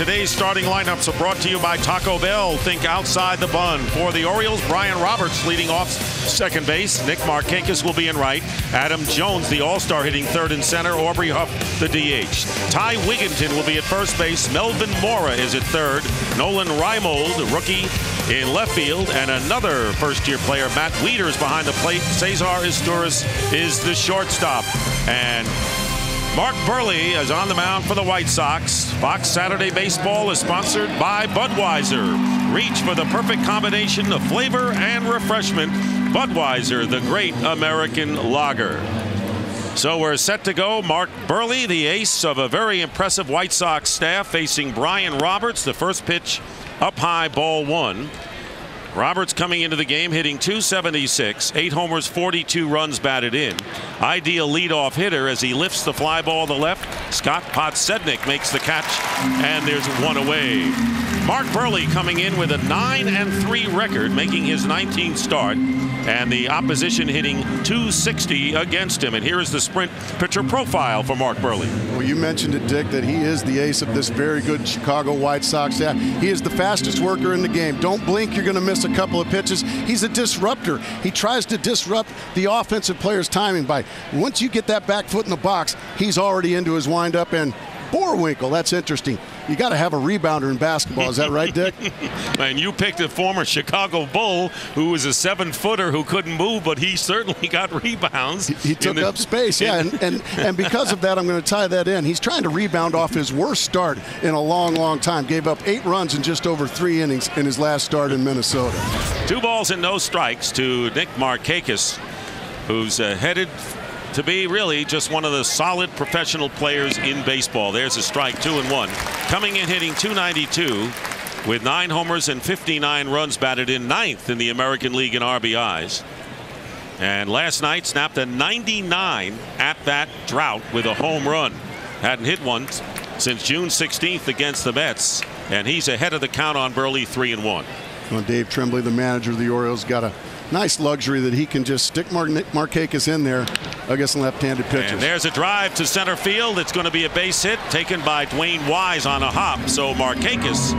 today's starting lineups are brought to you by Taco Bell. Think outside the bun. For the Orioles, Brian Roberts leading off second base. Nick Markakis will be in right. Adam Jones, the All-Star, hitting third and center. Aubrey Huff, the DH. Ty Wigginton will be at first base. Melvin Mora is at third. Nolan Reimold, rookie, in left field. And another first-year player, Matt Wieters, behind the plate. Cesar Izturis is the shortstop. And Mark Burley is on the mound for the White Sox. Fox Saturday Baseball is sponsored by Budweiser. Reach for the perfect combination of flavor and refreshment. Budweiser, the great American lager. So we're set to go. Mark Burley, the ace of a very impressive White Sox staff, facing Brian Roberts. The first pitch up high, ball one. Roberts coming into the game hitting .276, 8 homers, 42 runs batted in. Ideal leadoff hitter as he lifts the fly ball to left. Scott Podsednik makes the catch, and there's one away. Mark Burley coming in with a 9-3 record, making his 19th start, and the opposition hitting .260 against him. And here is the sprint pitcher profile for Mark Burley. Well, you mentioned it, Dick, that he is the ace of this very good Chicago White Sox staff. He is the fastest worker in the game. Don't blink, you're going to miss a couple of pitches. He's a disruptor. He tries to disrupt the offensive player's timing by, once you get that back foot in the box, he's already into his windup. And Boerwinkle, that's interesting. You got to have a rebounder in basketball. Is that right, Dick? And you picked a former Chicago Bull who was a 7-footer who couldn't move, but he certainly got rebounds. He took up space, yeah. And because of that, I'm going to tie that in. He's trying to rebound off his worst start in a long, long time. Gave up 8 runs in just over 3 innings in his last start in Minnesota. 2 balls and no strikes to Nick Markakis, who's headed to be really just one of the solid professional players in baseball. There's a strike, 2-1. Coming in hitting .292 with 9 homers and 59 runs batted in, 9th in the American League in RBIs. And last night snapped a 99 at-bat drought with a home run. Hadn't hit one since June 16th against the Mets. And he's ahead of the count on Burley, 3-1. Well, Dave Tremblay, the manager of the Orioles, got a nice luxury that he can just stick Markakis in there against left-handed pitchers. And there's a drive to center field. It's going to be a base hit taken by Dwayne Wise on a hop. So Markakis,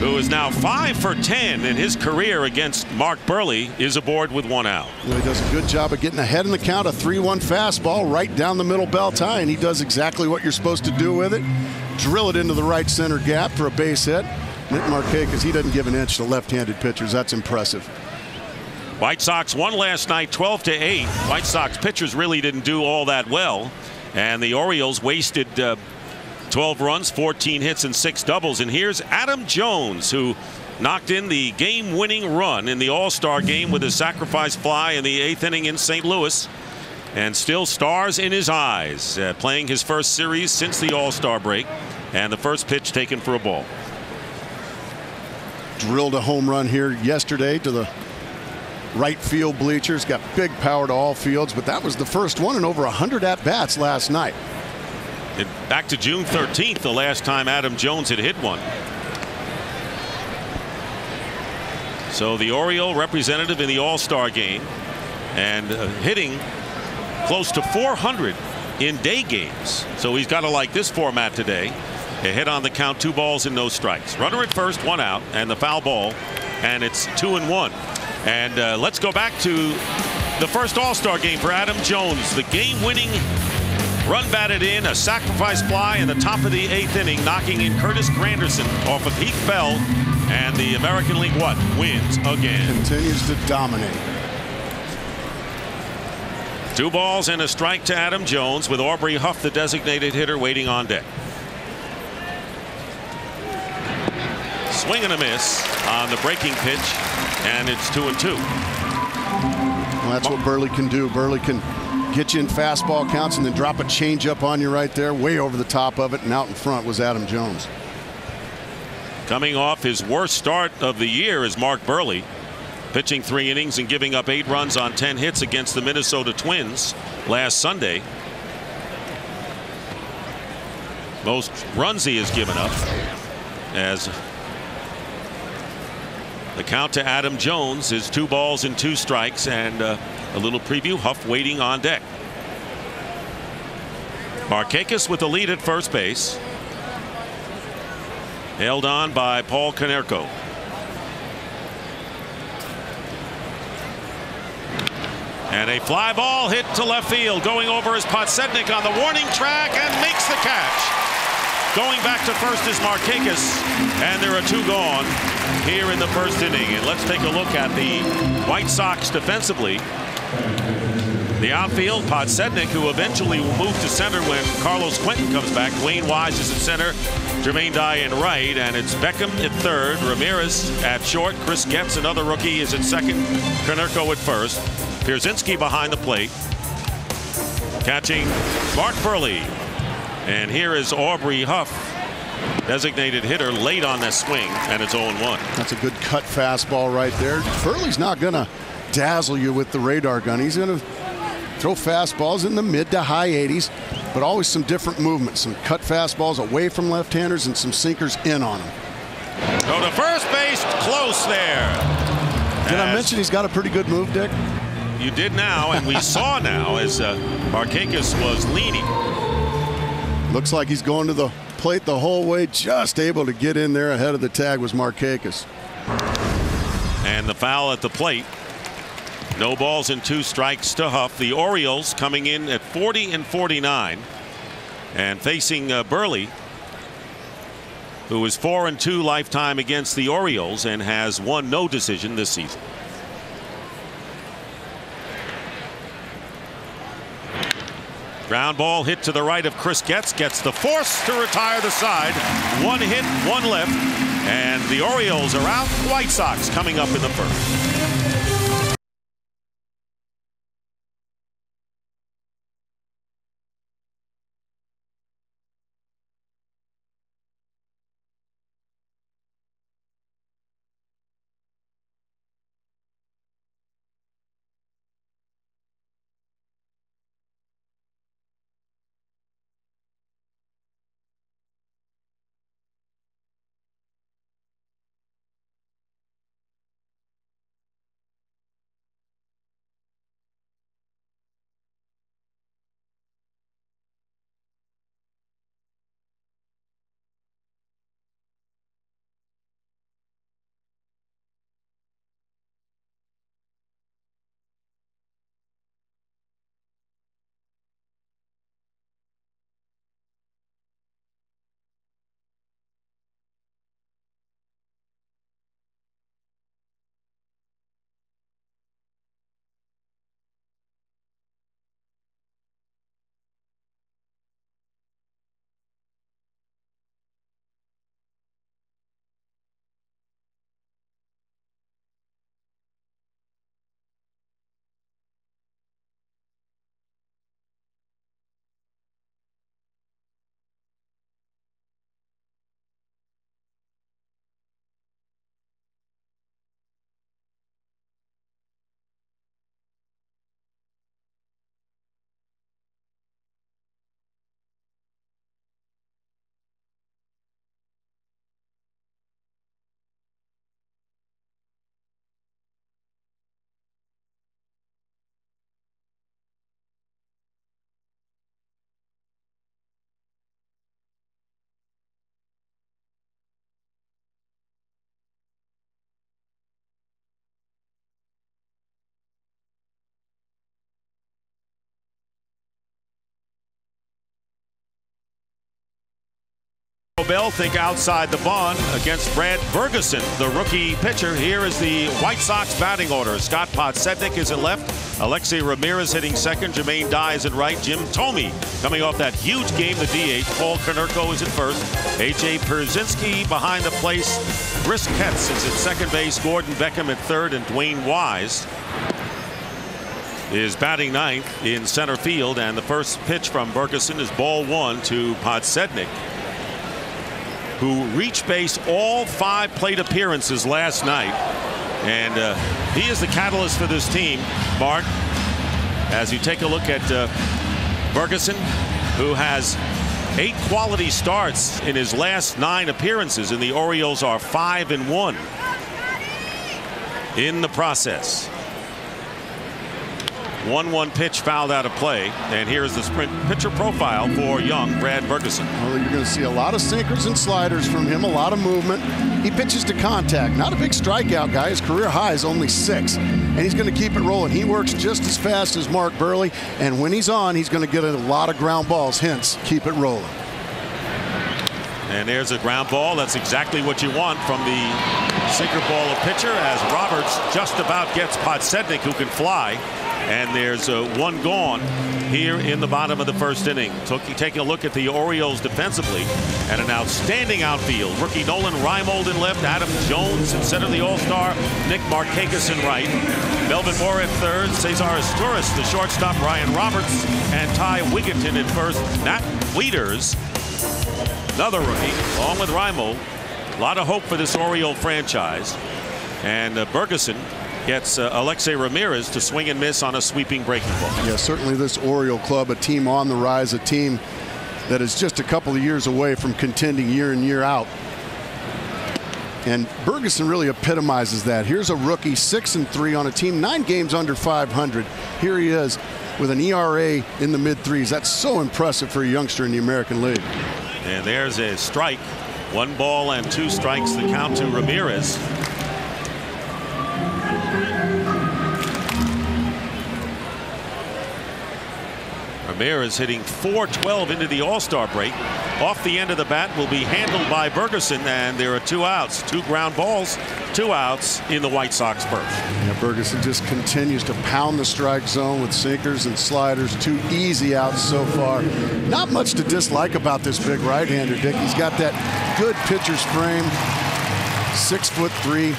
who is now 5 for 10 in his career against Mark Burley, is aboard with 1 out. Well, he does a good job of getting ahead in the count. A 3-1 fastball right down the middle bell tie, and he does exactly what you're supposed to do with it. Drill it into the right center gap for a base hit. Nick Markakis, he doesn't give an inch to left-handed pitchers. That's impressive. White Sox won last night 12-8. White Sox pitchers really didn't do all that well, and the Orioles wasted 12 runs, 14 hits, and 6 doubles. And here's Adam Jones, who knocked in the game-winning run in the All-Star game with a sacrifice fly in the 8th inning in St. Louis, and still stars in his eyes, playing his first series since the All-Star break, and the first pitch taken for a ball. Drilled a home run here yesterday to the right field bleachers. Got big power to all fields, but that was the first one in over 100 at-bats last night. And back to June 13th, the last time Adam Jones had hit one. So the Oriole representative in the All-Star game, and hitting close to 400 in day games. So he's got to like this format today. A hit on the count, 2 balls and no strikes. Runner at first, 1 out, and the foul ball, and it's 2-1. And let's go back to the first All-Star game for Adam Jones. The game-winning run batted in, a sacrifice fly in the top of the 8th inning, knocking in Curtis Granderson off of Heath Bell. And the American League wins again. Continues to dominate. 2 balls and a strike to Adam Jones, with Aubrey Huff, the designated hitter, waiting on deck. Swing and a miss on the breaking pitch, and it's 2-2. Well, that's what Burley can do. Burley can get you in fastball counts and then drop a changeup on you right there, way over the top of it, and out in front was Adam Jones. Coming off his worst start of the year is Mark Burley, pitching 3 innings and giving up 8 runs on 10 hits against the Minnesota Twins last Sunday. Most runs he has given up, as the count to Adam Jones is 2 balls and 2 strikes, and a little preview, Huff waiting on deck. Markakis with the lead at first base. Held on by Paul Konerko. And a fly ball hit to left field. Going over is Podsednik on the warning track and makes the catch. Going back to first is Markakis, and there are 2 gone here in the first inning. And let's take a look at the White Sox defensively. The outfield, Podsednik, who eventually will move to center when Carlos Quentin comes back. Dwayne Wise is at center, Jermaine Dye in right, and it's Beckham at third, Ramirez at short, Chris Getz, another rookie, is at second, Konerko at first. Pierzynski behind the plate, catching Mark Buehrle. And here is Aubrey Huff, designated hitter, late on this swing, and it's 0-1. That's a good cut fastball right there. Buehrle's not going to dazzle you with the radar gun. He's going to throw fastballs in the mid to high 80s, but always some different movements. Some cut fastballs away from left-handers and some sinkers in on them. Go to first base, close there. Did I mention he's got a pretty good move, Dick? You did now, and we saw now as Markakis was leaning. Looks like he's going to the plate the whole way, just able to get in there ahead of the tag was Markakis. And the foul at the plate. No balls and 2 strikes to Huff. The Orioles coming in at 40 and 49 and facing Buehrle, who is 4-2 lifetime against the Orioles and has won no decision this season. Ground ball hit to the right of Chris Getz. Gets the force to retire the side. 1 hit, 1 left, and the Orioles are out. White Sox coming up in the first. Bell think outside the barn against Brad Ferguson, the rookie pitcher. Here is the White Sox batting order. Scott Podsednik is at left. Alexei Ramirez hitting second. Jermaine Dye is at right. Jim Thome coming off that huge game, the DH. Paul Konerko is at first. A.J. Pierzynski behind the plate. Chris Getz is at second base. Gordon Beckham at third. And Dwayne Wise is batting ninth in center field. And the first pitch from Ferguson is ball 1 to Podsednik, who reached base all 5 plate appearances last night. And he is the catalyst for this team, Mark, as you take a look at Ferguson, who has 8 quality starts in his last 9 appearances, and the Orioles are 5-1 in the process. 1-1 pitch fouled out of play. And here's the sprint pitcher profile for young Brad Bergeson. Well, you're going to see a lot of sinkers and sliders from him, a lot of movement. He pitches to contact. Not a big strikeout guy. His career high is only 6. And he's going to keep it rolling. He works just as fast as Mark Burley. And when he's on, he's going to get a lot of ground balls. Hence, keep it rolling. And there's a ground ball. That's exactly what you want from the sinker ball of pitcher, as Roberts just about gets Podsednik, who can fly. And there's one gone here in the bottom of the first inning. Taking a look at the Orioles defensively, and an outstanding outfield. Rookie Nolan Reimold in left, Adam Jones in center, the All-Star, Nick Markakis in right, Melvin Moore at third, Cesar Asturias, the shortstop, Ryan Roberts, and Ty Wigginton in first. Nat Wieters, another rookie, along with Reimold. A lot of hope for this Oriole franchise. And Bergeson gets Alexei Ramirez to swing and miss on a sweeping breaking ball. Yeah, certainly this Oriole club, a team on the rise, a team that is just a couple of years away from contending year in, year out. And Bergeson really epitomizes that. Here's a rookie, 6-3 on a team, 9 games under 500. Here he is with an ERA in the mid-3s. That's so impressive for a youngster in the American League. And there's a strike. 1 ball and 2 strikes, the count to Ramirez. Ramirez hitting .412 into the All-Star break. Off the end of the bat will be handled by Bergeson, and there are 2 outs. 2 ground balls, 2 outs in the White Sox berth. Yeah, Bergeson just continues to pound the strike zone with sinkers and sliders. 2 easy outs so far. Not much to dislike about this big right-hander, Dick. He's got that good pitcher's frame. 6'3".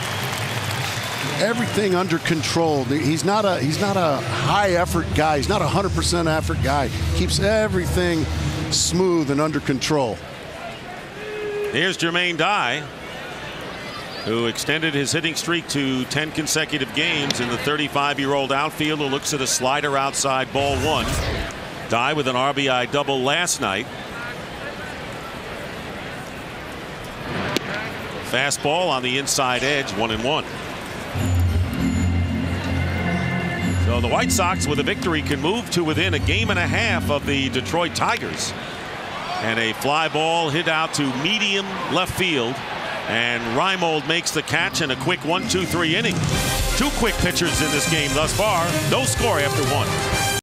Everything under control. He's not a high effort guy. He's not a 100% effort guy. Keeps everything smooth and under control. Here's Jermaine Dye, who extended his hitting streak to 10 consecutive games in the 35-year-old outfielder. Looks at a slider outside, ball 1. Dye with an RBI double last night. Fastball on the inside edge, 1-1. So the White Sox, with a victory, can move to within a game and a half of the Detroit Tigers. And a fly ball hit out to medium left field. And Reimold makes the catch in a quick 1-2-3 inning. 2 quick pitchers in this game thus far. No score after 1.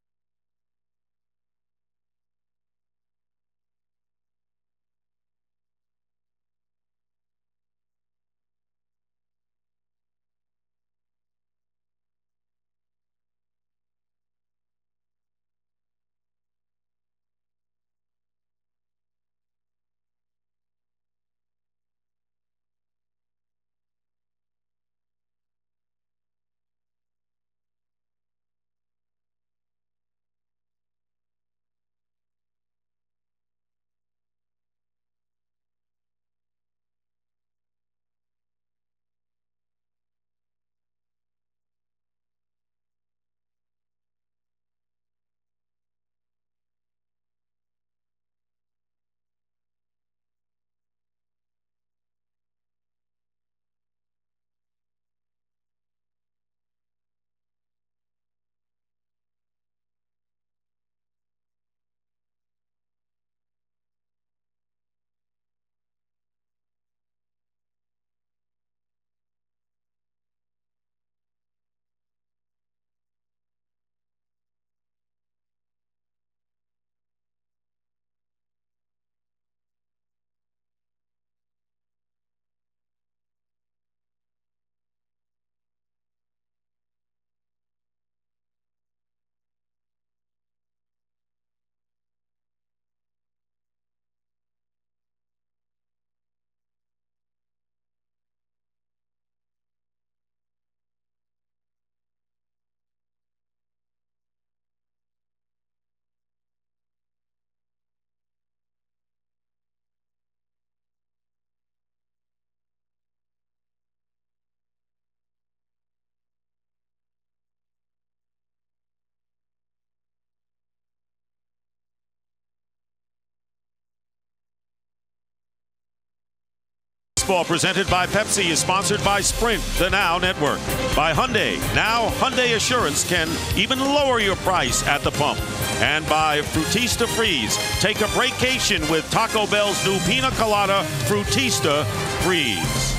Baseball presented by Pepsi is sponsored by Sprint, the Now Network. By Hyundai. Now Hyundai Assurance can even lower your price at the pump. And by Frutista Freeze. Take a vacation with Taco Bell's new Pina Colada Frutista Freeze.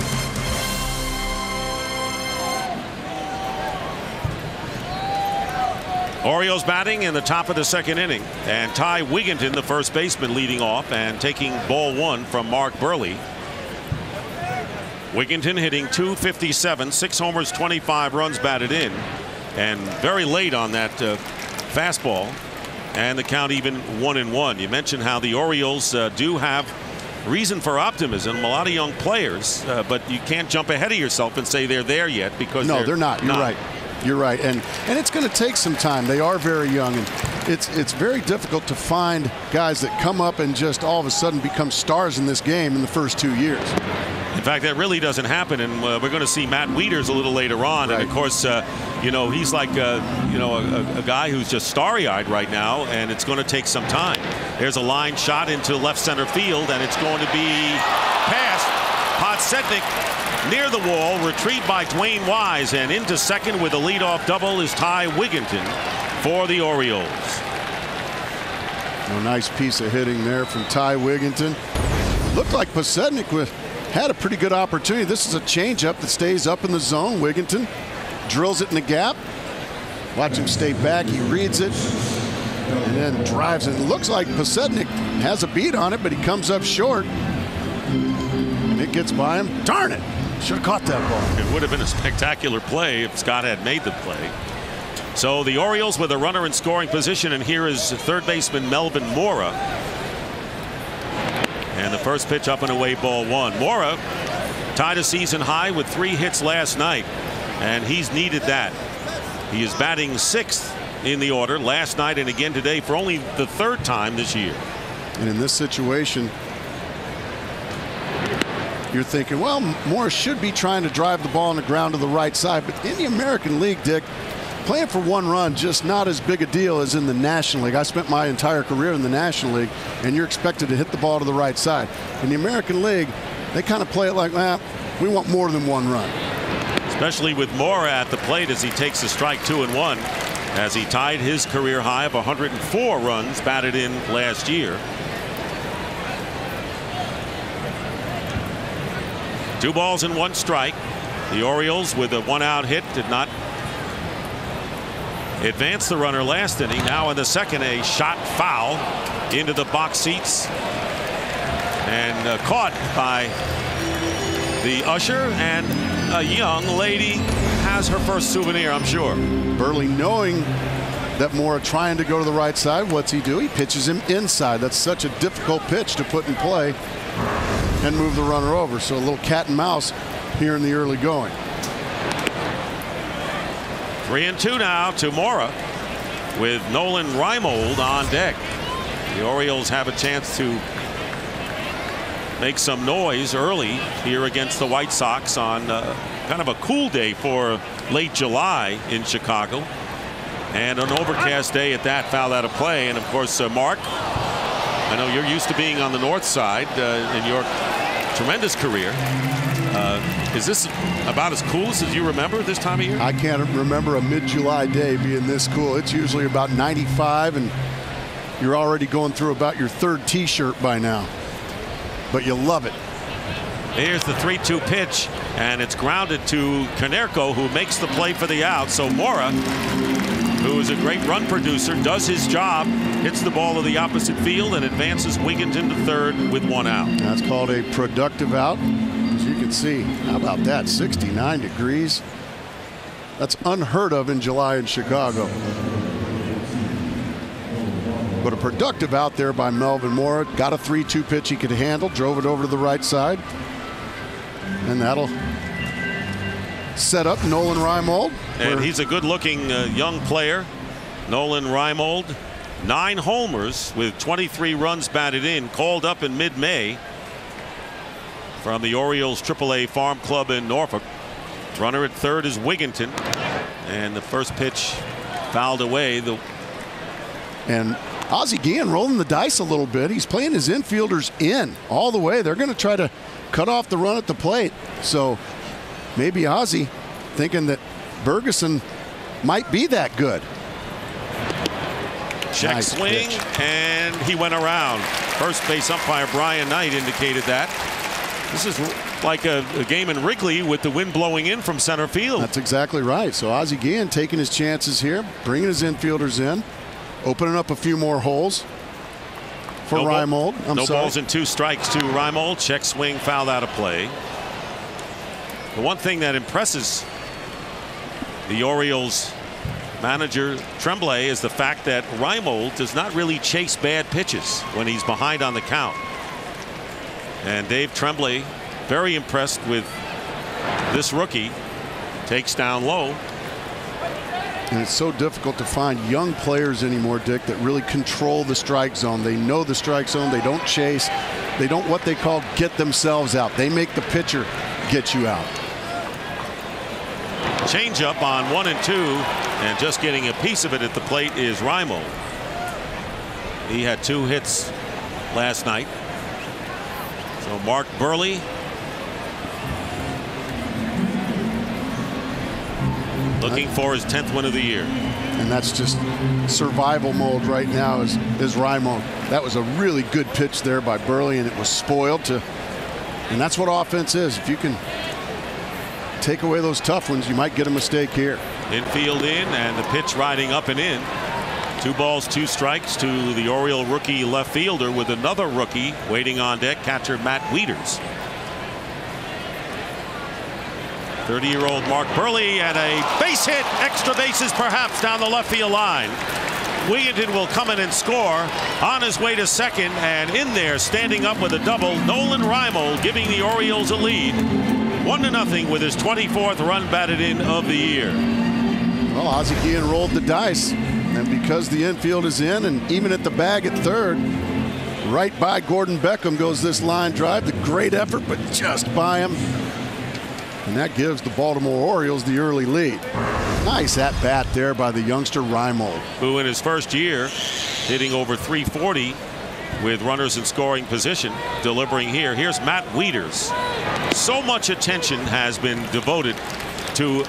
Orioles batting in the top of the second inning, and Ty Wigginton, the first baseman, leading off and taking ball one from Mark Burley. Wigginton hitting .257, 6 homers, 25 runs batted in, and very late on that fastball, and the count even 1-1. You mentioned how the Orioles do have reason for optimism, a lot of young players, but you can't jump ahead of yourself and say they're there yet, because they're not. You're right. You're right, and it's going to take some time. They are very young, and it's very difficult to find guys that come up and just all of a sudden become stars in this game in the first 2 years. In fact, that really doesn't happen, and we're going to see Matt Wieters a little later on. Right. And of course, you know, he's like a guy who's just starry-eyed right now, and it's going to take some time. There's a line shot into left center field, and it's going to be past Podsednik near the wall, retrieved by Dwayne Wise, and into second with a leadoff double is Ty Wigginton for the Orioles. A nice piece of hitting there from Ty Wigginton. Looked like Podsednik had a pretty good opportunity. This is a changeup that stays up in the zone. Wigginton drills it in the gap. Watch him stay back. He reads it and then drives it. It looks like Podsednik has a beat on it, but he comes up short. And it gets by him. Darn it! Should have caught that ball. It would have been a spectacular play if Scott had made the play. So the Orioles with a runner in scoring position, and here is third baseman Melvin Mora. And the first pitch up and away, ball one. Mora tied a season high with 3 hits last night, and he's needed that. He is batting 6th in the order last night and again today for only the 3rd time this year. And in this situation, you're thinking, well, Morris should be trying to drive the ball on the ground to the right side. But in the American League, Dick, playing for 1 run, just not as big a deal as in the National League. I spent my entire career in the National League, and you're expected to hit the ball to the right side. In the American League, they kind of play it like, we want more than 1 run. Especially with Mora at the plate as he takes a strike 2-1, as he tied his career high of 104 runs batted in last year. 2 balls and 1 strike. The Orioles with a 1-out hit did not advance the runner last inning. Now in the second, a shot foul into the box seats and caught by the usher, and a young lady has her first souvenir, I'm sure. Burley, knowing that Mora trying to go to the right side, what's he do? He pitches him inside. That's such a difficult pitch to put in play and move the runner over. So a little cat and mouse here in the early going. 3-2 now to Mora with Nolan Reimold on deck. The Orioles have a chance to make some noise early here against the White Sox on kind of a cool day for late July in Chicago, and an overcast day at that. Foul out of play. And of course, Mark, I know you're used to being on the north side in your tremendous career. Is this about as cool as you remember this time of year? I can't remember a mid-July day being this cool. It's usually about 95, and you're already going through about your 3rd T-shirt by now. But you love it. Here's the 3-2 pitch, and it's grounded to Konerko, who makes the play for the out. So Mora, who is a great run producer, does his job, hits the ball to the opposite field, and advances Wigginton to 3rd with 1 out. That's called a productive out. As you can see, how about that? 69 degrees. That's unheard of in July in Chicago. But a productive out there by Melvin Mora. Got a 3-2 pitch he could handle, drove it over to the right side. And that'll set up Nolan Reimold. And he's a good-looking young player. Nolan Reimold, 9 homers with 23 runs batted in, called up in mid-May from the Orioles AAA Farm Club in Norfolk. Runner at 3rd is Wigginton, and the first pitch fouled away. And Ozzie Guillen rolling the dice a little bit. He's playing his infielders in all the way. They're going to try to cut off the run at the plate. So maybe Ozzie thinking that Bergeson might be that good. Check Nice swing, pitch. and he went around. First base umpire Brian Knight indicated that. This is like a game in Wrigley with the wind blowing in from center field. That's exactly right. So Ozzie Guillen taking his chances here, bringing his infielders in, opening up a few more holes for Reimold. No balls and 2 strikes to Reimold. Check swing, fouled out of play. The one thing that impresses the Orioles manager Tremblay is the fact that Reimold does not really chase bad pitches when he's behind on the count. And Dave Tremblay very impressed with this rookie. Takes down low. And it's so difficult to find young players anymore, Dick, that really control the strike zone. They know the strike zone. They don't chase. They don't what they call get themselves out. They make the pitcher get you out. Change up on 1 and 2, and just getting a piece of it at the plate is Reimold. He had 2 hits last night. So Mark Burley looking for his 10th win of the year. And that's just survival mode right now is Reimold. That was a really good pitch there by Burley, and it was spoiled to. And that's what offense is. If you can take away those tough ones, you might get a mistake here. Infield in, and the pitch riding up and in. 2 balls, 2 strikes to the Oriole rookie left fielder, with another rookie waiting on deck, catcher Matt Wieters. 30-year-old Mark Burley, and a base hit, extra bases perhaps down the left field line. Wigginton will come in and score on his way to second, and in there standing up with a double, Nolan Reimold, giving the Orioles a lead 1-0 with his 24th run batted in of the year. Well, Ozzie Guillen rolled the dice, and because the infield is in, and even at the bag at third, right by Gordon Beckham goes this line drive. The great effort, but just by him. And that gives the Baltimore Orioles the early lead. Nice at bat there by the youngster Reimold, who in his first year hitting over 340 with runners in scoring position, delivering here. Here's Matt Wieters. So much attention has been devoted to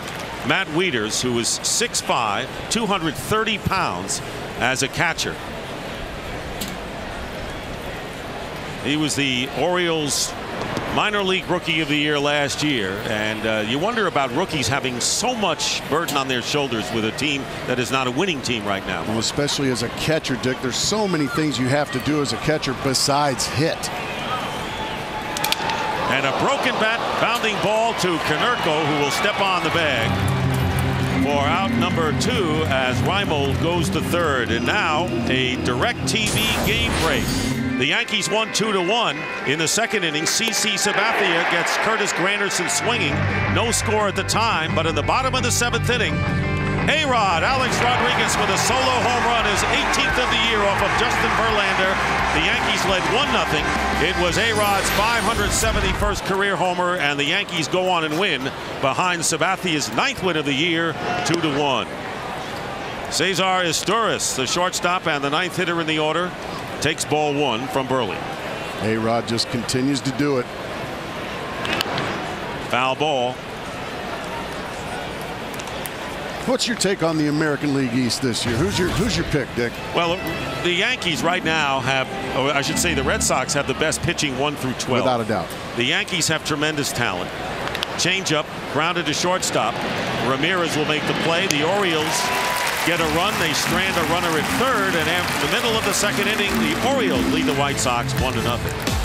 Matt Wieters, who is 6'5", 230 pounds as a catcher. He was the Orioles minor league rookie of the year last year, and you wonder about rookies having so much burden on their shoulders with a team that is not a winning team right now. Well, especially as a catcher, Dick, there's so many things you have to do as a catcher besides hit. And a broken bat, bounding ball to Konerko, who will step on the bag for out number 2 as Reimold goes to third. And now a DirecTV game break. The Yankees won 2-1 in the second inning. CC Sabathia gets Curtis Granderson swinging. No score at the time, but in the bottom of the 7th inning, A-Rod, Alex Rodriguez with a solo home run, his 18th of the year off of Justin Verlander. The Yankees led 1-0. It was A-Rod's 571st career homer, and the Yankees go on and win behind Sabathia's 9th win of the year, 2-1. Cesar Izturis, the shortstop and the 9th hitter in the order, takes ball 1 from Burley. A-Rod just continues to do it. Foul ball. What's your take on the American League East this year? Who's your pick, Dick? Well, the Yankees right now have, or I should say the Red Sox have the best pitching 1 through 12. Without a doubt. The Yankees have tremendous talent. Change up, grounded to shortstop. Ramirez will make the play. The Orioles get a run. They strand a runner at third, and in the middle of the second inning, the Orioles lead the White Sox 1-0.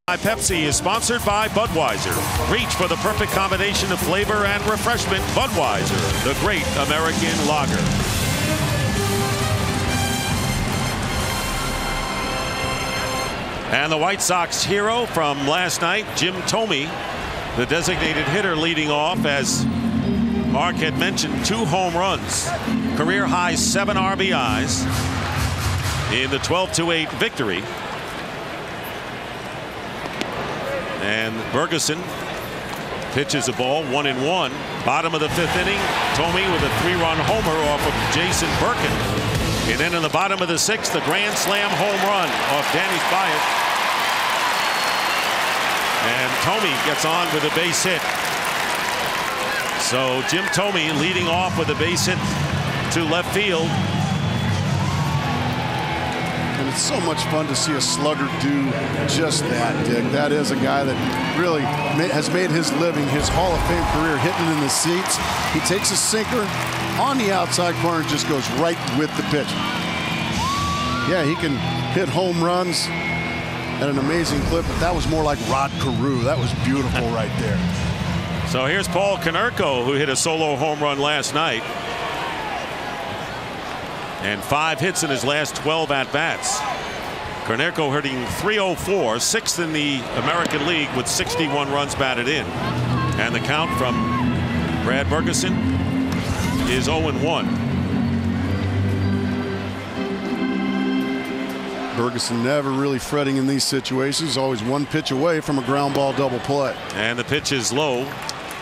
Pepsi is sponsored by Budweiser. Reach for the perfect combination of flavor and refreshment. Budweiser, the great American lager. And the White Sox hero from last night, Jim Thome, the designated hitter, leading off, as Mark had mentioned, 2 home runs, career high 7 RBIs in the 12-8 victory. And Bergeson pitches a ball, 1-1. Bottom of the 5th inning, Thome with a 3-run homer off of Jason Birkin. And then in the bottom of the 6th, the grand slam home run off Danny Spyatt. And Thome gets on with a base hit. So Jim Thome leading off with a base hit to left field. And it's so much fun to see a slugger do just that, Dick. That is a guy that really has made his living, his Hall of Fame career, hitting in the seats. He takes a sinker on the outside corner and just goes right with the pitch. Yeah, he can hit home runs at an amazing clip, but that was more like Rod Carew. That was beautiful right there. So here's Paul Konerko, who hit a solo home run last night. And 5 hits in his last 12 at-bats. Konerko hitting .304, 6th in the American League with 61 runs batted in. And the count from Brad Bergeson is 0-1. Bergeson never really fretting in these situations, always 1 pitch away from a ground ball double play. And the pitch is low,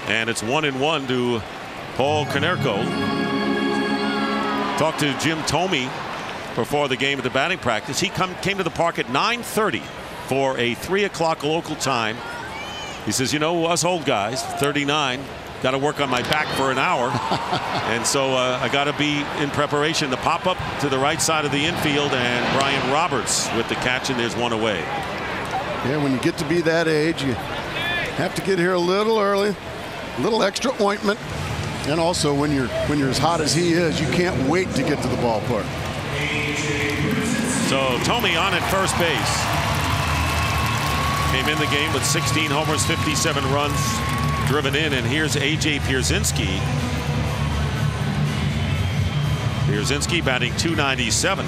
and it's 1-1 to Paul Konerko. Talked to Jim Thome before the game at the batting practice. He came to the park at 9:30 for a 3 o'clock local time. He says, you know, us old guys, 39, got to work on my back for an hour. And so I got to be in preparation. The pop up to the right side of the infield, and Brian Roberts with the catch, and there's 1 away. Yeah, when you get to be that age, you have to get here a little early, a little extra ointment. And also, when you're as hot as he is, you can't wait to get to the ballpark. So Thome on at first base. Came in the game with 16 homers, 57 runs driven in. And here's A.J. Pierzynski. Pierzynski batting .297.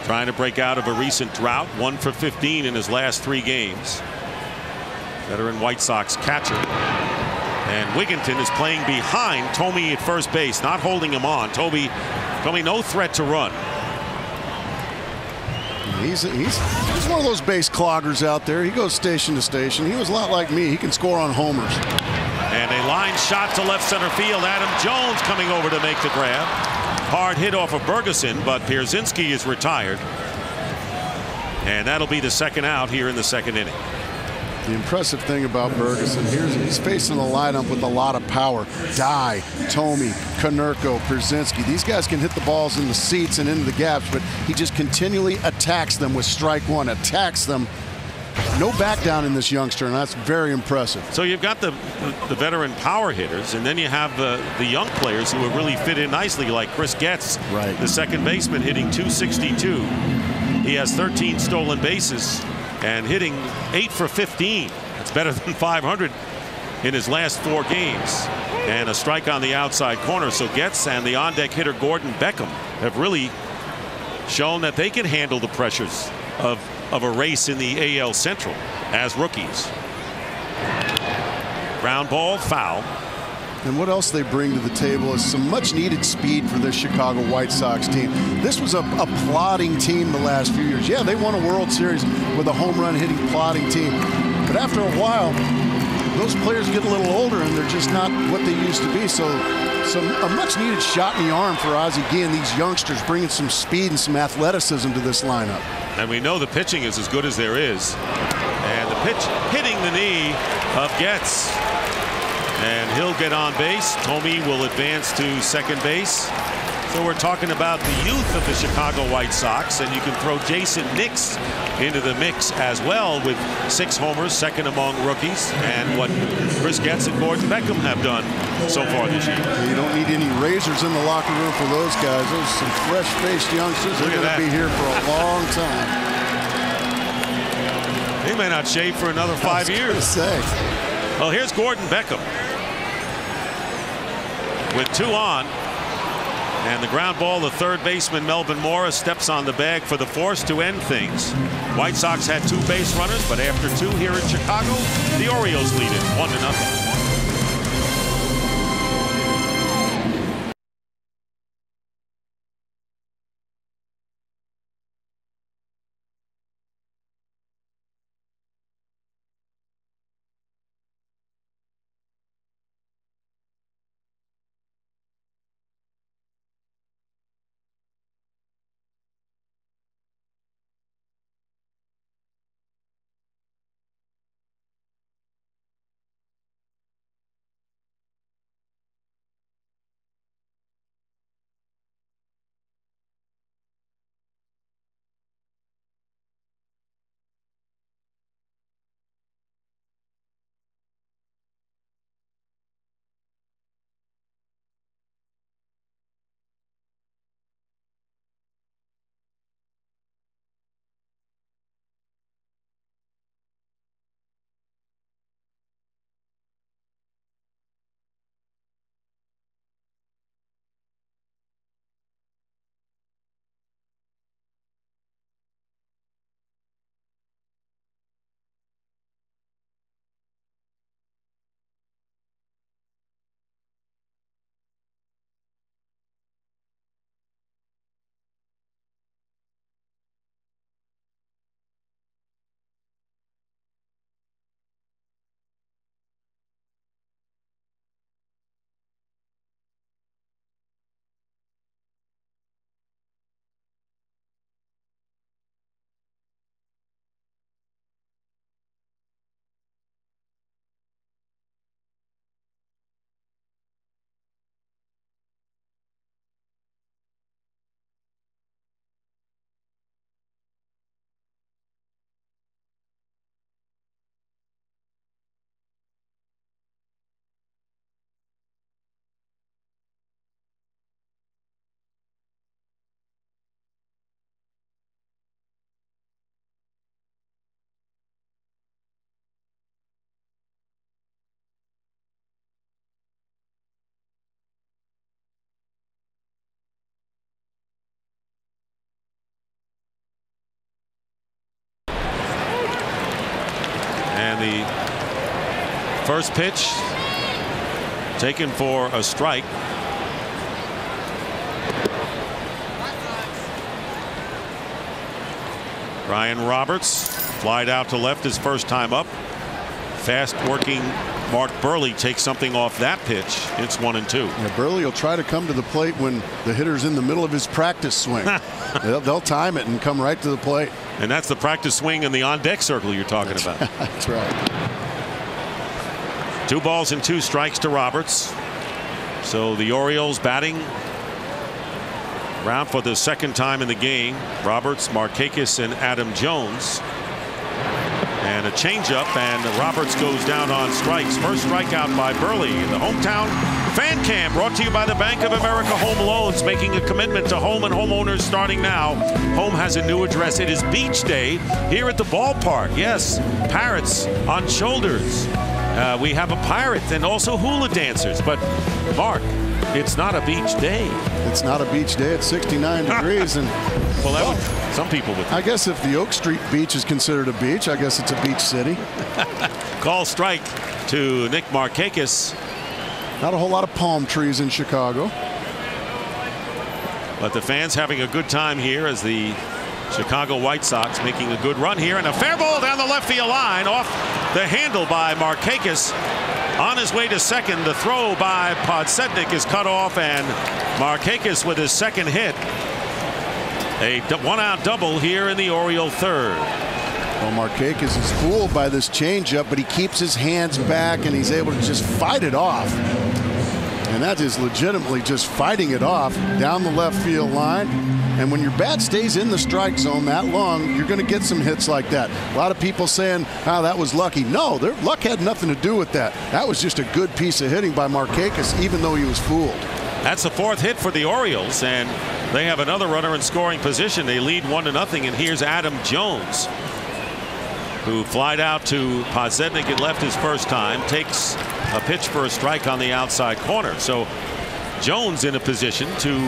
Trying to break out of a recent drought. 1 for 15 in his last 3 games. Veteran White Sox catcher. And Wigginton is playing behind Thome at first base, not holding him on. Thome no threat to run. He's one of those base cloggers out there. He goes station to station. He was a lot like me. He can score on homers. And a line shot to left center field. Adam Jones coming over to make the grab. Hard hit off of Bergeson, but Pierzynski is retired. And that'll be the 2nd out here in the 2nd inning. The impressive thing about Bergeson, he's facing a lineup with a lot of power. Dye, Thome, Konerko, Pierzynski. These guys can hit the balls in the seats and into the gaps, but he just continually attacks them with strike 1, attacks them. No back down in this youngster, and that's very impressive. So you've got the veteran power hitters, and then you have the young players who have really fit in nicely, like Chris Getz, right, the second baseman, hitting .262. He has 13 stolen bases and hitting 8 for 15. That's better than .500 in his last 4 games. And a strike on the outside corner. So Getz and the on-deck hitter Gordon Beckham have really shown that they can handle the pressures of a race in the AL Central as rookies. Ground ball, foul. And what else they bring to the table is some much needed speed for this Chicago White Sox team. This was a plodding team the last few years. Yeah, they won a World Series with a home run hitting plodding team. But after a while, those players get a little older and they're just not what they used to be. So a much needed shot in the arm for Ozzie Guillen and these youngsters, bringing some speed and some athleticism to this lineup. And we know the pitching is as good as there is. And the pitch hitting the knee of Getz. And he'll get on base. Thome will advance to second base. So we're talking about the youth of the Chicago White Sox, and you can throw Jason Nix into the mix as well with 6 homers, second among rookies, and what Chris Getz and Gordon Beckham have done so far this year. You don't need any razors in the locker room for those guys. Those are some fresh-faced youngsters. They're going to be here for a long time. He may not shave for another 5 years. Well, here's Gordon Beckham with 2 on. And the ground ball, the third baseman Melvin Morris steps on the bag for the force to end things. White Sox had 2 base runners, but after 2 here in Chicago, the Orioles lead it 1-0. And the first pitch taken for a strike. Brian Roberts flied out to left his first time up. Fast working Mark Burley takes something off that pitch. It's 1-2. Yeah, Burley will try to come to the plate when the hitter's in the middle of his practice swing. they'll time it and come right to the plate. And that's the practice swing in the on-deck circle you're talking about. That's right. 2 balls and 2 strikes to Roberts. So the Orioles batting around for the second time in the game. Roberts, Markakis, and Adam Jones. And a changeup, and Roberts goes down on strikes. First strikeout by Burley in the hometown fan cam, brought to you by the Bank of America Home Loans, making a commitment to home and homeowners starting now. Home has a new address. It is Beach Day here at the ballpark. Yes, parrots on shoulders. We have a pirate and also hula dancers. But Mark, it's not a beach day. It's not a beach day. It's 69 degrees. And well, that would, some people would. I guess if the Oak Street Beach is considered a beach, I guess it's a beach city. Call strike to Nick Markakis. Not a whole lot of palm trees in Chicago. But the fans having a good time here as the Chicago White Sox making a good run here, and a fair ball down the left field line off the handle by Markakis. On his way to second, the throw by Podsednik is cut off, and Markakis with his second hit. A one-out double here in the Oriole third. Well, Markakis is fooled by this changeup, but he keeps his hands back and he's able to just fight it off. And And that is legitimately just fighting it off down the left field line. And when your bat stays in the strike zone that long, you're going to get some hits like that. A lot of people saying, oh, that was lucky. No, their luck had nothing to do with that. That was just a good piece of hitting by Markakis, even though he was fooled. That's the 4th hit for the Orioles, and they have another runner in scoring position. They lead 1-0, and here's Adam Jones, who flied out to Pozednik and left his first time, takes a pitch for a strike on the outside corner. So Jones in a position to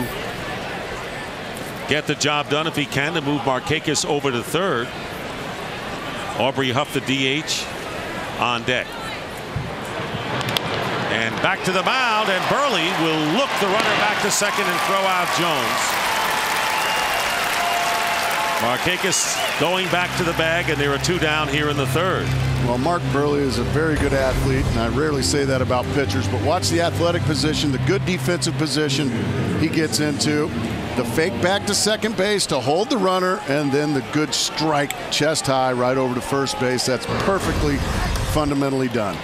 get the job done if he can, to move Markakis over to third. Aubrey Huff, the DH, on deck. And back to the mound, and Burley will look the runner back to second and throw out Jones. Markakis going back to the bag, and there are 2 down here in the third. Well, Mark Burley is a very good athlete, and I rarely say that about pitchers, but watch the athletic position, the good defensive position he gets into, the fake back to second base to hold the runner, and then the good strike chest high right over to first base. That's perfectly fundamentally done.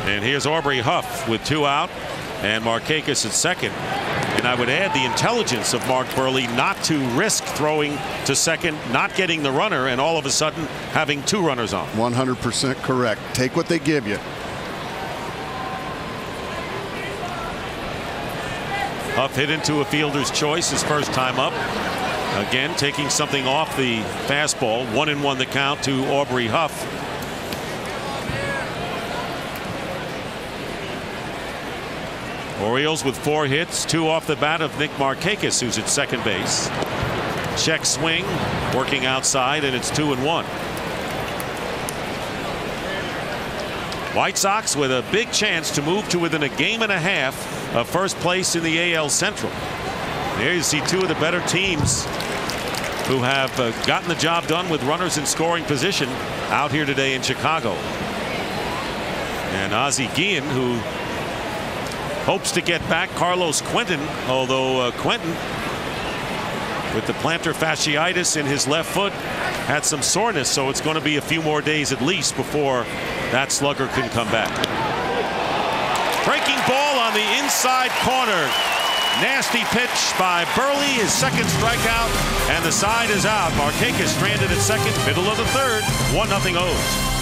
And here's Aubrey Huff with 2 out, and Markakis at second. And I would add the intelligence of Mark Burley not to risk throwing to second, not getting the runner, and all of a sudden having 2 runners on. 100% correct. Take what they give you. Huff hit into a fielder's choice his first time up. Again, taking something off the fastball. 1-1 the count to Aubrey Huff. Orioles with 4 hits, 2 off the bat of Nick Markakis, who's at second base. Check swing, working outside, and it's 2-1. White Sox with a big chance to move to within a game and a half of first place in the AL Central. There you see 2 of the better teams who have gotten the job done with runners in scoring position out here today in Chicago. And Ozzie Guillen, who hopes to get back Carlos Quentin, although Quentin, with the plantar fasciitis in his left foot, had some soreness, so it's going to be a few more days at least before that slugger can come back. Breaking ball on the inside corner. Nasty pitch by Burley, his second strikeout, and the side is out. Markakis stranded at second, middle of the third, 1-0 O's.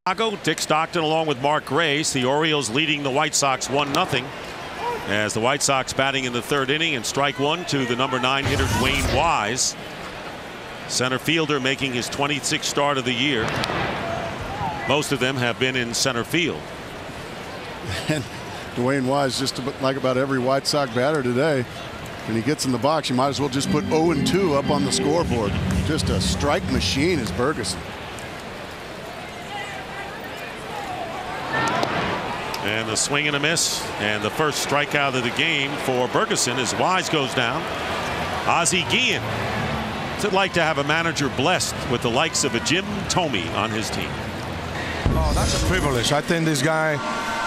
Chicago, Dick Stockton along with Mark Grace. The Orioles leading the White Sox 1-0 as the White Sox batting in the third inning, and strike one to the number 9 hitter Dwayne Wise, center fielder, making his 26th start of the year. Most of them have been in center field. And Dwayne Wise, just like about every White Sox batter today, when he gets in the box, you might as well just put 0-2 up on the scoreboard. Just a strike machine is Bergeson. And the swing and a miss, and the first strikeout of the game for Bergeson as Wise goes down. Ozzie Guillen. What's it like to have a manager blessed with the likes of a Jim Thome on his team? Oh, that's a privilege. I think this guy,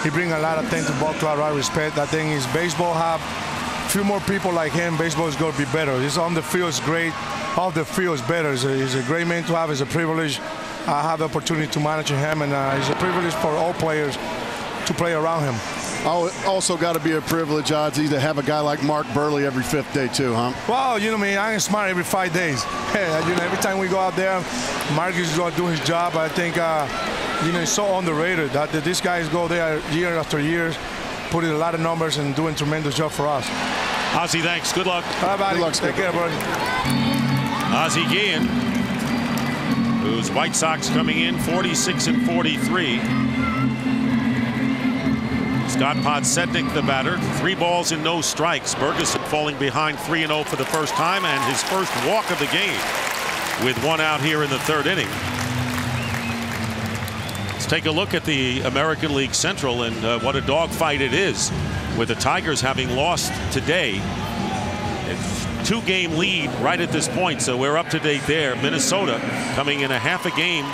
he brings a lot of things to ball club. I respect. I think his baseball have a few more people like him. Baseball is going to be better. He's on the field is great. Off the field is better. He's a great man to have. It's a privilege. I have the opportunity to manage him, and it's a privilege for all players to play around him. Also got to be a privilege, Ozzie, to have a guy like Mark Burley every 5th day too, huh? Well, you know me, I am smart every 5 days. You know, every time we go out there, Mark is going to do his job. I think, you know, it's so underrated that these guys go there year after year, putting a lot of numbers and doing a tremendous job for us. Ozzie, thanks. Good luck. Bye, buddy. Good luck, Take care, buddy. Ozzie Guillen, whose White Sox coming in 46 and 43. Scott Podsednik, the batter. 3 balls and no strikes. Bergeson falling behind 3-0 for the first time, and his first walk of the game with 1 out here in the third inning. Let's take a look at the American League Central and what a dogfight it is, with the Tigers having lost today. It's 2-game lead right at this point, so we're up to date there. Minnesota coming in a half a game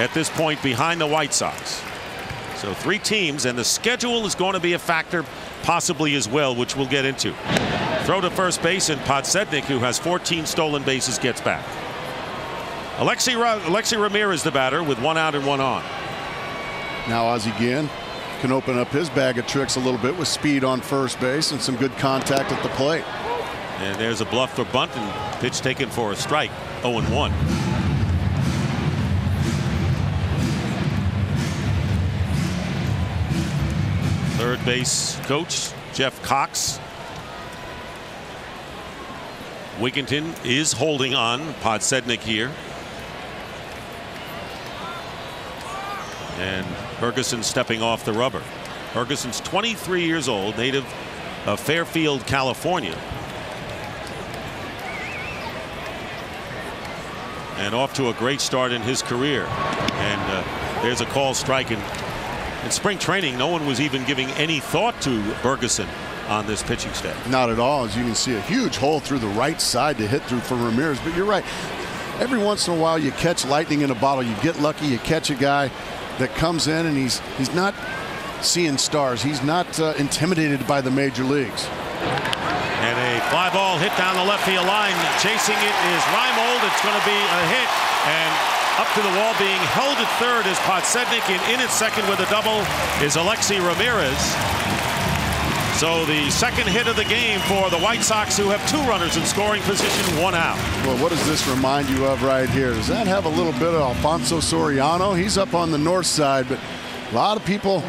at this point behind the White Sox. So 3 teams, and the schedule is going to be a factor possibly as well, which we'll get into. Throw to first base, and Podsednik, who has 14 stolen bases, gets back. Alexi Ramirez, the batter, with 1 out and 1 on. Now Ozzie Guillen can open up his bag of tricks a little bit with speed on first base and some good contact at the plate. And there's a bluff for bunt, and pitch taken for a strike. 0-1. Third base coach Jeff Cox. Wigginton is holding on. Podsednik here. And Bergeson stepping off the rubber. Bergeson's 23 years old, native of Fairfield, California. And off to a great start in his career. And there's a call strike. In spring training, no one was even giving any thought to Bergeson on this pitching staff. Not at all. As you can see, a huge hole through the right side to hit through for Ramirez. But you're right. Every once in a while, you catch lightning in a bottle. You get lucky. You catch a guy that comes in, and he's not seeing stars. He's not intimidated by the major leagues. And a fly ball hit down the left field line. Chasing it is Reimold. It's going to be a hit, and up to the wall, being held at third is Podsednik, and in at second with a double is Alexi Ramirez. So the second hit of the game for the White Sox, who have 2 runners in scoring position, 1 out. Well, what does this remind you of right here? Does that have a little bit of Alfonso Soriano? He's up on the north side, but a lot of people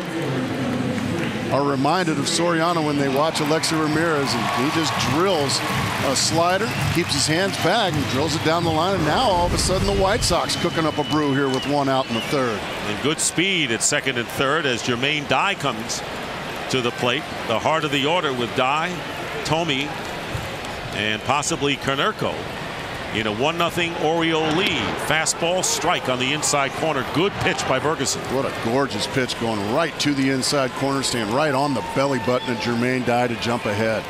are reminded of Soriano when they watch Alexi Ramirez, and he just drills a slider, keeps his hands back, and drills it down the line. And now all of a sudden the White Sox cooking up a brew here with 1 out in the third. And good speed at second and third as Jermaine Dye comes to the plate. The heart of the order with Dye, Thome, and possibly Konerko in a 1-0 Oriole lead. Fastball strike on the inside corner. Good pitch by Bergeson. What a gorgeous pitch, going right to the inside corner, staying right on the belly button of Jermaine Dye to jump ahead.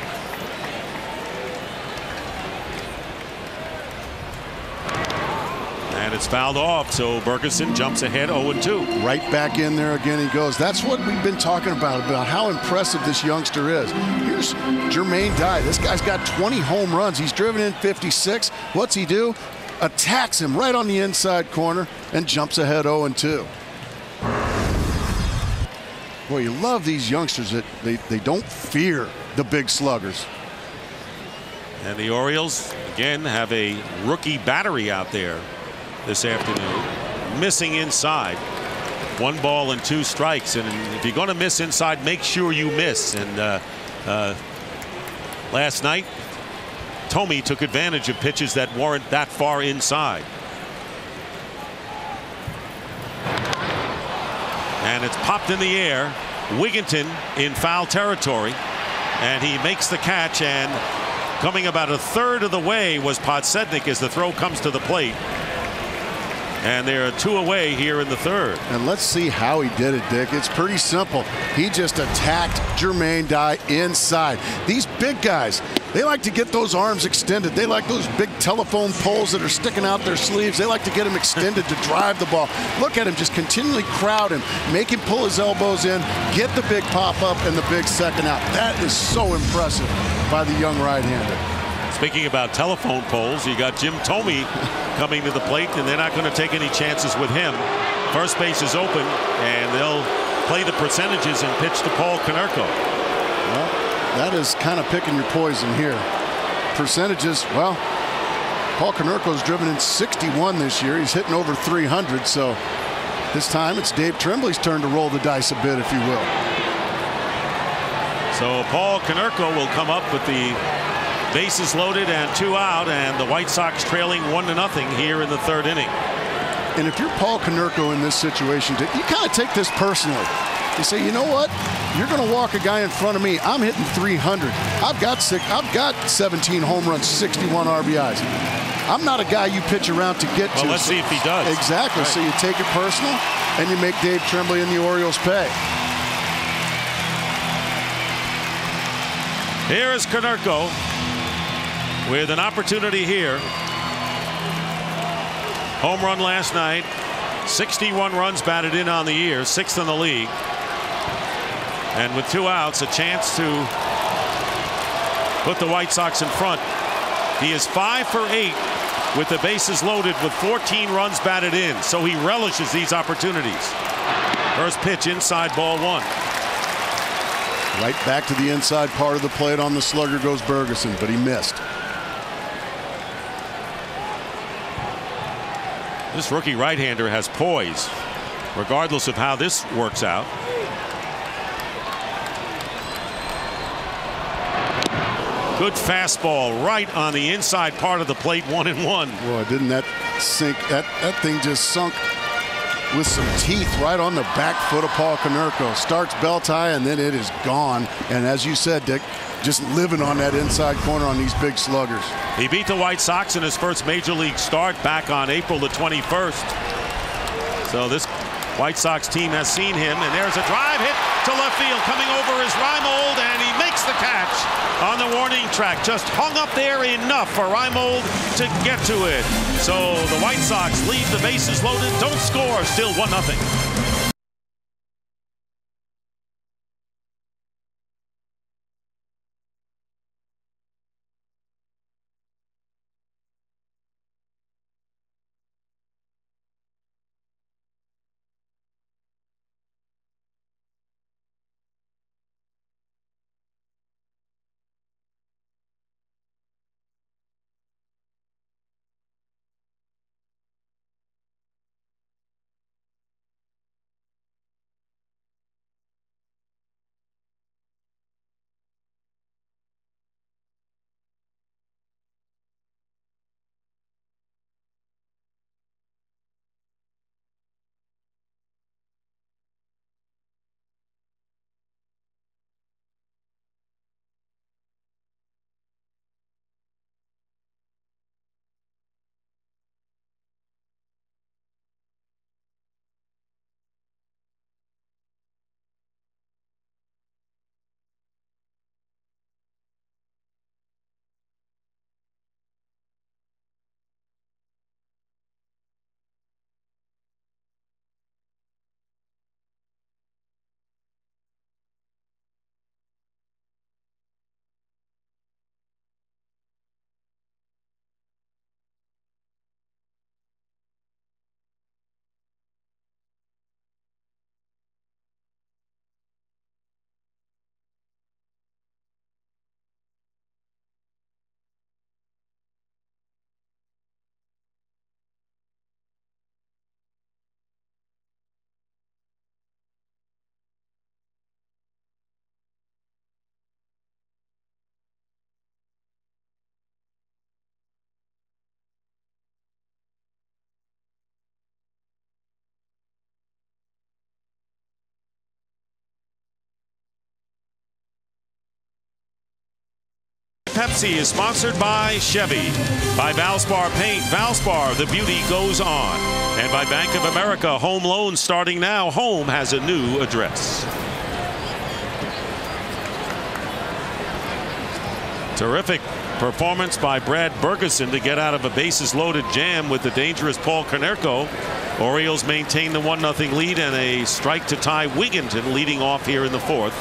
And it's fouled off, so Bergeson jumps ahead 0-2. Right back in there again he goes. That's what we've been talking about how impressive this youngster is. Here's Jermaine Dye. This guy's got 20 home runs. He's driven in 56. What's he do? Attacks him right on the inside corner and jumps ahead 0-2. Boy, you love these youngsters that they don't fear the big sluggers. And the Orioles again have a rookie battery out there this afternoon, missing inside. 1 ball and 2 strikes, and if you're going to miss inside, make sure you miss. And last night, Tomey took advantage of pitches that weren't that far inside. And it's popped in the air. Wigginton in foul territory, and he makes the catch, and coming about a third of the way was Podsednik as the throw comes to the plate. And there are 2 away here in the third. And let's see how he did it, Dick. It's pretty simple. He just attacked Jermaine Dye inside. These big guys, they like to get those arms extended. They like those big telephone poles that are sticking out their sleeves. They like to get them extended to drive the ball. Look at him just continually crowd him, make him pull his elbows in, get the big pop up and the big second out. That is so impressive by the young right-hander. Speaking about telephone poles, you got Jim Tomey coming to the plate, and they're not going to take any chances with him. First base is open, and they'll play the percentages and pitch to Paul Konerko. Well, that is kind of picking your poison here. Percentages, well, Paul Konerko's driven in 61 this year. He's hitting over 300, so this time it's Dave Tremblay's turn to roll the dice a bit, if you will. So Paul Konerko will come up with the bases loaded and 2 out, and the White Sox trailing 1-0 here in the third inning. And if you're Paul Konerko in this situation, you kind of take this personally. You say, you know what? You're going to walk a guy in front of me. I'm hitting 300. I've got 17 home runs, 61 RBIs. I'm not a guy you pitch around to get to. Well, let's see if he does. Exactly. Right. So you take it personal, and you make Dave Tremblay and the Orioles pay. Here is Konerko with an opportunity here. Home run last night, 61 runs batted in on the year, 6th in the league. And with 2 outs, a chance to put the White Sox in front. He is 5 for 8 with the bases loaded with 14 runs batted in, so he relishes these opportunities. First pitch inside, ball 1. Right back to the inside part of the plate on the slugger goes Bergeson, but he missed. This rookie right-hander has poise, regardless of how this works out. Good fastball right on the inside part of the plate, 1-1. Boy, didn't that sink? That thing just sunk with some teeth right on the back foot of Paul Konerko. Starts belt high, and then it is gone. And as you said, Dick, just living on that inside corner on these big sluggers. He beat the White Sox in his first major league start back on April the 21st. So this White Sox team has seen him, and there's a drive hit to left field. Coming over is Reimold, and he makes the catch on the warning track. Just hung up there enough for Reimold to get to it. So the White Sox leave the bases loaded, don't score, still 1-0. Pepsi is sponsored by Chevy, by Valspar Paint. Valspar, the beauty goes on. And by Bank of America, home loans starting now. Home has a new address. Terrific performance by Brad Bergeson to get out of a bases-loaded jam with the dangerous Paul Konerko. Orioles maintain the 1-0 lead and a strike to tie Wigginton leading off here in the fourth.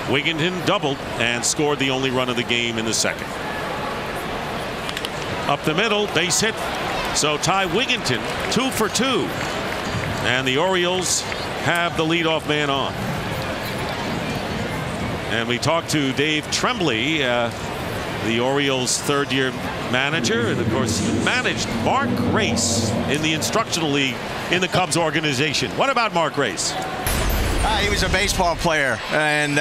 Wigginton doubled and scored the only run of the game in the second. Up the middle, base hit. So Ty Wigginton 2 for 2. And the Orioles have the leadoff man on. And we talked to Dave Tremblay, the Orioles' third-year manager, and of course managed Mark Grace in the instructional league in the Cubs organization. What about Mark Grace? He was a baseball player, and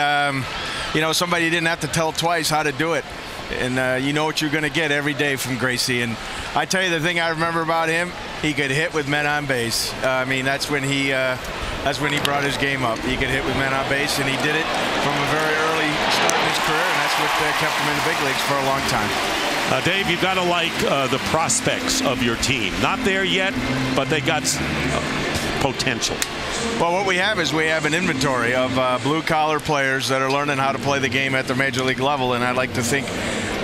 you know, somebody didn't have to tell twice how to do it, and you know what you're going to get every day from Gracie. And I tell you, the thing I remember about him, he could hit with men on base. I mean, that's when he brought his game up. He could hit with men on base, and he did it from a very early start in his career, and that's what kept him in the big leagues for a long time. Dave, you've got to like the prospects of your team. Not there yet, but they got potential. Well, what we have is we have an inventory of blue-collar players that are learning how to play the game at the major league level, and I'd like to think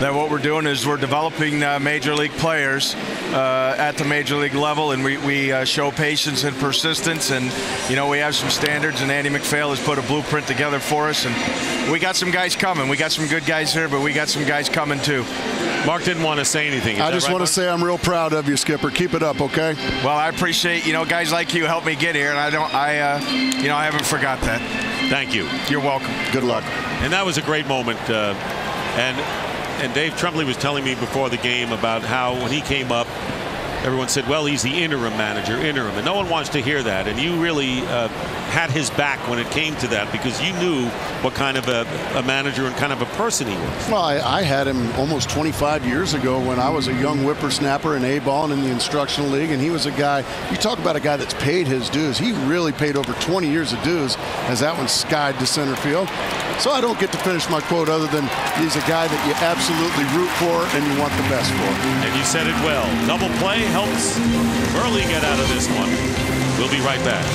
that what we're doing is we're developing major league players at the major league level, and we show patience and persistence, and you know, we have some standards, and Andy MacPhail has put a blueprint together for us, and we got some guys coming. We got some good guys here, but we got some guys coming too. Mark didn't want to say anything. I just want to say I'm real proud of you, Skipper. Keep it up, okay? Well, I appreciate, you know, guys like you help me get here, and I haven't forgot that. Thank you. You're welcome. Good luck. And that was a great moment. And Dave Tremblay was telling me before the game about how when he came up, everyone said, well, he's the interim manager, and no one wants to hear that. And you really had his back when it came to that, because you knew what kind of a manager and kind of a person he was. Well, I had him almost 25 years ago when I was a young whippersnapper in A-ball and in the instructional league, and he was a guy, you talk about a guy that's paid his dues. He really paid over 20 years of dues as that one skied to center field. So I don't get to finish my quote other than he's a guy that you absolutely root for and you want the best for. And you said it well. Double play helps Burley get out of this one. We'll be right back.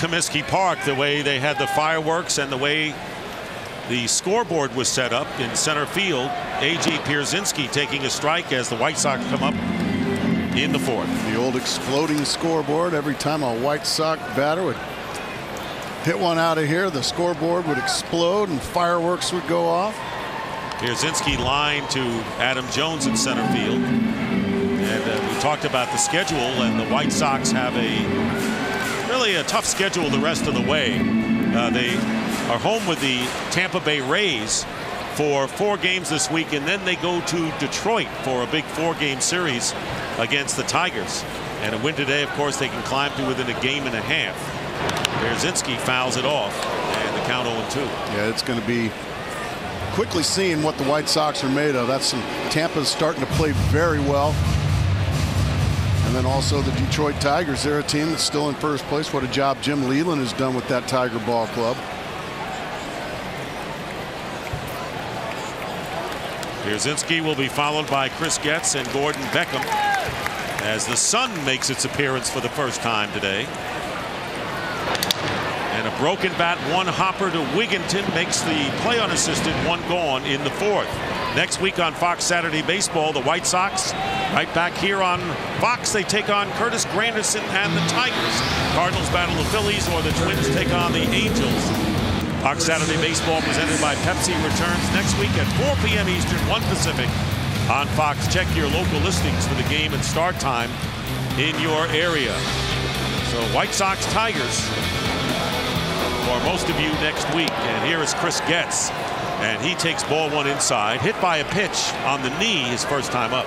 Comiskey Park, the way they had the fireworks and the way the scoreboard was set up in center field. A.J. Pierzynski taking a strike as the White Sox come up in the fourth. The old exploding scoreboard. Every time a White Sox batter would hit one out of here, the scoreboard would explode and fireworks would go off. Pierzynski line to Adam Jones in center field. And we talked about the schedule, and the White Sox have really a tough schedule the rest of the way. They are home with the Tampa Bay Rays for 4 games this week, and then they go to Detroit for a big 4-game series against the Tigers. And a win today, of course, they can climb to within a game and a half. Pierzynski fouls it off, and the count 0-2. Yeah, it's going to be quickly seeing what the White Sox are made of. Tampa's starting to play very well. And then also the Detroit Tigers. They're a team that's still in first place. What a job Jim Leyland has done with that Tiger ball club. Pierzynski will be followed by Chris Getz and Gordon Beckham as the sun makes its appearance for the first time today. And a broken bat, 1 hopper to Wigginton makes the play unassisted, 1 gone in the fourth. Next week on Fox Saturday Baseball, the White Sox right back here on Fox. They take on Curtis Granderson and the Tigers. Cardinals battle the Phillies, or the Twins take on the Angels. Fox Saturday Baseball presented by Pepsi returns next week at 4 p.m. Eastern, 1 Pacific on Fox. Check your local listings for the game and start time in your area. So White Sox Tigers for most of you next week. And here is Chris Getz, and he takes ball 1 inside, hit by a pitch on the knee his first time up.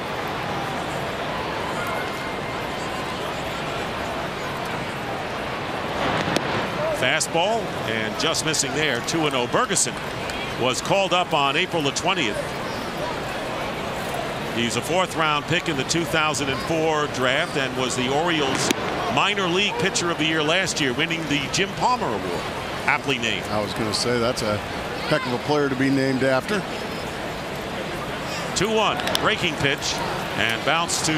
Fastball, and just missing there. 2-0. Bergeson was called up on April the 20th. He's a 4th-round pick in the 2004 draft and was the Orioles minor league pitcher of the year last year, winning the Jim Palmer Award. Aptly named. I was going to say that's a heck of a player to be named after. 2-1. Breaking pitch and bounce to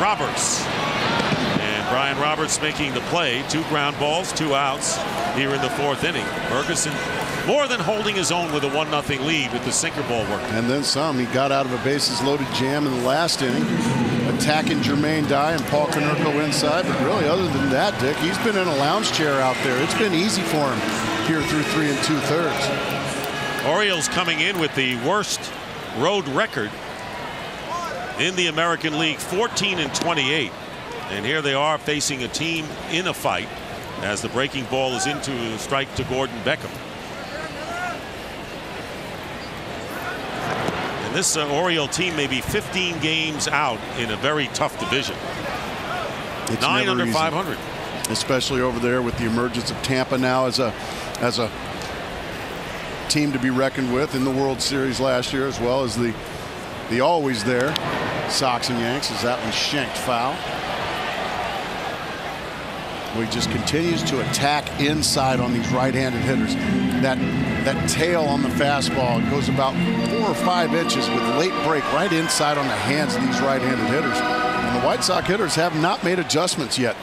Roberts. And Brian Roberts making the play. 2 ground balls, 2 outs here in the 4th inning. Ferguson more than holding his own with a 1-0 lead with the sinker ball work. And then some. He got out of a bases loaded jam in the last inning, attacking Jermaine Dye and Paul Konerko inside. But really, other than that, Dick, he's been in a lounge chair out there. It's been easy for him here through 3 2/3. Orioles coming in with the worst road record in the American League, 14-28. And here they are facing a team in a fight as the breaking ball is into a strike to Gordon Beckham. And this Oriole team may be 15 games out in a very tough division. It's 9 under easy. 500. Especially over there with the emergence of Tampa now as a team to be reckoned with in the World Series last year, as well as the always there Sox and Yanks, as that one shanked foul. He just continues to attack inside on these right-handed hitters. That tail on the fastball, it goes about 4 or 5 inches with late break right inside on the hands of these right-handed hitters. And the White Sox hitters have not made adjustments yet.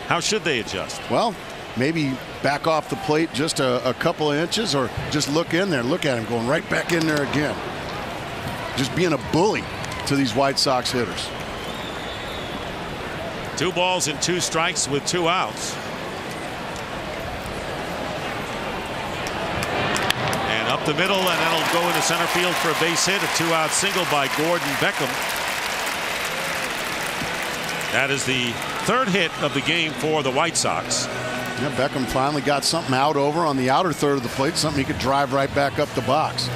How should they adjust? Well, maybe back off the plate just a couple of inches, or just look in there. Look at him going right back in there again. Just being a bully to these White Sox hitters. 2 balls and 2 strikes with 2 outs. And up the middle, and that'll go into center field for a base hit. A 2-out single by Gordon Beckham. That is the 3rd hit of the game for the White Sox. Yeah, Beckham finally got something out over on the outer third of the plate, something he could drive right back up the box.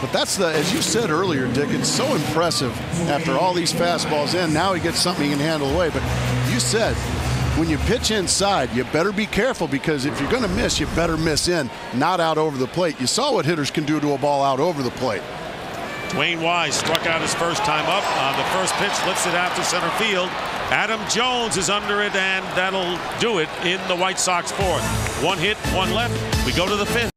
But that's as you said earlier, Dick, it's so impressive after all these fastballs in. Now he gets something he can handle away. But you said when you pitch inside, you better be careful, because if you're going to miss, you better miss in, not out over the plate. You saw what hitters can do to a ball out over the plate. Dwayne Wise struck out his first time up on the first pitch, lifts it out to center field. Adam Jones is under it, and that'll do it in the White Sox 4th. 1 hit, 1 left. We go to the 5th.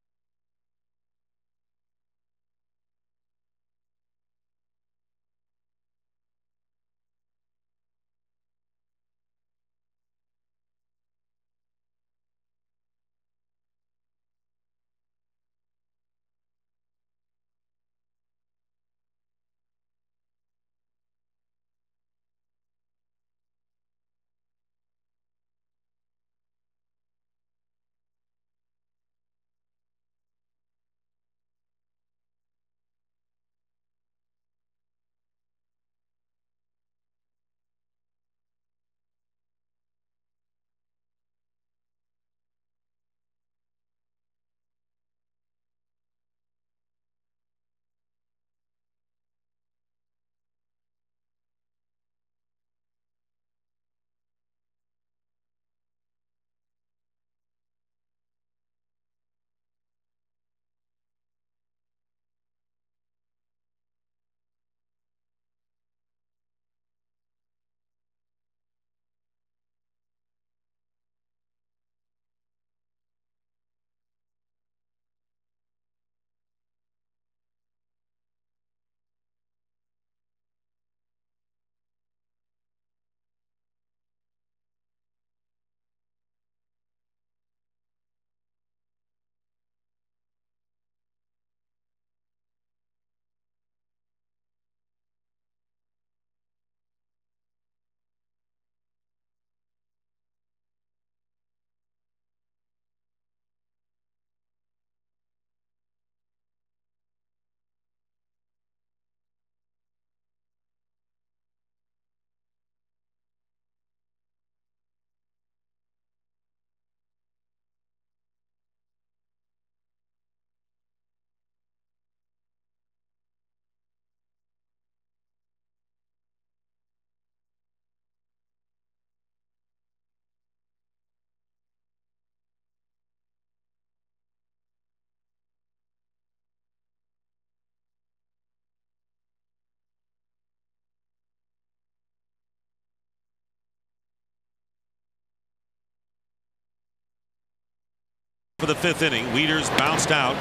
of the 5th inning. Wieters bounced out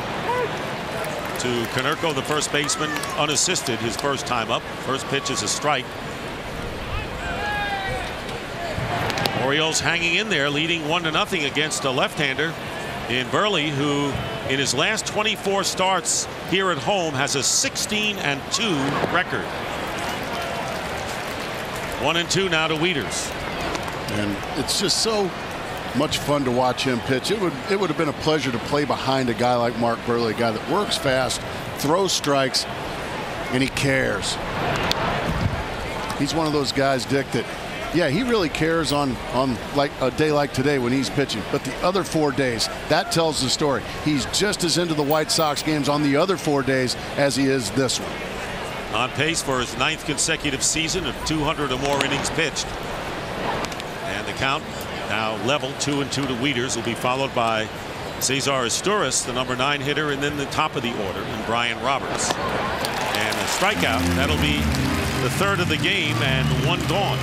to Konerko, the first baseman, unassisted his first time up. First pitch is a strike. Orioles hanging in there, leading 1-0 against a left-hander in Burley, who in his last 24 starts here at home has a 16-2 record. 1-2 now to Wieters. And it's just so much fun to watch him pitch. It would have been a pleasure to play behind a guy like Mark Burley, a guy that works fast, throws strikes, and he cares. He's one of those guys, Dick, that yeah, he really cares on like a day like today when he's pitching. But the other 4 days, that tells the story. He's just as into the White Sox games on the other 4 days as he is this one. On pace for his 9th consecutive season of 200 or more innings pitched. And the count now level, 2-2 to Wieters, will be followed by Cesar Astúriz, the number 9 hitter, and then the top of the order, and Brian Roberts. And a strikeout. That'll be the 3rd of the game and 1 gone.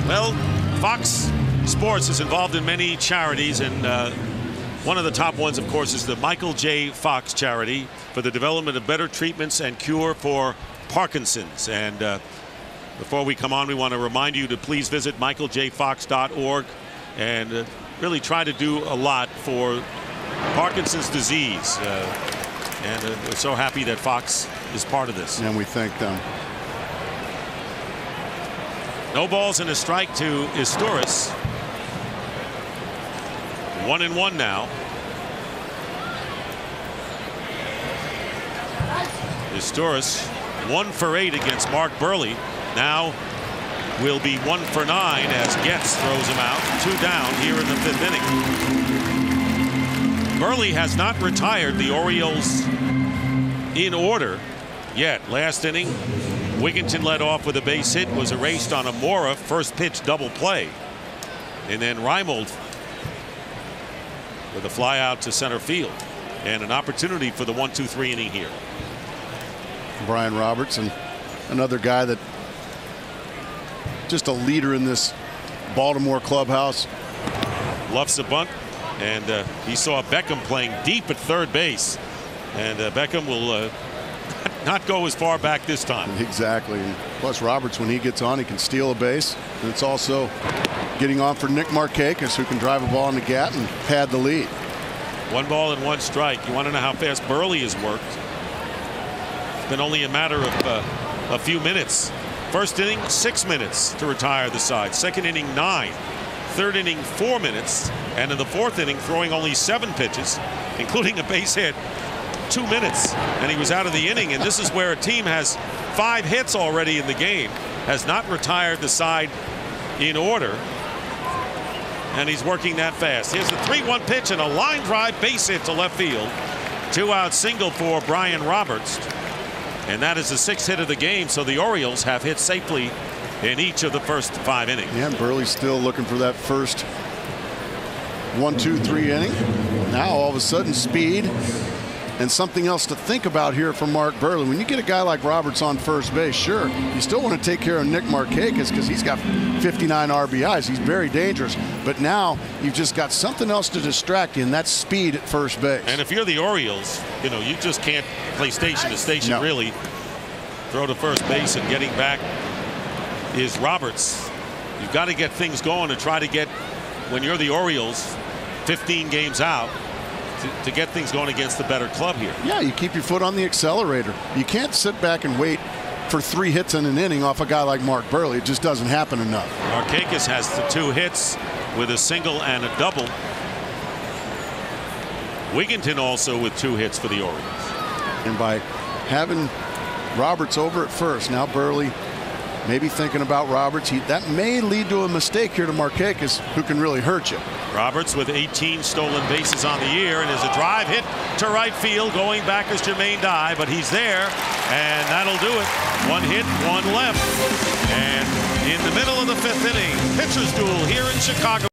Well, Fox Sports is involved in many charities, and one of the top ones, of course, is the Michael J. Fox charity for the development of better treatments and cure for Parkinson's. And before we come on, we want to remind you to please visit michaeljfox.org and really try to do a lot for Parkinson's disease. And we're so happy that Fox is part of this. And we thank them. No balls and a strike to Astúriz. 1-1 now. Astúriz 1 for 8 against Mark Burley. Now will be 1 for 9 as Getz throws him out. 2 down here in the 5th inning. Burley has not retired the Orioles in order yet. Last inning, Wigginton led off with a base hit, was erased on a Mora first pitch double play. And then Reimold with a fly out to center field. And an opportunity for the 1-2-3 inning here. Brian Roberts, and another guy that just a leader in this Baltimore clubhouse. Luffs a bunt, and he saw Beckham playing deep at third base. And Beckham will not go as far back this time. Exactly. And plus, Roberts, when he gets on, he can steal a base. And it's also getting on for Nick Markakis, who can drive a ball in the gap and pad the lead. 1 ball and 1 strike. You want to know how fast Burley has worked? It's been only a matter of a few minutes. First inning, 6 minutes to retire the side. Second inning, 9. Third inning, 4 minutes. And in the 4th inning, throwing only 7 pitches, including a base hit, 2 minutes, and he was out of the inning. And this is where a team has 5 hits already in the game, has not retired the side in order, and he's working that fast. Here's the 3-1 pitch and a line drive base hit to left field. 2-out single for Brian Roberts, and that is the 6th hit of the game. So the Orioles have hit safely in each of the first 5 innings. Yeah, and Burley's still looking for that first 1-2-3 inning. Now all of a sudden speed. And something else to think about here for Mark Burley. When you get a guy like Roberts on first base, sure, you still want to take care of Nick Markakis because he's got 59 RBIs. He's very dangerous. But now you've just got something else to distract you, and that's speed at first base. And if you're the Orioles, you know, you just can't play station to station, no. really. Throw to first base, and getting back is Roberts. You've got to get things going to try to get, when you're the Orioles, 15 games out, to get things going against the better club here. Yeah, you keep your foot on the accelerator. You can't sit back and wait for 3 hits in an inning off a guy like Mark Burley. It just doesn't happen enough. Markakis has the 2 hits with a single and a double. Wigginton also with 2 hits for the Orioles. And by having Roberts over at first, now Burley maybe thinking about Roberts. That may lead to a mistake here to Markakis, who can really hurt you. Roberts with 18 stolen bases on the year, and is a drive hit to right field. Going back is Jermaine Dye, but he's there, and that'll do it. 1 hit, 1 left. And in the middle of the 5th inning, pitcher's duel here in Chicago.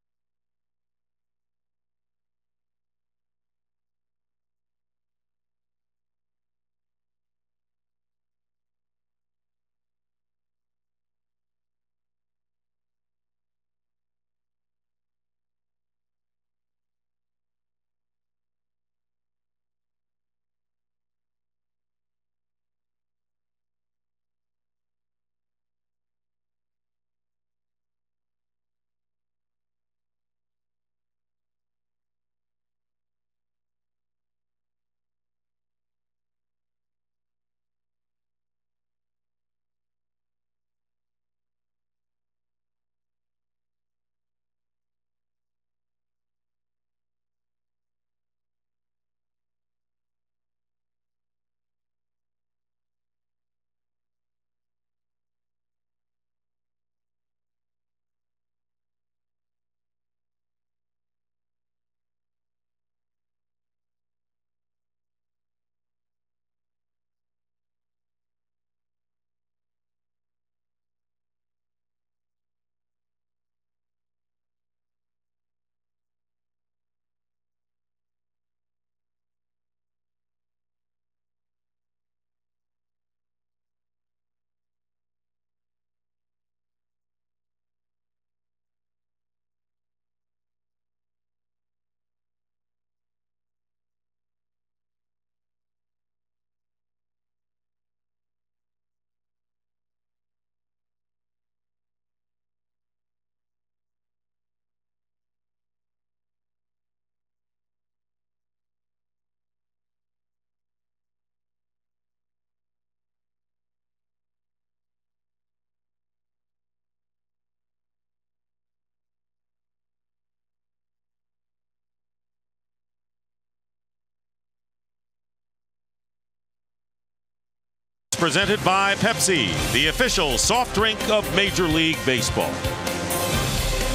presented by Pepsi, the official soft drink of Major League Baseball.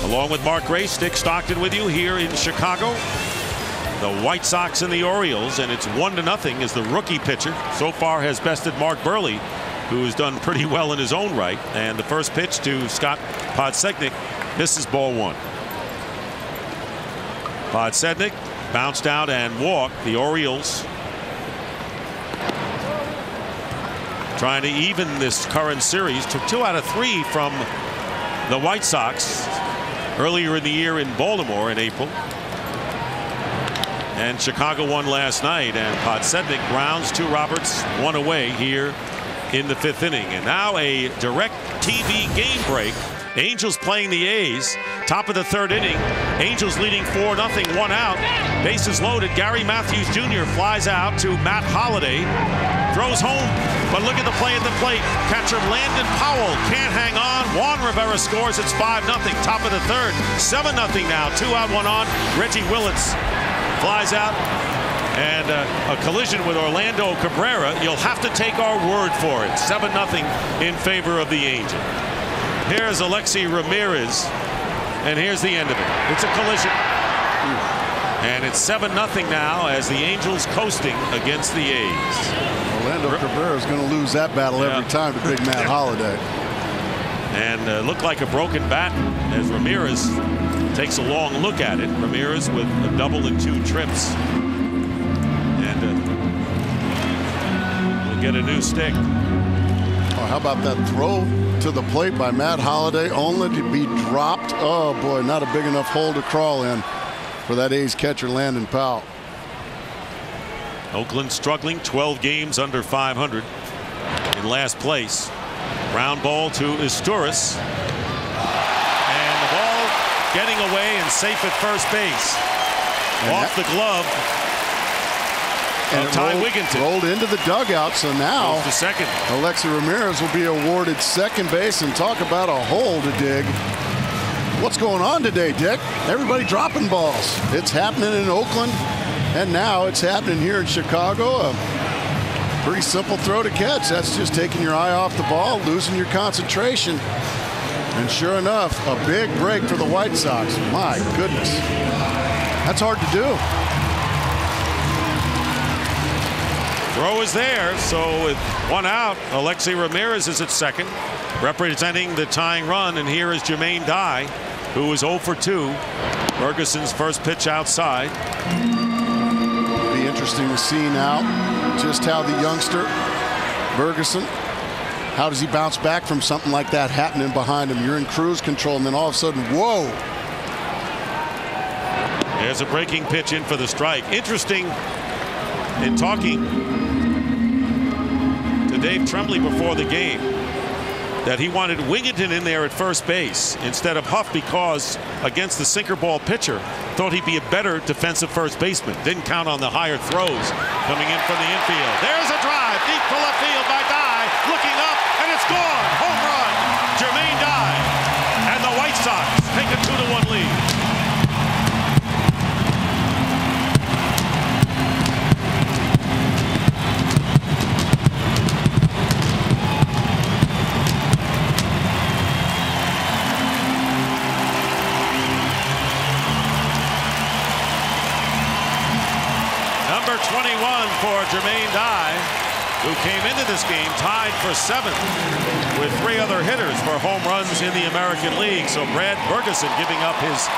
Along with Mark Grace, Dick Stockton with you here in Chicago. The White Sox and the Orioles, and it's 1-0 as the rookie pitcher so far has bested Mark Burley, who has done pretty well in his own right. And the first pitch to Scott Podsednik misses, ball one. Podsednik bounced out and walked. The Orioles trying to even this current series. Took 2 out of 3 from the White Sox earlier in the year in Baltimore in April. And Chicago won last night, and Podsednik grounds to Roberts, 1 away here in the 5th inning. And now a direct TV game break. Angels playing the A's. Top of the 3rd inning. Angels leading 4-0, 1 out. Bases loaded. Gary Matthews Jr. flies out to Matt Holliday. Throws home, but look at the play at the plate. Catcher Landon Powell can't hang on. Juan Rivera scores. It's 5-0. Top of the 3rd. 7-0 now. 2 out, 1 on. Reggie Willits flies out. And a collision with Orlando Cabrera. You'll have to take our word for it. 7-0 in favor of the Angels. Here's Alexi Ramirez, and here's the end of it. It's a collision. And it's 7-0 now as the Angels coasting against the A's. Orlando Cabrera is going to lose that battle every time to Big Matt Holliday. And looked like a broken bat as Ramirez takes a long look at it. Ramirez with a double and 2 trips. And we'll get a new stick. Oh, how about that throw to the plate by Matt Holliday, only to be dropped? Oh boy, not a big enough hole to crawl in for that A's catcher Landon Powell. Oakland struggling, 12 games under 500 in last place. Ground ball to Isturiz, and the ball getting away and safe at first base. And off the glove and Ty Wigginton. Rolled into the dugout, so now goes to second. Alexi Ramirez will be awarded second base, and talk about a hole to dig. What's going on today, Dick? Everybody dropping balls. It's happening in Oakland, and now it's happening here in Chicago. A pretty simple throw to catch. That's just taking your eye off the ball, losing your concentration. And sure enough, a big break for the White Sox. My goodness. That's hard to do. Throw is there, so with 1 out, Alexi Ramirez is at second, representing the tying run, and here is Jermaine Dye, who is 0 for 2. Ferguson's first pitch outside. It'll be interesting to see now just how the youngster, Ferguson, how does he bounce back from something like that happening behind him? You're in cruise control, and then all of a sudden, whoa. There's a breaking pitch in for the strike. Interesting in talking Dave Tremblay before the game that he wanted Wigginton in there at first base instead of Huff, because against the sinker ball pitcher thought he'd be a better defensive first baseman. Didn't count on the higher throws coming in from the infield. There's a drive deep to left field by Dye, looking up, and it's gone. Home run, Jermaine Dye, and the White Sox take a 2-1 lead. Number 21 for Jermaine Dye, who came into this game tied for 7th with 3 other hitters for home runs in the American League. So Brad Ferguson giving up his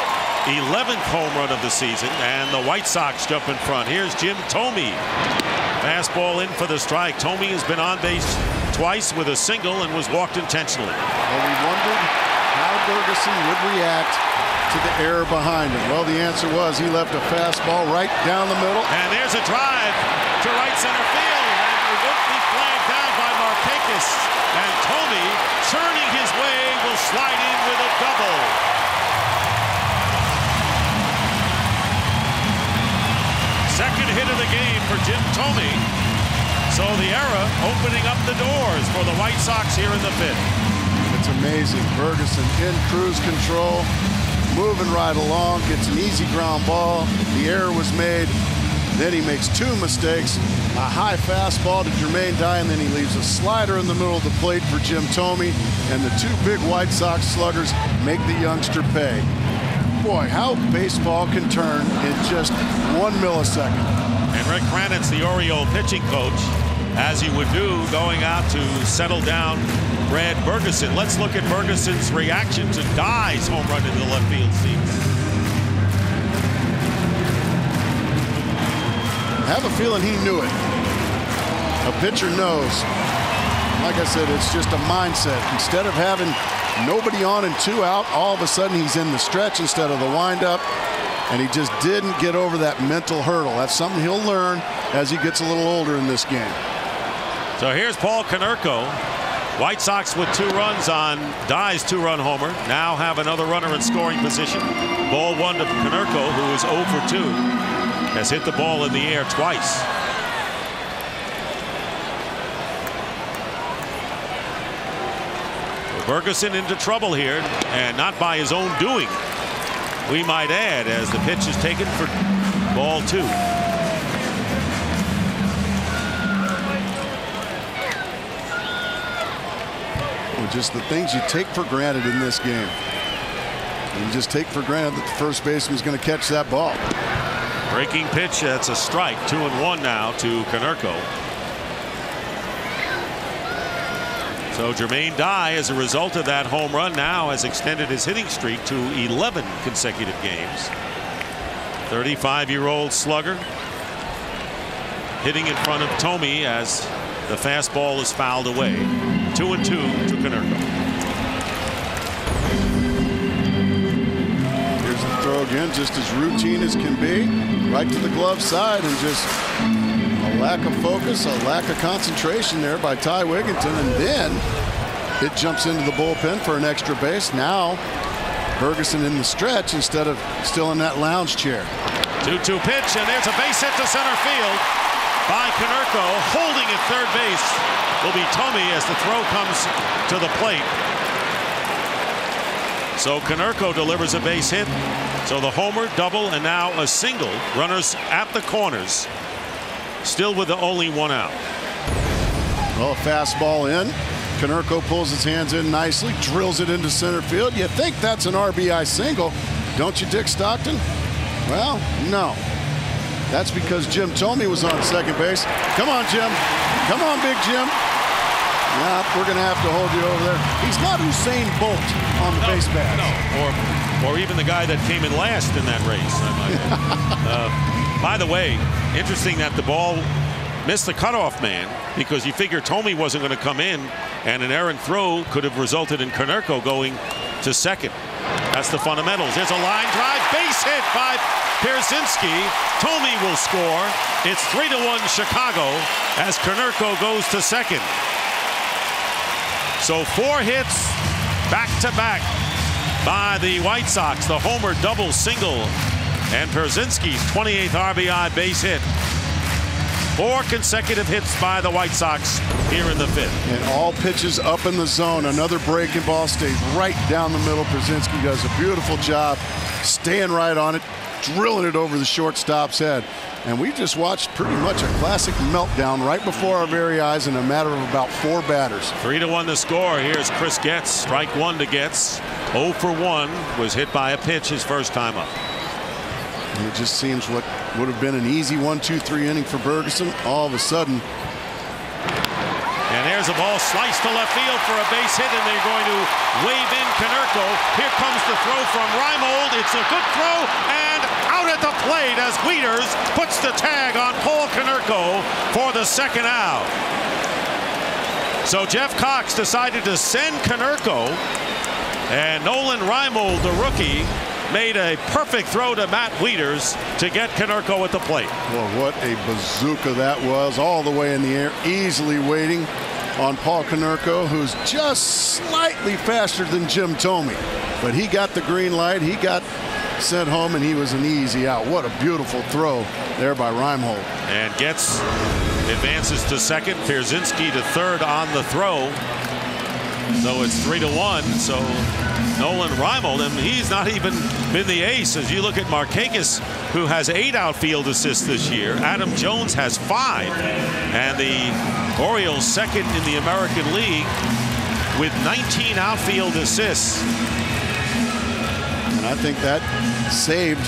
11th home run of the season, and the White Sox jump in front. Here's Jim Thome. Fastball in for the strike. Thome has been on base twice with a single and was walked intentionally. Well, we wondered how Ferguson would react to the error behind him. Well, the answer was he left a fastball right down the middle. And there's a drive to right center field, and it won't be flagged down by Markakis. And Thome, turning his way, will slide in with a double. Second hit of the game for Jim Thome. So the error opening up the doors for the White Sox here in the 5th. It's amazing. Ferguson in cruise control, moving right along, gets an easy ground ball. The error was made. Then he makes 2 mistakes, a high fastball to Jermaine Dye, and then he leaves a slider in the middle of the plate for Jim Thome, and the 2 big White Sox sluggers make the youngster pay. Boy, how baseball can turn in just 1 millisecond. And Rick Kranitz, the Oriole pitching coach, as he would do, going out to settle down Brad Ferguson. Let's look at Ferguson's reaction to Dye's home run into the left field seats. I have a feeling he knew it. A pitcher knows. Like I said, it's just a mindset. Instead of having nobody on and 2 out, all of a sudden he's in the stretch instead of the windup, and he just didn't get over that mental hurdle. That's something he'll learn as he gets a little older in this game. So here's Paul Konerko. White Sox with 2 runs on Dye's 2-run homer. Now have another runner in scoring position. Ball 1 to Konerko, who is 0 for 2. Has hit the ball in the air twice. Ferguson into trouble here, and not by his own doing, we might add, as the pitch is taken for ball 2. Well, just the things you take for granted in this game. You just take for granted that the first baseman is going to catch that ball. Breaking pitch, that's a strike. 2-1 now to Konerko. So Jermaine Dye, as a result of that home run, now has extended his hitting streak to 11 consecutive games. 35-year-old slugger hitting in front of Thome as the fastball is fouled away. 2-2 to Konerko. Throw again, just as routine as can be, right to the glove side, and just a lack of focus, a lack of concentration there by Ty Wigginton, and then it jumps into the bullpen for an extra base. Now Ferguson in the stretch instead of still in that lounge chair. 2-2 pitch, and there's a base hit to center field by Konerko. Holding at third base will be Thome as the throw comes to the plate. So Konerko delivers a base hit. So the homer, double, and now a single. Runners at the corners. Still with only 1 out. Well, a fastball in. Konerko pulls his hands in nicely, drills it into center field. You think that's an RBI single, don't you, Dick Stockton? Well, no. That's because Jim Thome was on second base. Come on, Jim. Come on, Big Jim. Nah, we're going to have to hold you over there. He's not Usain Bolt on the base paths. No, or even the guy that came in last in that race. By the way, interesting that the ball missed the cutoff man, because you figure Thome wasn't going to come in, and an errant throw could have resulted in Konerko going to second. That's the fundamentals. There's a line drive, base hit by Pierzynski. Thome will score. It's 3-1 Chicago as Konerko goes to second. So 4 hits back-to-back by the White Sox. The homer, double, single, and Pierzynski's 28th RBI base hit. 4 consecutive hits by the White Sox here in the 5th. And all pitches up in the zone. Another breaking ball stays right down the middle. Pierzynski does a beautiful job staying right on it, drilling it over the shortstop's head. And we just watched pretty much a classic meltdown right before our very eyes in a matter of about 4 batters. 3-1 the score. Here's Chris Getz. Strike 1 to Getz. 0 for 1. Was hit by a pitch his first time up. And it just seems what would have been an easy 1-2-3 inning for Ferguson. All of a sudden. And there's a ball sliced to left field for a base hit, and they're going to wave in Konerko. Here comes the throw from Reimold. It's a good throw, and out at the plate as Wieters puts the tag on Paul Konerko for the second out. So Jeff Cox decided to send Konerko, and Nolan Reimold, the rookie, made a perfect throw to Matt Wieters to get Konerko at the plate. Well, what a bazooka that was, all the way in the air, easily waiting on Paul Konerko, who's just slightly faster than Jim Thome. But he got the green light, he got sent home, and he was an easy out. What a beautiful throw there by Reimold. And Getz advances to second, Pierzynski to third on the throw. So it's 3-1. So Nolan Reimold, and he's not even been the ace. As you look at Markakis, who has 8 outfield assists this year. Adam Jones has 5. And the Orioles second in the American League with 19 outfield assists. And I think that saved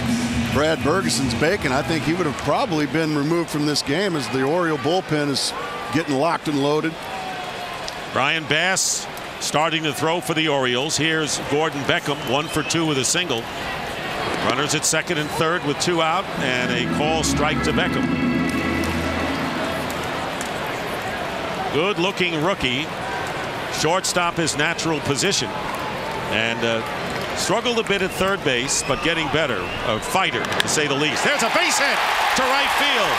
Brad Bergeson's bacon. I think he would have probably been removed from this game as the Oriole bullpen is getting locked and loaded. Brian Bass starting to throw for the Orioles. Here's Gordon Beckham, 1 for 2 with a single. Runners at second and third with 2 out, and a call strike to Beckham. Good looking rookie. Shortstop his natural position, and struggled a bit at third base, but getting better. A fighter, to say the least. There's a base hit to right field.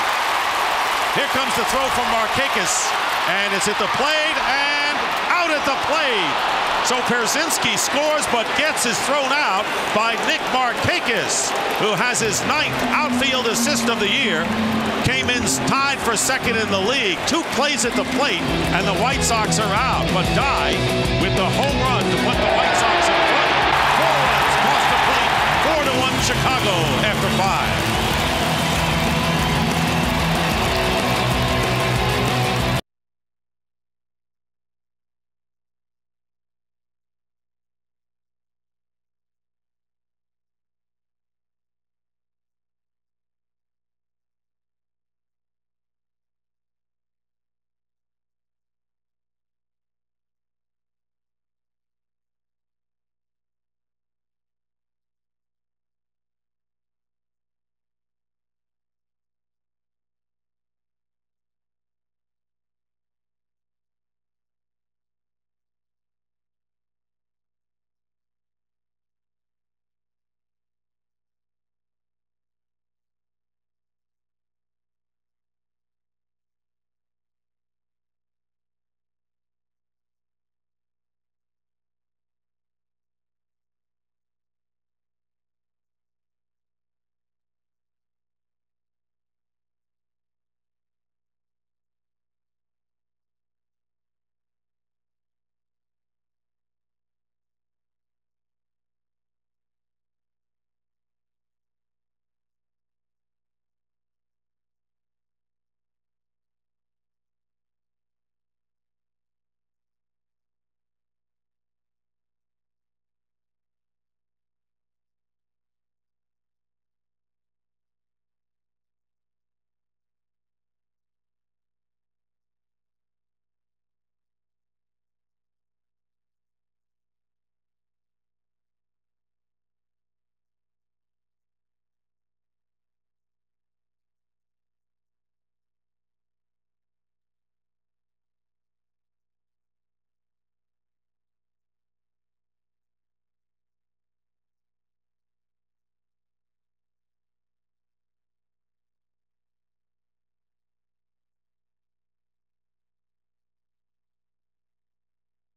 Here comes the throw from Markakis, and it's at the plate and out at the plate. So Pierzynski scores, but gets is thrown out by Nick Markakis, who has his 9th outfield assist of the year. Came in tied for second in the league. 2 plays at the plate, and the White Sox are out. But Dye with the home run to put the White Sox in front. 4 runs off the plate. 4-1 Chicago after 5.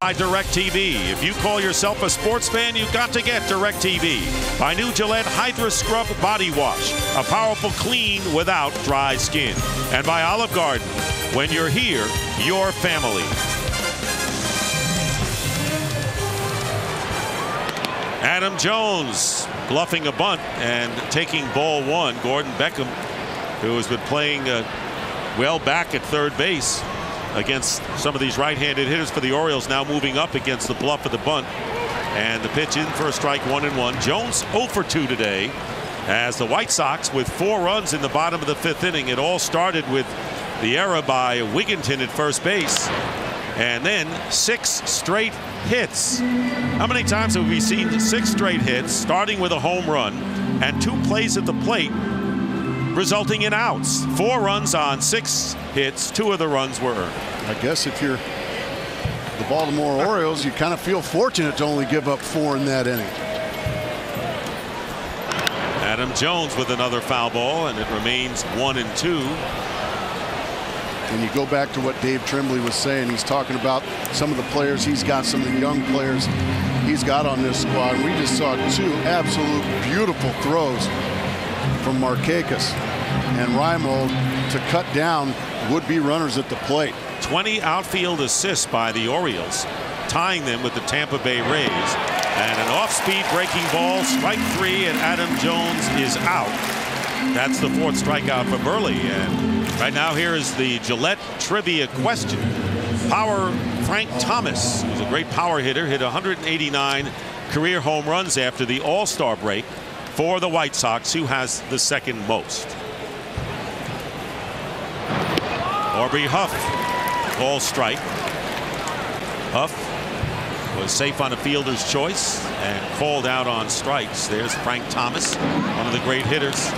By DirecTV. If you call yourself a sports fan, you've got to get DirecTV. By new Gillette Hydra Scrub Body Wash, a powerful clean without dry skin. And by Olive Garden. When you're here, your family. Adam Jones bluffing a bunt and taking ball 1. Gordon Beckham, who has been playing well back at third base against some of these right-handed hitters for the Orioles, now moving up against the bluff of the bunt. And the pitch in for a strike, 1-1. Jones 0 for 2 today as the White Sox with 4 runs in the bottom of the 5th inning. It all started with the error by Wigginton at first base, and then 6 straight hits. How many times have we seen 6 straight hits, starting with a home run and 2 plays at the plate, resulting in outs? 4 runs on 6 hits. 2 of the runs were earned. I guess if you're the Baltimore Orioles, you kind of feel fortunate to only give up 4 in that inning. Adam Jones with another foul ball, and it remains 1-2. And you go back to what Dave Tremblay was saying. He's talking about some of the players he's got, some of the young players he's got on this squad. We just saw 2 absolute beautiful throws from Markakis and Reimold to cut down would-be runners at the plate. 20 outfield assists by the Orioles. tying them with the Tampa Bay Rays. And an off-speed breaking ball, strike 3, and Adam Jones is out. That's the 4th strikeout for Burley. And right now here is the Gillette trivia question. Power Frank Thomas, who's a great power hitter, hit 189 career home runs after the All-Star break for the White Sox. Who has the second most? Aubrey Huff, ball strike. Huff was safe on a fielder's choice and called out on strikes. There's Frank Thomas, one of the great hitters.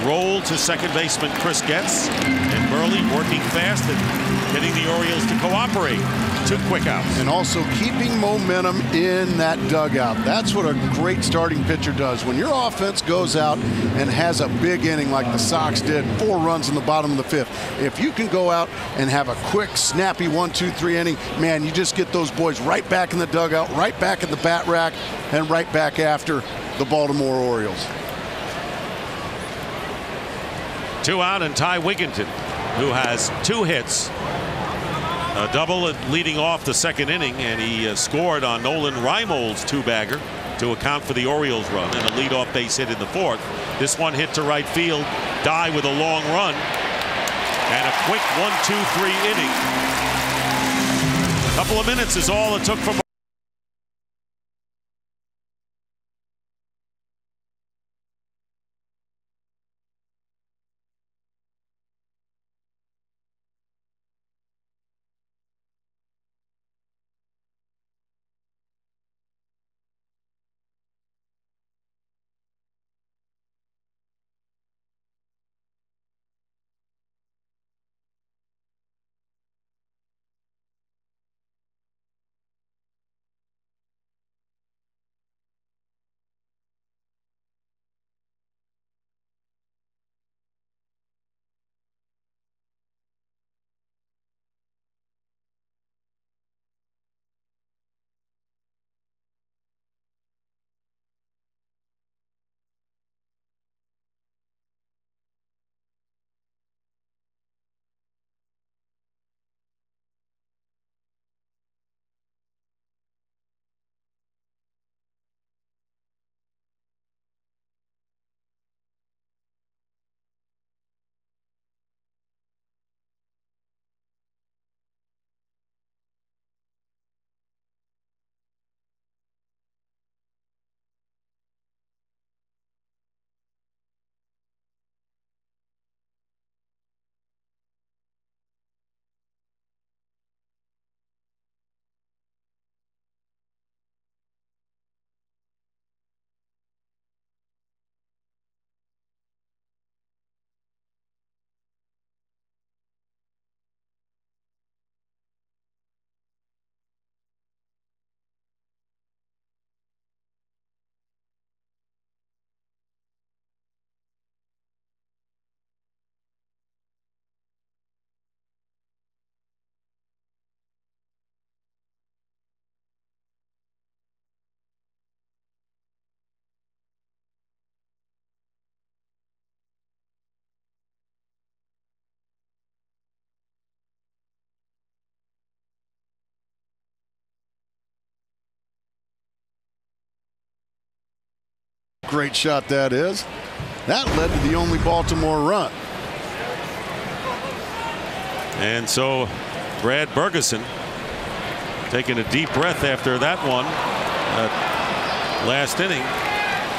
Roll to second baseman Chris Getz, and Burley working fast and getting the Orioles to cooperate. 2 quick outs. And also keeping momentum in that dugout. That's what a great starting pitcher does. When your offense goes out and has a big inning like the Sox did, 4 runs in the bottom of the 5th, if you can go out and have a quick, snappy 1-2-3 inning, man, you just get those boys right back in the dugout, right back in the bat rack, and right back after the Baltimore Orioles. 2 out, and Ty Wigginton, who has 2 hits, a double leading off the 2nd inning, and he scored on Nolan Reimold's 2-bagger to account for the Orioles run, and a leadoff base hit in the 4th. This one hit to right field, Dye with a long run, and a quick 1-2-3 inning. A couple of minutes is all it took for Great shot that is. That led to the only Baltimore run. And so Brad Bergeson taking a deep breath after that one. Last inning,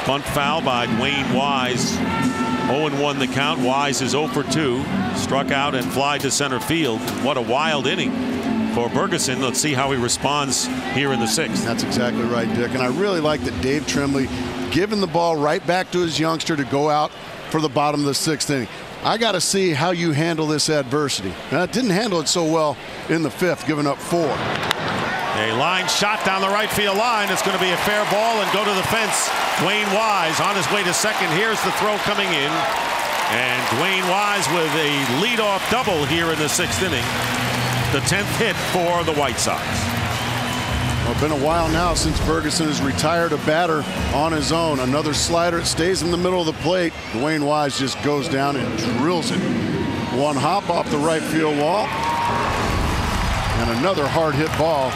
bunt foul by Dwayne Wise. 0-1 the count. Wise is 0 for 2. Struck out and fly to center field. What a wild inning for Bergeson. Let's see how he responds here in the 6th. That's exactly right, Dick. And I really like that Dave Tremblay giving the ball right back to his youngster to go out for the bottom of the 6th inning. I got to see how you handle this adversity. And I didn't handle it so well in the 5th, giving up 4. A line shot down the right field line. It's going to be a fair ball and go to the fence. Dwayne Wise on his way to second. Here's the throw coming in. And Dwayne Wise with a leadoff double here in the 6th inning. The 10th hit for the White Sox. Well, it's been a while now since Bergeson has retired a batter on his own. Another slider. It stays in the middle of the plate. Dwayne Wise just goes down and drills it. One hop off the right field wall. And another hard hit ball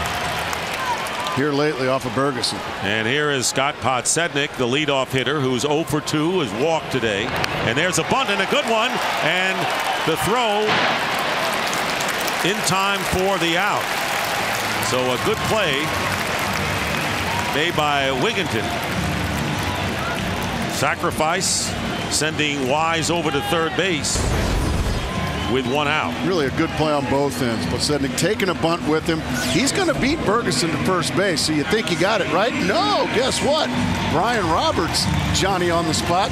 here lately off of Bergeson. And here is Scott Podsednik, the leadoff hitter, who's 0 for 2, has walked today. And there's a bunt and a good one. And the throw in time for the out. So a good play made by Wigginton. Sacrifice, sending Wise over to third base with 1 out. Really a good play on both ends. But Sednick taking a bunt with him. He's going to beat Bergeson to first base. So you think you got it right? No, guess what? Brian Roberts, Johnny on the spot,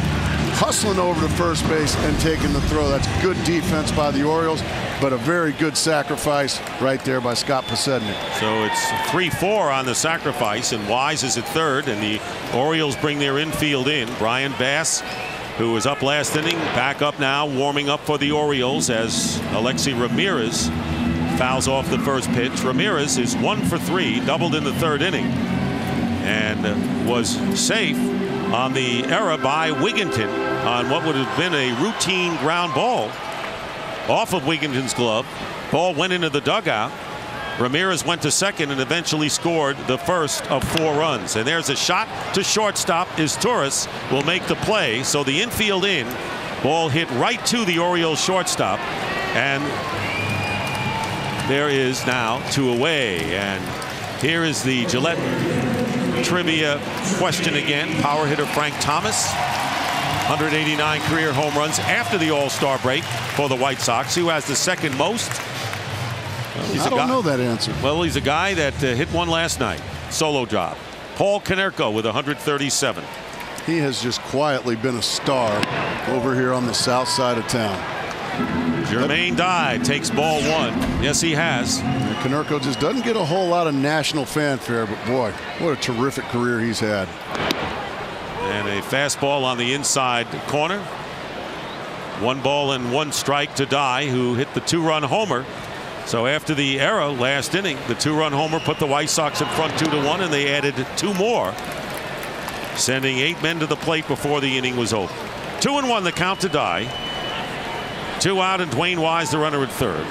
hustling over to first base and taking the throw. That's good defense by the Orioles, but a very good sacrifice right there by Scott Podsednik. So it's 3-4 on the sacrifice, and Wise is at third, and the Orioles bring their infield in. Brian Bass, who was up last inning, back up now, warming up for the Orioles as Alexi Ramirez fouls off the first pitch. Ramirez is 1 for 3, doubled in the third inning, and was safe on the error by Wigginton on what would have been a routine ground ball off of Wigginton's glove. Ball went into the dugout. Ramirez went to second and eventually scored the first of 4 runs. And there's a shot to shortstop. Torres will make the play. So the infield in. Ball hit right to the Orioles shortstop. And there is now 2 away. And here is the Gillette trivia question again. Power hitter Frank Thomas. 189 career home runs after the All-Star break for the White Sox. Who has the second most? Well, I don't know that answer. Well, he's a guy that hit one last night. Solo job. Paul Konerko with 137. He has just quietly been a star over here on the south side of town. Jermaine Dye takes ball 1. Yes, he has. And Konerko just doesn't get a whole lot of national fanfare, but boy, what a terrific career he's had. And a fastball on the inside corner. 1 ball and 1 strike to Dye, who hit the 2-run homer. So after the error last inning, the 2-run homer put the White Sox in front 2-1, and they added 2 more, sending 8 men to the plate before the inning was over. 2-1 the count to Dye. 2 out, and Dwayne Wise the runner at third.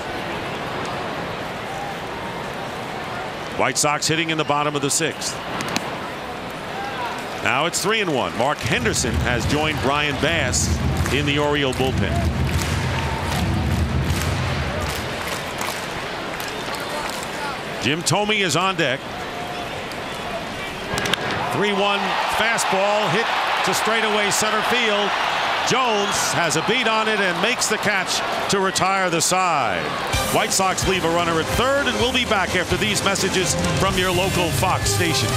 White Sox hitting in the bottom of the 6th. Now it's 3-1. Mark Henderson has joined Brian Bass in the Oriole bullpen. Jim Thome is on deck. 3-1 fastball hit to straightaway center field. Jones has a beat on it and makes the catch to retire the side. White Sox leave a runner at third, and we'll be back after these messages from your local Fox station.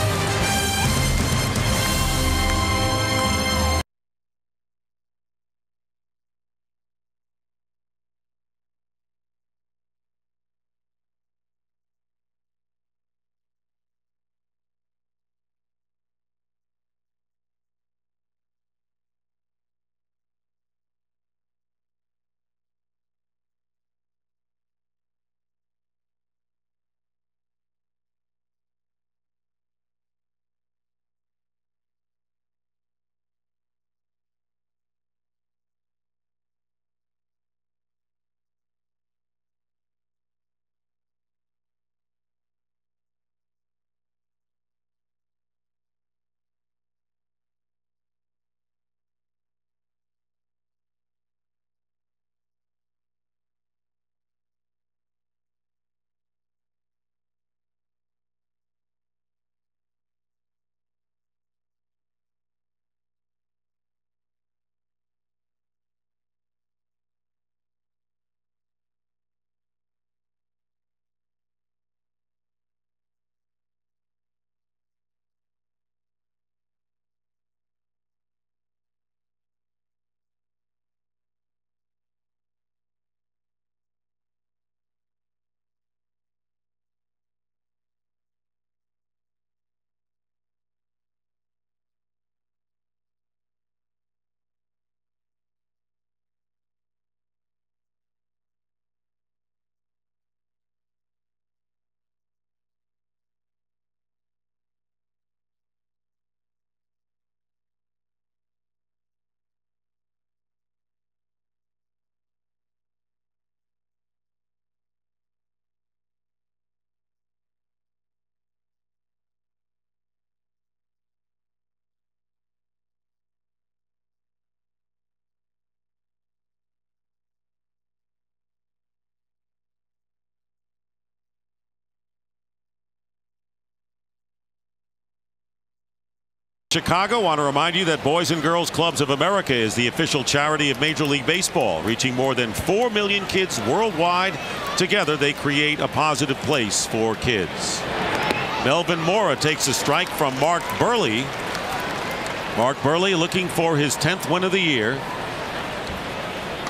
Chicago, want to remind you that Boys and Girls Clubs of America is the official charity of Major League Baseball, reaching more than 4 million kids worldwide. Together, they create a positive place for kids. Melvin Mora takes a strike from Mark Burley. Mark Burley looking for his 10th win of the year.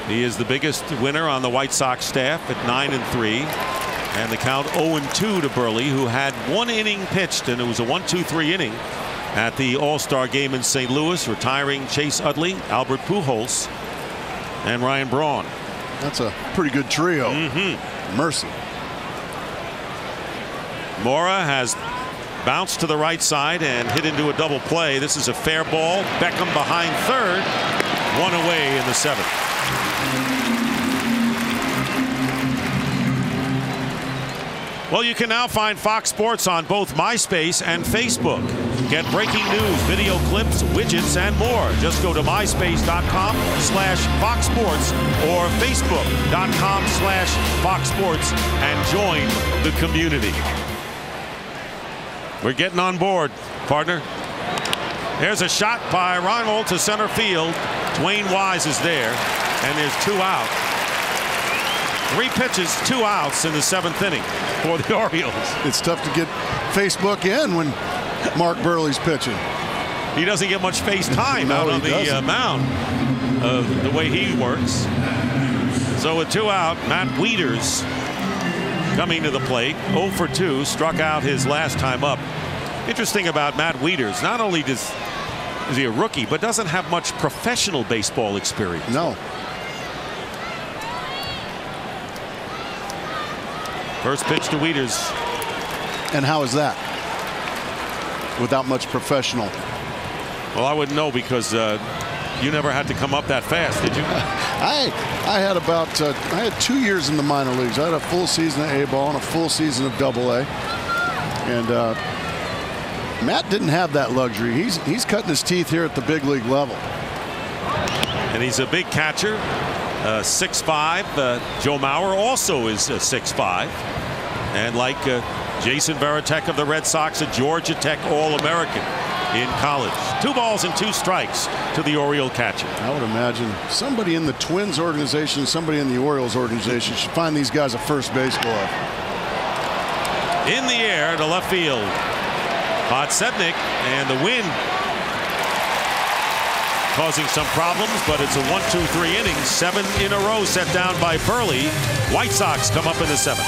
He is the biggest winner on the White Sox staff at 9-3. And the count 0-2 to Burley, who had 1 inning pitched, and it was a 1-2-3 inning at the All-Star game in St. Louis, retiring Chase Utley, Albert Pujols, and Ryan Braun. That's a pretty good trio. Mercy. Mora has bounced to the right side and hit into a double play. This is a fair ball. Beckham behind third. 1 away in the 7th. Well, you can now find Fox Sports on both MySpace and Facebook. Get breaking news, video clips, widgets, and more. Just go to myspace.com/Fox Sports or facebook.com/Fox Sports and join the community. We're getting on board, partner. There's a shot by Ronald to center field. Dwayne Wise is there, and there's 2 out. 3 pitches, 2 outs in the 7th inning for the Orioles. It's tough to get Facebook in when Mark Burley's pitching. He doesn't get much face time out on the mound, the way he works. So with 2 out, Matt Wieters coming to the plate. 0 for 2, struck out his last time up. Interesting about Matt Wieters, not only is he a rookie, but doesn't have much professional baseball experience. No. First pitch to Wieters. And how is that? Without much professional. Well, I wouldn't know because you never had to come up that fast, did you? I had about I had 2 years in the minor leagues. I had a full season of A-ball and a full season of AA. And Matt didn't have that luxury. He's cutting his teeth here at the big league level. And he's a big catcher, 6'5". Joe Mauer also is 6'5". And like Jason Varitek of the Red Sox, a Georgia Tech All-American in college. 2 balls and 2 strikes to the Oriole catcher. I would imagine somebody in the Twins organization, somebody in the Orioles organization should find these guys a first base glove. In the air to left field. Podsednik, and the wind causing some problems, but it's a 1-2-3 inning. 7 in a row set down by Burley. White Sox come up in the 7th.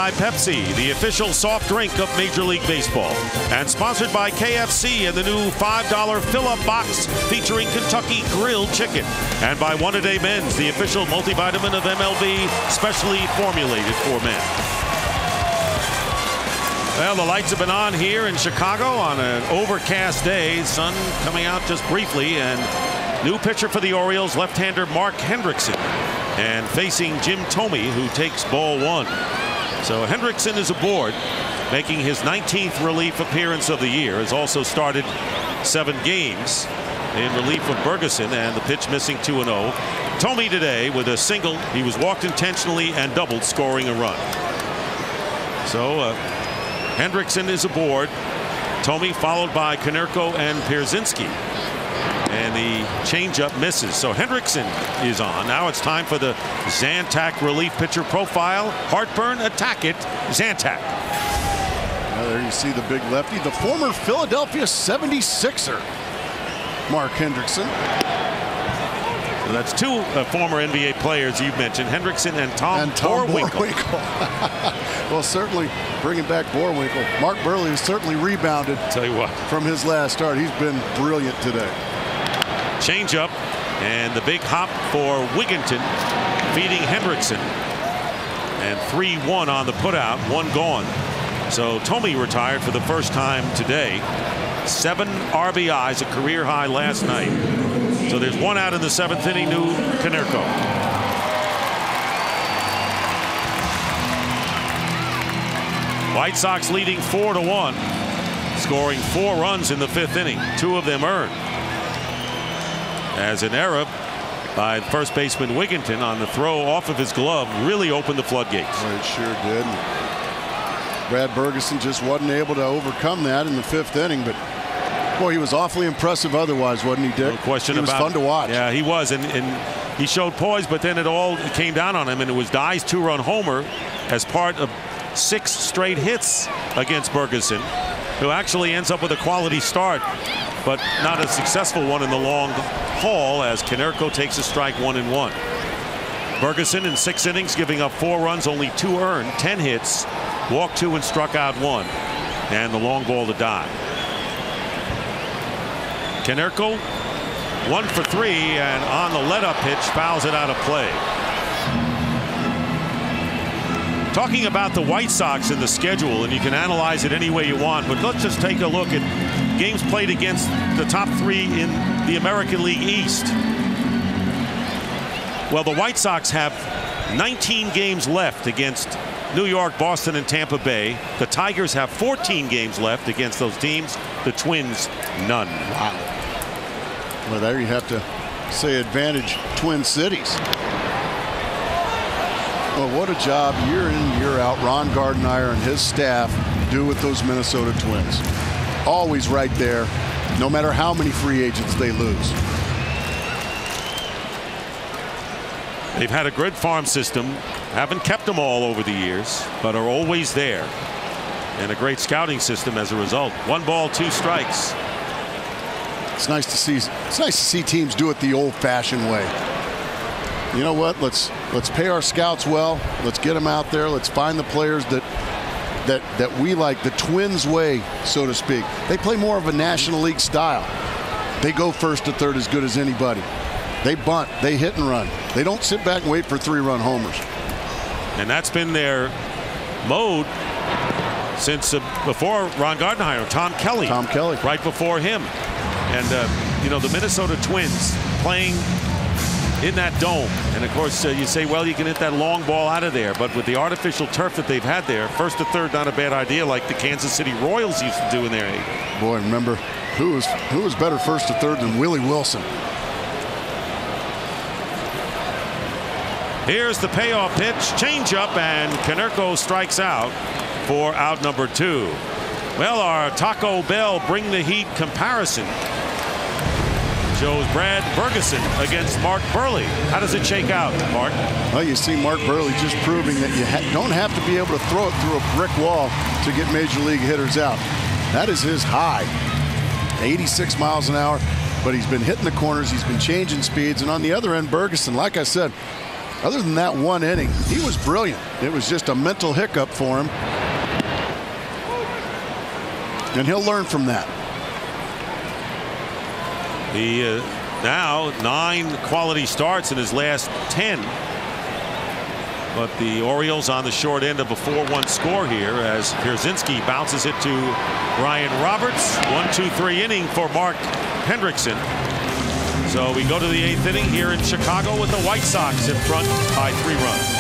By Pepsi, the official soft drink of Major League Baseball. And sponsored by KFC and the new $5 fill-up box featuring Kentucky grilled chicken. And by One A Day Men's, the official multivitamin of MLB, specially formulated for men. Well, the lights have been on here in Chicago on an overcast day. Sun coming out just briefly. And new pitcher for the Orioles, left-hander Mark Hendrickson. And facing Jim Thome, who takes ball one. So Hendrickson is aboard, making his 19th relief appearance of the year. Has also started 7 games in relief of Bergeson, and the pitch missing 2-0. Thome today with a single. He was walked intentionally and doubled, scoring a run. So Hendrickson is aboard. Thome followed by Konerko and Pierzynski. And the changeup misses. So Hendrickson is on. Now it's time for the Zantac relief pitcher profile. Heartburn, attack it, Zantac. Now there you see the big lefty, the former Philadelphia 76er, Mark Hendrickson. So that's 2 former NBA players you've mentioned, Hendrickson and Tom Boerwinkle. Well, certainly bringing back Boerwinkle. Mark Burley has certainly rebounded. Tell you what, from his last start. He's been brilliant today. Changeup and the big hop for Wigginton, feeding Hendrickson. And 3-1 on the putout, 1 gone. So Thome retired for the first time today. 7 RBIs, a career high last night. So there's 1 out in the 7th inning, new Konerko. White Sox leading 4-1, scoring 4 runs in the 5th inning, 2 of them earned. As an error by first baseman Wigginton on the throw off of his glove really opened the floodgates. Well, it sure did. Brad Bergeson just wasn't able to overcome that in the 5th inning, but boy, he was awfully impressive otherwise, wasn't he, Dick? No question about it. He was fun to watch. Yeah, he was, and he showed poise, but then it all came down on him, and it was Dye's 2-run homer as part of 6 straight hits against Bergeson, who actually ends up with a quality start, but not a successful one in the long haul, as Konerko takes a strike, 1-1. Bergeson in 6 innings, giving up 4 runs, only 2 earned, 10 hits, walked 2 and struck out 1, and the long ball to Dye. Konerko 1 for 3, and on the let-up pitch fouls it out of play. Talking about the White Sox in the schedule, and you can analyze it any way you want, but let's just take a look at games played against the top 3 in the American League East. Well, the White Sox have 19 games left against New York, Boston, and Tampa Bay. The Tigers have 14 games left against those teams. The Twins, none. Wow. Well, there you have to say advantage Twin Cities. Well, what a job year in, year out Ron Gardenhire and his staff do with those Minnesota Twins. Always right there, no matter how many free agents they lose. They've had a good farm system, haven't kept them all over the years, but are always there. And a great scouting system as a result. 1 ball, 2 strikes. It's nice to see. It's nice to see teams do it the old-fashioned way. You know what? Let's pay our scouts well. Let's get them out there. Let's find the players that we like, the Twins way, so to speak. They play more of a National League style. They go first to third as good as anybody. They bunt. They hit and run. They don't sit back and wait for 3-run homers. And that's been their mode since before Ron Gardenhire. Tom Kelly. Right before him. And, you know, the Minnesota Twins playing in that dome. And, of course, you say, well, you can hit that long ball out of there. But with the artificial turf that they've had there, first to third, not a bad idea, like the Kansas City Royals used to do in their age. Boy, remember, who was better first to third than Willie Wilson? Here's the payoff pitch, changeup, and Konerko strikes out for out number 2. Well, our Taco Bell Bring the Heat comparison shows Brad Bergeson against Mark Burley. How does it shake out, Mark? Well, you see Mark Burley just proving that you don't have to be able to throw it through a brick wall to get major league hitters out. That is his high, 86 miles an hour, but he's been hitting the corners, he's been changing speeds, and on the other end, Bergeson, like I said, Other than that one inning, he was brilliant. It was just a mental hiccup for him. And he'll learn from that. He now 9 quality starts in his last 10. But the Orioles on the short end of a 4-1 score here as Pierzynski bounces it to Brian Roberts. 1-2-3 inning for Mark Hendrickson. So we go to the 8th inning here in Chicago with the White Sox in front by 3 runs.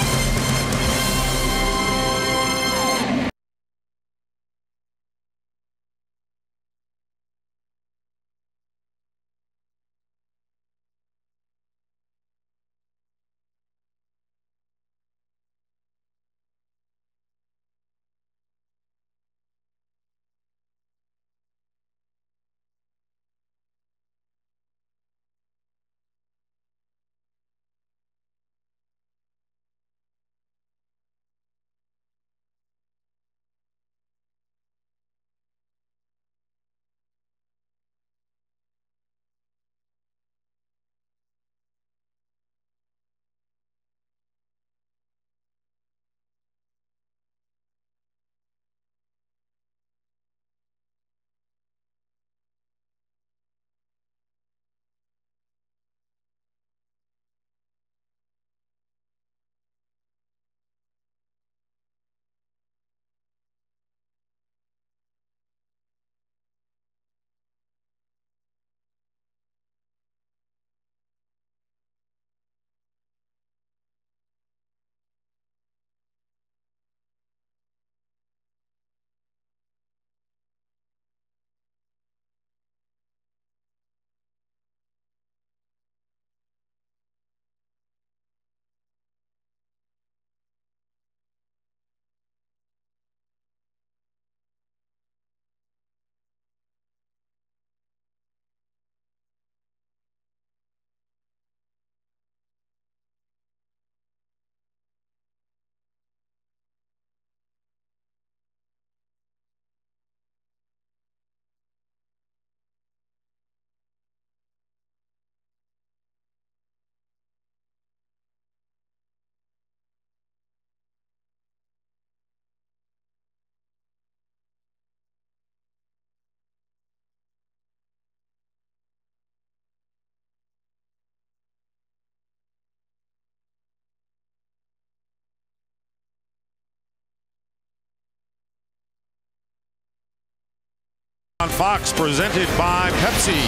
On Fox, presented by Pepsi.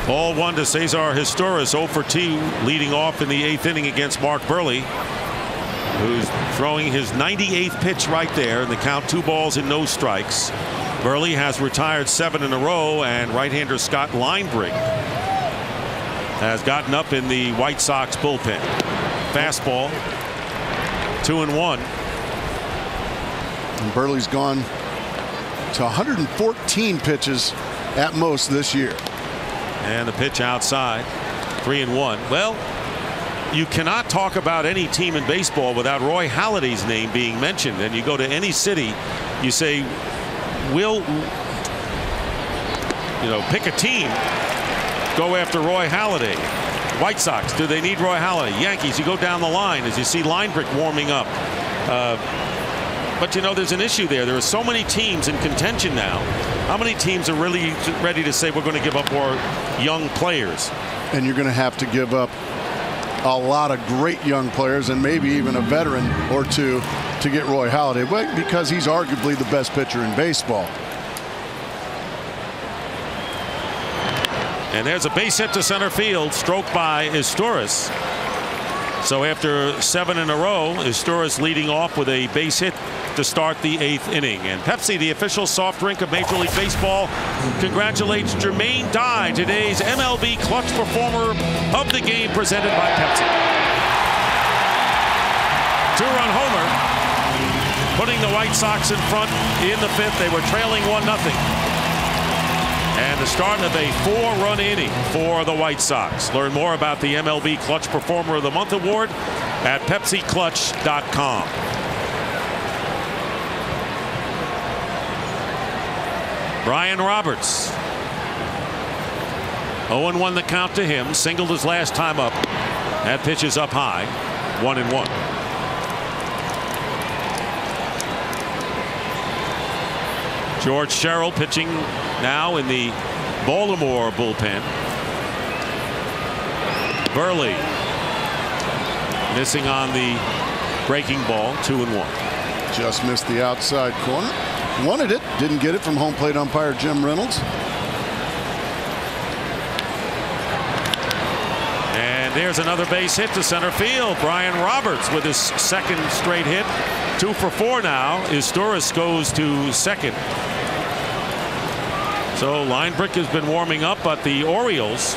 Ball 1 to Cesar Historis, 0 for 2, leading off in the 8th inning against Mark Burley, who's throwing his 98th pitch right there in the count, 2 balls and no strikes. Burley has retired 7 in a row, and right-hander Scott Linebrink has gotten up in the White Sox bullpen. Fastball, 2-1. And Burley's gone to 114 pitches at most this year. And the pitch outside, 3-1. Well, you cannot talk about any team in baseball without Roy Halladay's name being mentioned. And you go to any city, you say, pick a team, go after Roy Halladay. White Sox, do they need Roy Halladay? Yankees, you go down the line as you see Linebrink warming up. But there's an issue there. There are so many teams in contention now. How many teams are really ready to say we're going to give up more young players? And you're going to have to give up a lot of great young players and maybe even a veteran or two to get Roy Halladay, because he's arguably the best pitcher in baseball. And there's a base hit to center field, stroked by Historis. So after 7 in a row, Historis leading off with a base hit to start the 8th inning. And Pepsi, the official soft drink of Major League Baseball, congratulates Jermaine Dye, today's MLB Clutch Performer of the Game, presented by Pepsi. 2-run homer, putting the White Sox in front in the 5th. They were trailing 1-0. And the start of a 4-run inning for the White Sox. Learn more about the MLB Clutch Performer of the Month award at PepsiClutch.com. Brian Roberts 0-1 the count to him. Singled his last time up. That pitch is up high. 1-1. George Sherrill pitching now in the Baltimore bullpen. Burley missing on the breaking ball. 2-1. Just missed the outside corner. Wanted it, didn't get it from home plate umpire Jim Reynolds. And there's another base hit to center field. Brian Roberts with his second straight hit. 2 for 4 now. Izturis goes to second. So Linebrick has been warming up, but the Orioles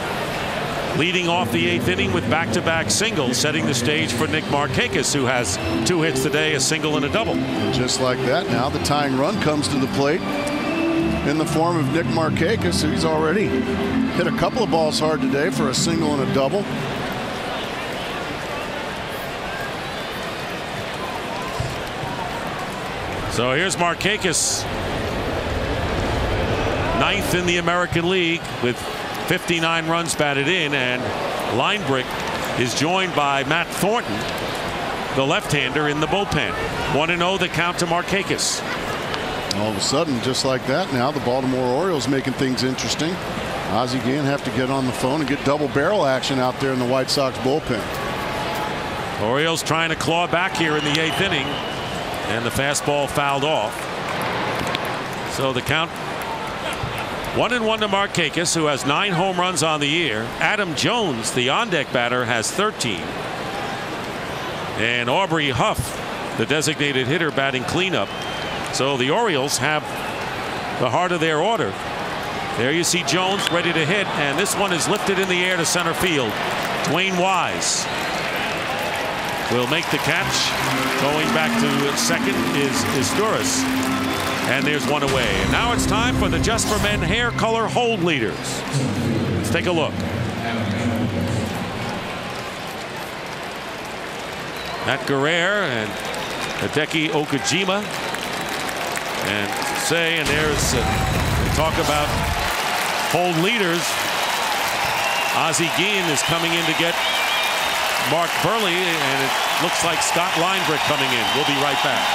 leading off the 8th inning with back-to-back singles, setting the stage for Nick Markakis, who has 2 hits today, a single and a double. And just like that, now the tying run comes to the plate in the form of Nick Markakis, who's already hit a couple of balls hard today for a single and a double. So here's Markakis, 9th in the American League with 59 runs batted in, and Linebrick is joined by Matt Thornton, the left-hander, in the bullpen. 1-0 the count to Markakis. All of a sudden, just like that, now the Baltimore Orioles making things interesting. Ozzie Guillen have to get on the phone and get double barrel action out there in the White Sox bullpen. Orioles trying to claw back here in the 8th inning, and the fastball fouled off. So the count 1-1 to Markakis, who has 9 home runs on the year. Adam Jones, the on-deck batter, has 13. And Aubrey Huff, the designated hitter, batting cleanup. So the Orioles have the heart of their order. There you see Jones ready to hit, and this one is lifted in the air to center field. Dwayne Wise will make the catch. Going back to second is Izturis. And there's one away. And now it's time for the Just for Men hair color hold leaders. Let's take a look. Matt Guerrero and Hideki Okajima. And there's talk about hold leaders. Ozzie Guillen is coming in to get Mark Burley, and it looks like Scott Linebrick coming in. We'll be right back.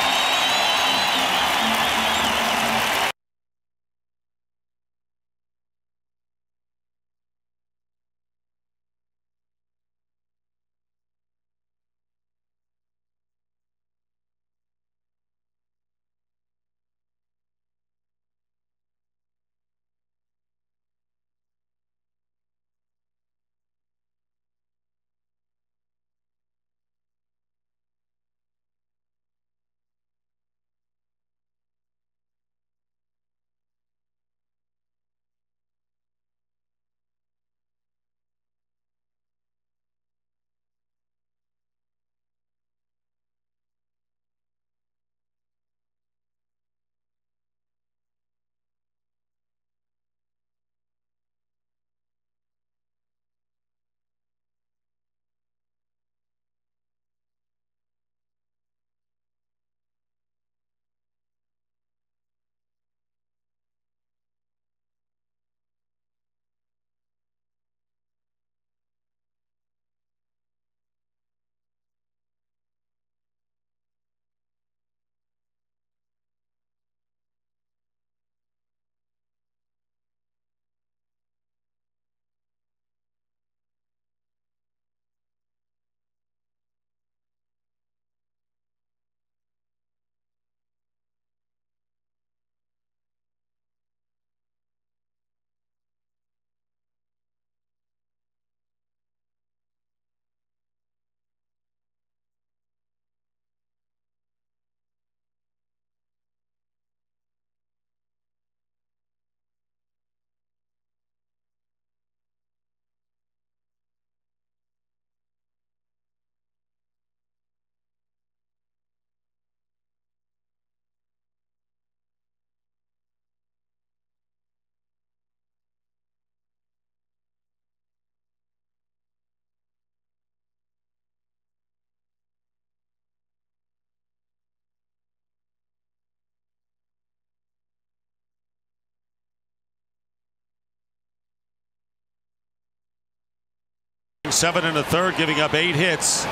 7 1/3, giving up 8 hits.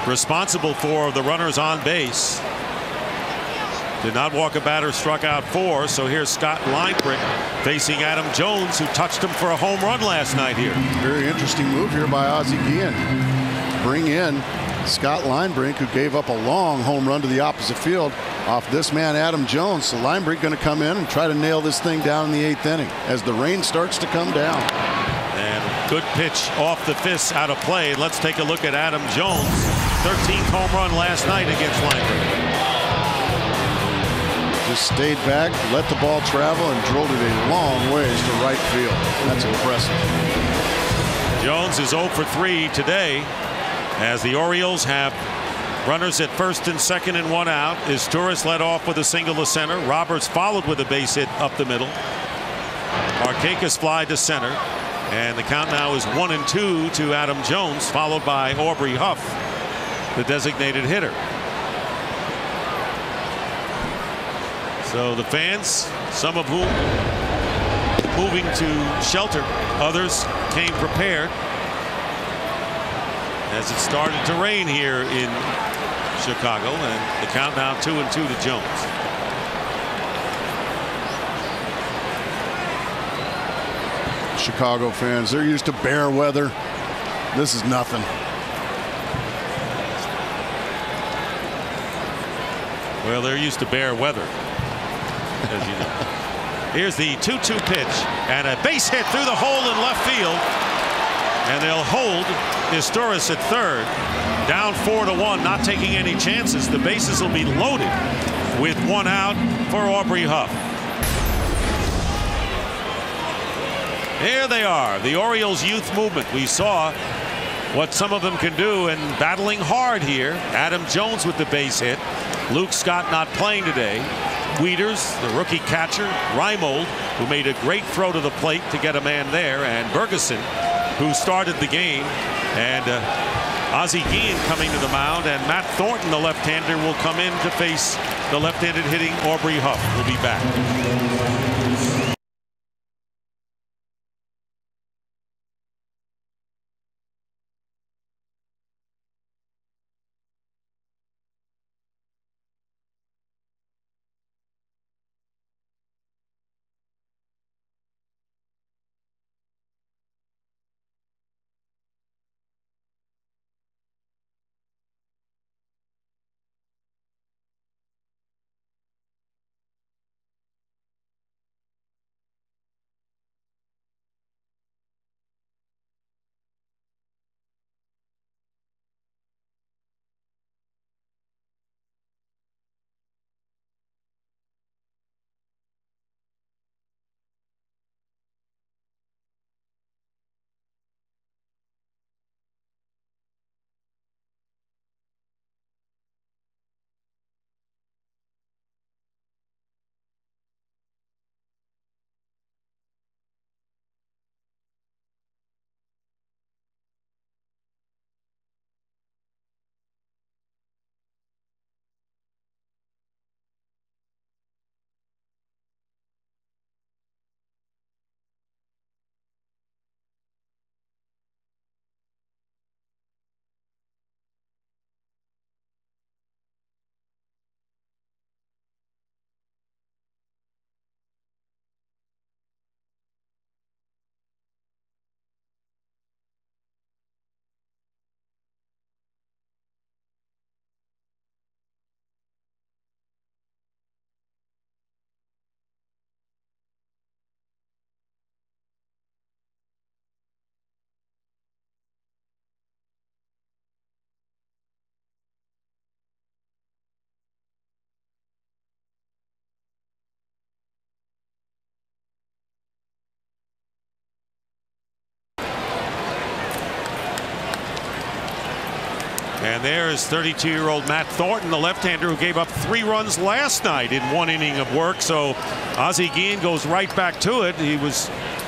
Responsible for the runners on base. Did not walk a batter, struck out 4. So here's Scott Linebrick facing Adam Jones, who touched him for a home run last night here. Very interesting move here by Ozzie Guillen. Bring in Scott Linebrick, who gave up a long home run to the opposite field off this man, Adam Jones. So Linebrick going to come in and try to nail this thing down in the 8th inning as the rain starts to come down. And good pitch off the fist out of play. Let's take a look at Adam Jones. 13th home run last night against Linebrick. Just stayed back, let the ball travel, and drilled it a long ways to right field. That's impressive. Jones is 0 for 3 today, as the Orioles have runners at first and second and 1 out. Izturis led off with a single to center. Roberts followed with a base hit up the middle. Markakis fly to center, and the count now is 1-2 to Adam Jones, followed by Aubrey Huff, the designated hitter. So the fans, some of whom moving to shelter, others came prepared as it started to rain here in Chicago, and the count now 2-2 to Jones. Chicago fans, they're used to bare weather. This is nothing. Well, they're used to bare weather, as you know. Here's the 2-2 pitch, and a base hit through the hole in left field, and they'll hold Izturis at third. Down 4-1, not taking any chances. The bases will be loaded with 1 out for Aubrey Huff. Here they are, the Orioles youth movement. We saw what some of them can do, and battling hard here. Adam Jones with the base hit. Luke Scott not playing today. Wieters, the rookie catcher. Reimold, who made a great throw to the plate to get a man there. And Bergeson, who started the game. And Ozzie Guillen coming to the mound. And Matt Thornton, the left-hander, will come in to face the left-handed hitting Aubrey Huff. Will be back. And there is 32-year-old Matt Thornton, the left-hander, who gave up 3 runs last night in 1 inning of work. So Ozzie Guillen goes right back to it. He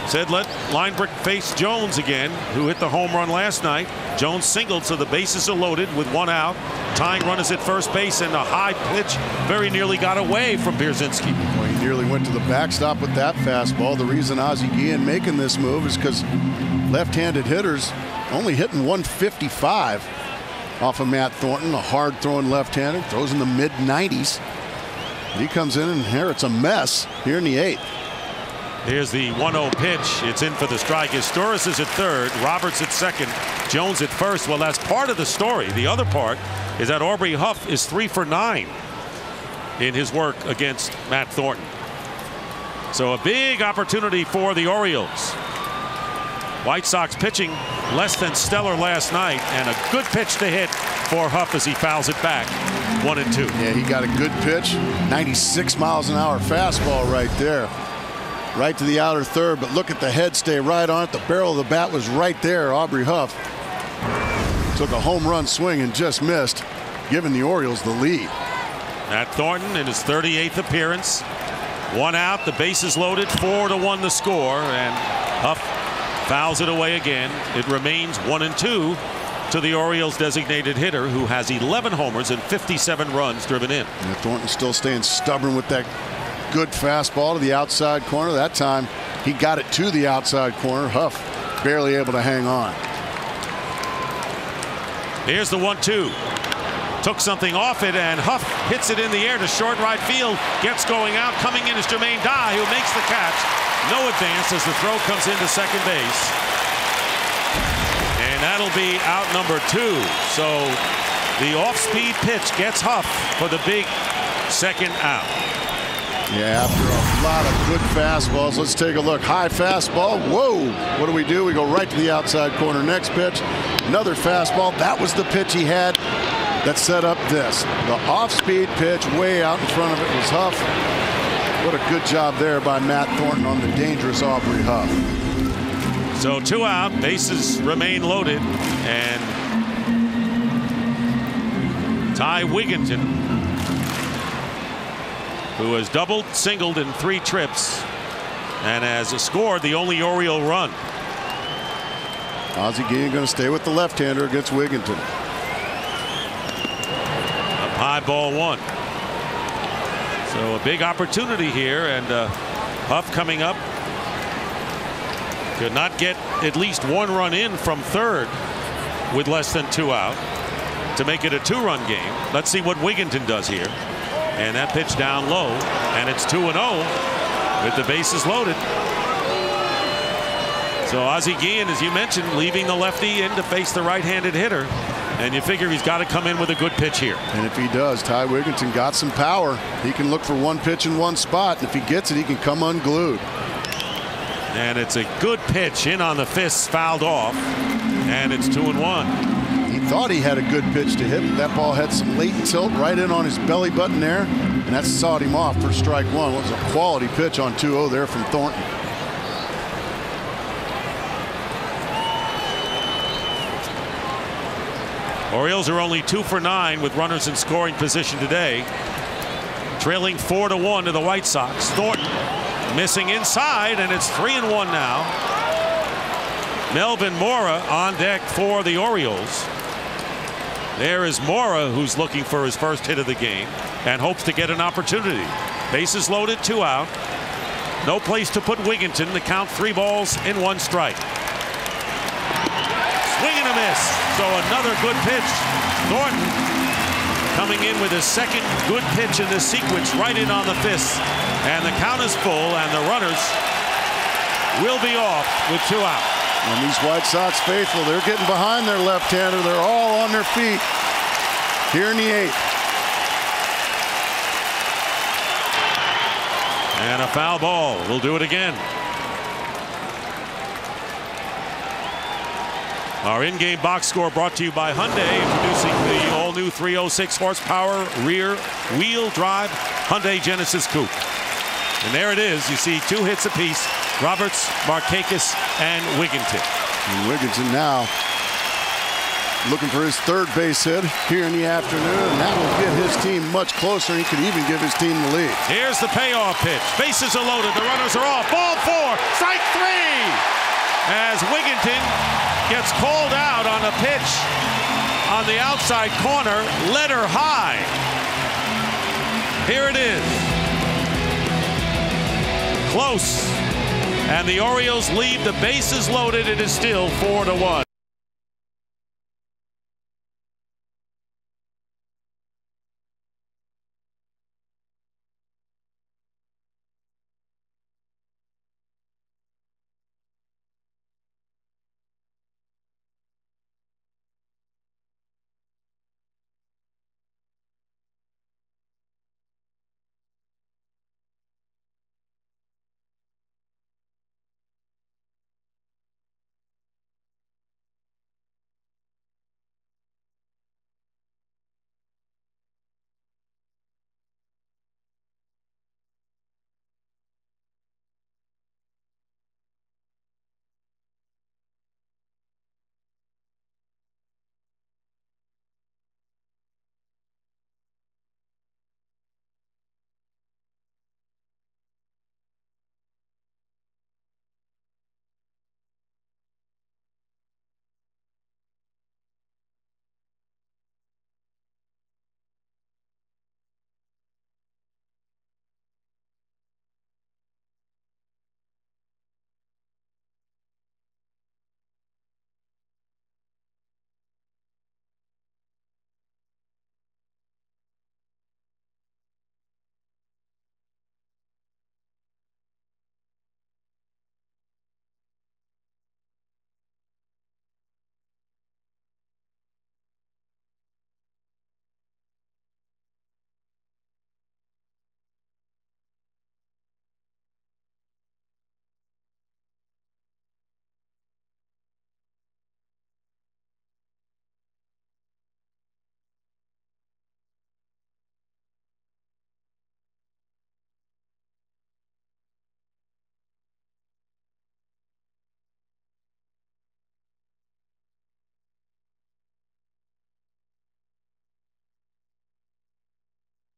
said let Linebrick face Jones again, who hit the home run last night. Jones singled, so the bases are loaded with 1 out. Tying runners at first base, and a high pitch very nearly got away from Pierzynski. Well, he nearly went to the backstop with that fastball. The reason Ozzie Guillen making this move is because left-handed hitters only hitting 155 off of Matt Thornton, a hard-throwing left-hander, throws in the mid-90s. He comes in and here it's a mess here in the 8th. Here's the 1-0 pitch. It's in for the strike. Historis is at third, Roberts at second, Jones at first. Well, that's part of the story. The other part is that Aubrey Huff is 3 for 9 in his work against Matt Thornton. So a big opportunity for the Orioles. White Sox pitching less than stellar last night, and a good pitch to hit for Huff as he fouls it back. 1-2. Yeah, he got a good pitch. 96 miles an hour fastball right there. Right to the outer third, but look at the head stay right on it. The barrel of the bat was right there. Aubrey Huff took a home run swing and just missed, giving the Orioles the lead. Matt Thornton in his 38th appearance. 1 out, the bases loaded, 4-1 the score, and Huff fouls it away again. It remains 1-2 to the Orioles designated hitter, who has 11 homers and 57 runs driven in. And Thornton still staying stubborn with that good fastball to the outside corner. That time he got it to the outside corner. Huff barely able to hang on. Here's the 1-2. Took something off it, and Huff hits it in the air to short right field. Gets going out. Coming in is Jermaine Dye, who makes the catch. No advance as the throw comes into second base. And that'll be out number 2. So the off-speed pitch gets Huff for the big second out. Yeah, after a lot of good fastballs, let's take a look. High fastball. Whoa. What do? We go right to the outside corner. Next pitch, another fastball. That was the pitch he had that set up this. The off-speed pitch way out in front of it was Huff. What a good job there by Matt Thornton on the dangerous Aubrey Huff. So 2 out, bases remain loaded, and Ty Wigginton, who has doubled, singled in 3 trips and has scored the only Oriole run. Ozzie Guillen going to stay with the left-hander against Wigginton. Up high, ball 1. So a big opportunity here, and Huff coming up. Could not get at least 1 run in from third with less than 2 out to make it a 2-run game. Let's see what Wigginton does here. And that pitch down low, and it's 2-0 with the bases loaded. So Ozzie Guillen, as you mentioned, leaving the lefty in to face the right-handed hitter. And you figure he's got to come in with a good pitch here. And if he does, Ty Wigginton got some power. He can look for 1 pitch in 1 spot. And if he gets it, he can come unglued. And it's a good pitch in on the fists, fouled off. And it's 2-1. He thought he had a good pitch to hit, but that ball had some latent tilt right in on his belly button there. And that sawed him off for strike 1. It was a quality pitch on 2-0 there from Thornton. Orioles are only 2 for 9 with runners in scoring position today. Trailing 4-1 to the White Sox. Thornton missing inside, and it's 3-1 now. Melvin Mora on deck for the Orioles. There is Mora, who's looking for his first hit of the game and hopes to get an opportunity. Bases loaded, 2 out. No place to put Wigginton. The count 3 balls and 1 strike. Swing and a miss. So another good pitch. Thornton coming in with his second good pitch in this sequence, right in on the fist. And the count is full, and the runners will be off with 2 out. And these White Sox faithful, they're getting behind their left-hander. They're all on their feet here in the 8th. And a foul ball. We'll do it again. Our in-game box score brought to you by Hyundai, introducing the all-new 306 horsepower rear wheel drive Hyundai Genesis Coupe. And there it is. You see 2 hits apiece. Roberts, Markakis, and Wigginton. And Wigginton now looking for his 3rd base hit here in the afternoon, and that will get his team much closer. He could even give his team the lead. Here's the payoff pitch. Bases are loaded. The runners are off. Ball 4. Strike 3. As Wigginton gets called out on a pitch on the outside corner, letter high. Here it is. Close. and the Orioles leave the bases loaded. It is still 4-1.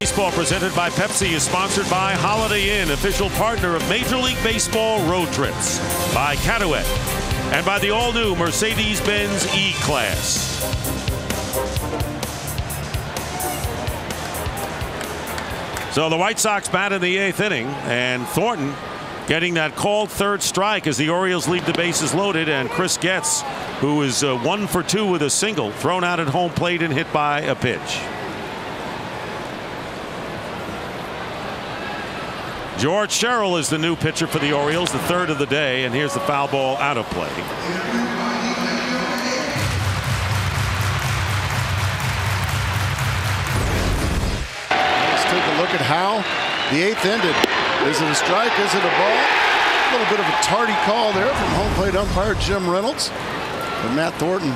Baseball presented by Pepsi is sponsored by Holiday Inn, official partner of Major League Baseball road trips, by Cadillac, and by the all-new Mercedes-Benz E-Class. So the White Sox bat in the 8th inning, and Thornton getting that called third strike as the Orioles leave the bases loaded, and Chris Getz, who is 1 for 2 with a single, thrown out at home plate and hit by a pitch. George Sherrill is the new pitcher for the Orioles, the 3rd of the day, and here's the foul ball out of play. Let's take a look at how the 8th ended. Is it a strike? Is it a ball? A little bit of a tardy call there from home plate umpire Jim Reynolds. But Matt Thornton,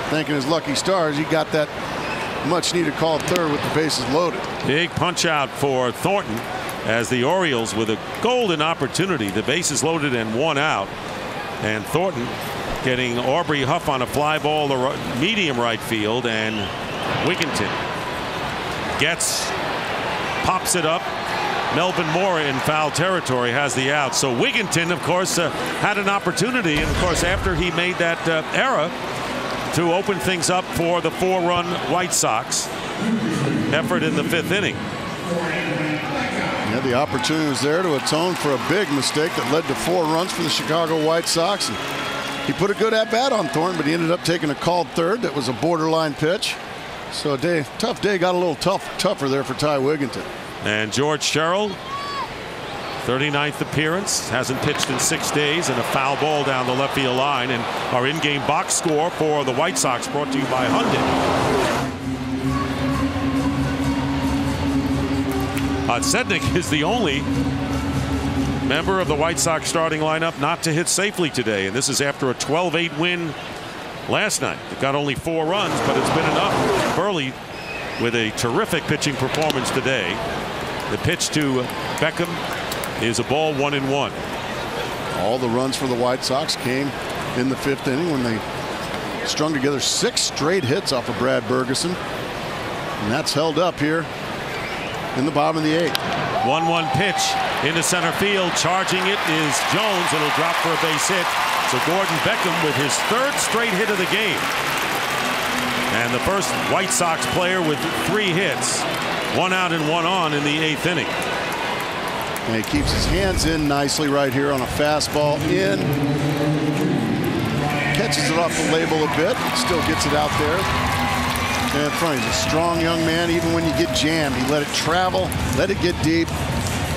thanking his lucky stars, he got that much needed call 3rd with the bases loaded. Big punch out for Thornton as the Orioles with a golden opportunity. The bases loaded and 1 out, and Thornton getting Aubrey Huff on a fly ball to medium right field, and Wigginton pops it up. Melvin Moore in foul territory has the out. So Wigginton, of course, had an opportunity, and of course after he made that error, to open things up for the 4-run White Sox effort in the 5th inning. Yeah, the opportunity was there to atone for a big mistake that led to 4 runs for the Chicago White Sox. And he put a good at-bat on Thornton, but he ended up taking a called 3rd that was a borderline pitch. So a tough day got a little tougher there for Ty Wigginton. And George Sherrill, 39th appearance, hasn't pitched in 6 days, and a foul ball down the left field line. And our in-game box score for the White Sox brought to you by Hyundai. Sednick is the only member of the White Sox starting lineup not to hit safely today, and this is after a 12-8 win last night. It got only 4 runs, but it's been enough. Burley with a terrific pitching performance today. The pitch to Beckham is a ball 1-1. All the runs for the White Sox came in the 5th inning when they strung together 6 straight hits off of Brad Bergeson, and that's held up here in the bottom of the 8th. 1-1 pitch into center field. Charging it is Jones. It'll drop for a base hit. So Gordon Beckham with his 3rd straight hit of the game, and the first White Sox player with 3 hits, 1 out and 1 on in the 8th inning. And he keeps his hands in nicely right here on a fastball in. Catches it off the label a bit. Still gets it out there. And in front, he's a strong young man. Even when you get jammed, he let it travel, let it get deep.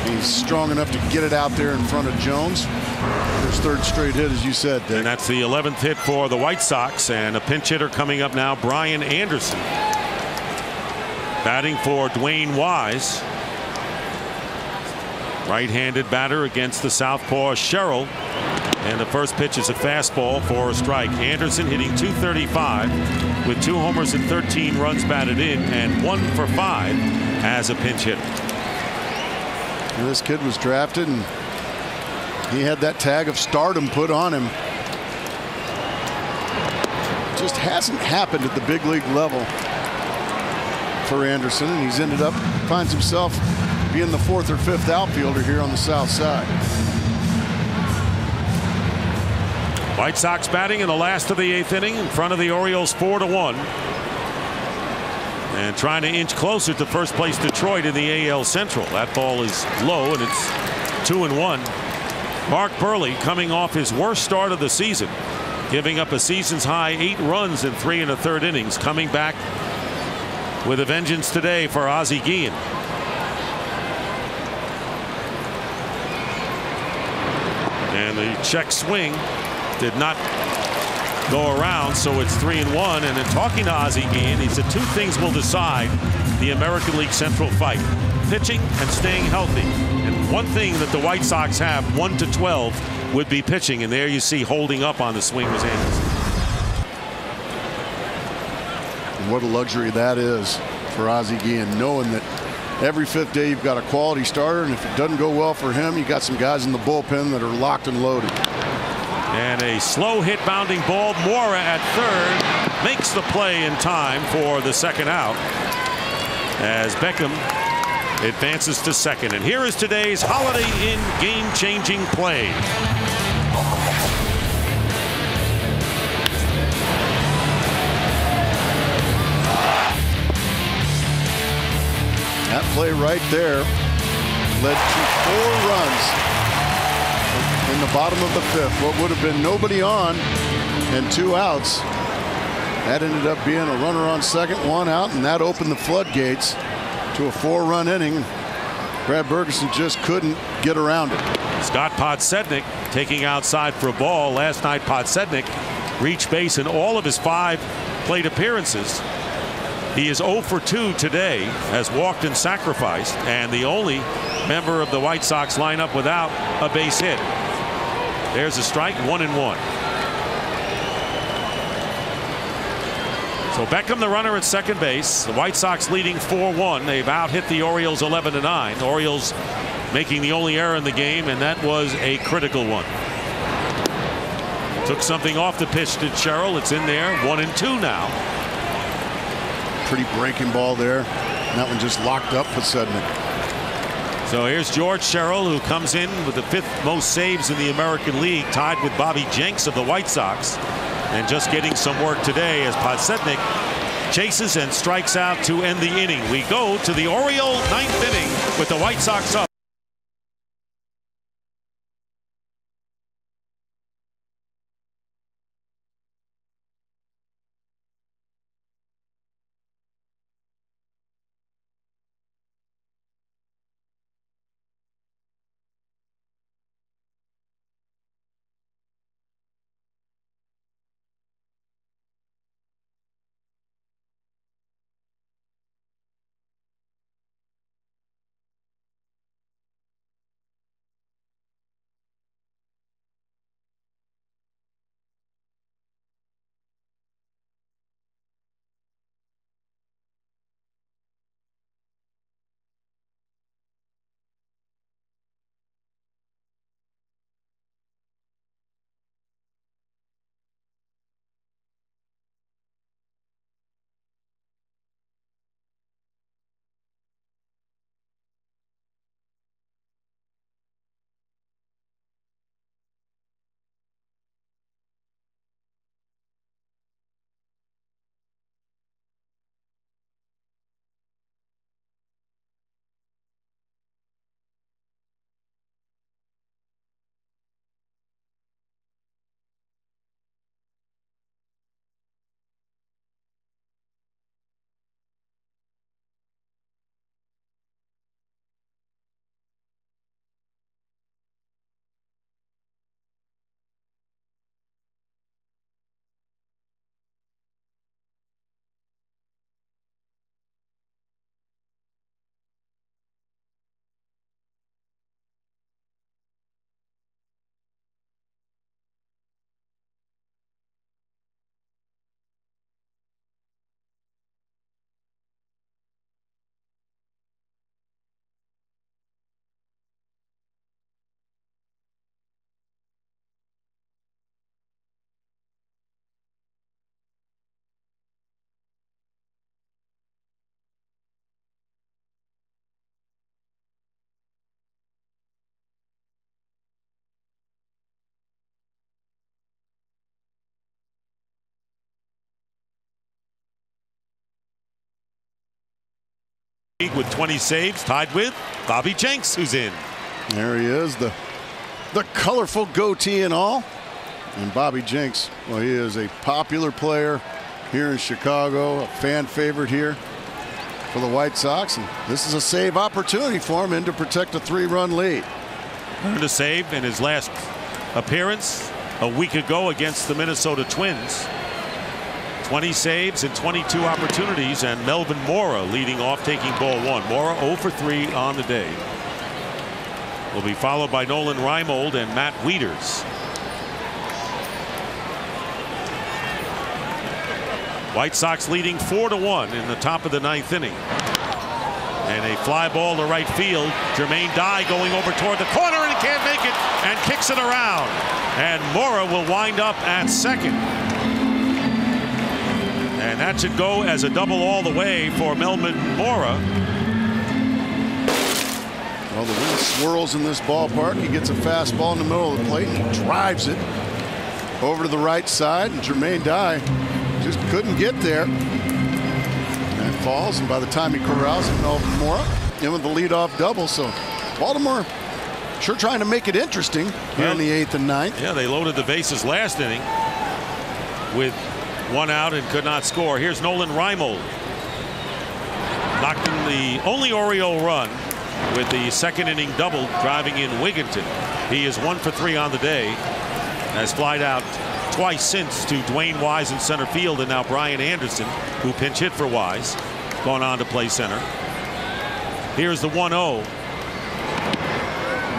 He's strong enough to get it out there in front of Jones. His third straight hit, as you said, Dick. And that's the 11th hit for the White Sox. And a pinch hitter coming up now, Brian Anderson. Batting for Dwayne Wise. Right-handed batter against the southpaw Sherrill. And the first pitch is a fastball for a strike. Anderson hitting .235 with 2 homers and 13 runs batted in and 1 for 5 as a pinch hitter. And this kid was drafted and he had that tag of stardom put on him. Just hasn't happened at the big league level for Anderson, and he's ended up, finds himself being the 4th or 5th outfielder here on the south side. White Sox batting in the last of the 8th inning in front of the Orioles 4-1. And trying to inch closer to first place Detroit in the AL Central. That ball is low and it's 2-1. Mark Burley coming off his worst start of the season, giving up a season's high 8 runs in 3 1/3 innings, coming back with a vengeance today for Ozzie Guillen. And the check swing did not go around, so it's 3-1. And in talking to Ozzie Guillen, he said 2 things will decide the American League Central fight: pitching and staying healthy. And one thing that the White Sox have, 1 to 12, would be pitching. And there you see holding up on the swing was Anderson. And what a luxury that is for Ozzie Guillen, knowing that every 5th day you've got a quality starter, and if it doesn't go well for him, you got some guys in the bullpen that are locked and loaded. And a slow hit bounding ball. Mora at third makes the play in time for the 2nd out as Beckham advances to 2nd. And here is today's Holiday Inn game-changing play. That play right there led to 4 runs in the bottom of the 5th. What would have been nobody on and 2 outs. That ended up being a runner on 2nd, 1 out, and that opened the floodgates to a 4-run inning. Brad Bergeson just couldn't get around it. Scott Podsednik taking outside for a ball. Last night Podsednik reached base in all of his 5 plate appearances. He is 0 for 2 today, has walked and sacrificed, and the only member of the White Sox lineup without a base hit. There's a strike, 1-1. So Beckham the runner at 2nd base. The White Sox leading 4-1. They've out hit the Orioles 11-9. The Orioles making the only error in the game, and that was a critical one. Took something off the pitch to Sherrill. It's in there, 1-2 now. Pretty breaking ball there. And that one just locked up Podsednik. So here's George Sherrill, who comes in with the 5th most saves in the American League, tied with Bobby Jenks of the White Sox, and just getting some work today as Podsednik chases and strikes out to end the inning. We go to the Oriole 9th inning with the White Sox up. with 20 saves, tied with Bobby Jenks, who's in. There he is, the colorful goatee and all. And Bobby Jenks, well, he is a popular player here in Chicago, a fan favorite here for the White Sox. And this is a save opportunity for him in to protect a 3-run lead. Earned a save in his last appearance a week ago against the Minnesota Twins. 20 saves and 22 opportunities, and Melvin Mora leading off, taking ball 1. Mora 0 for 3 on the day. Will be followed by Nolan Reimold and Matt Wieters. White Sox leading 4-1 in the top of the 9th inning. And a fly ball to right field. Jermaine Dye going over toward the corner and can't make it and kicks it around. And Mora will wind up at second. And that should go as a double all the way for Melvin Mora. Well, the wind swirls in this ballpark. He gets a fastball in the middle of the plate and he drives it over to the right side. And Jermaine Dye just couldn't get there. And it falls, and by the time he corrals it, Melvin Mora in with the leadoff double. So Baltimore sure trying to make it interesting here in the 8th and 9th. Yeah, they loaded the bases last inning with 1 out and could not score. Here's Nolan Reimold. Knocked in the only Oriole run with the 2nd inning double, driving in Wigginton. He is 1 for 3 on the day. Has flied out twice since to Dwayne Wise in center field, and now Brian Anderson, who pinch hit for Wise, going on to play center. Here's the 1-0.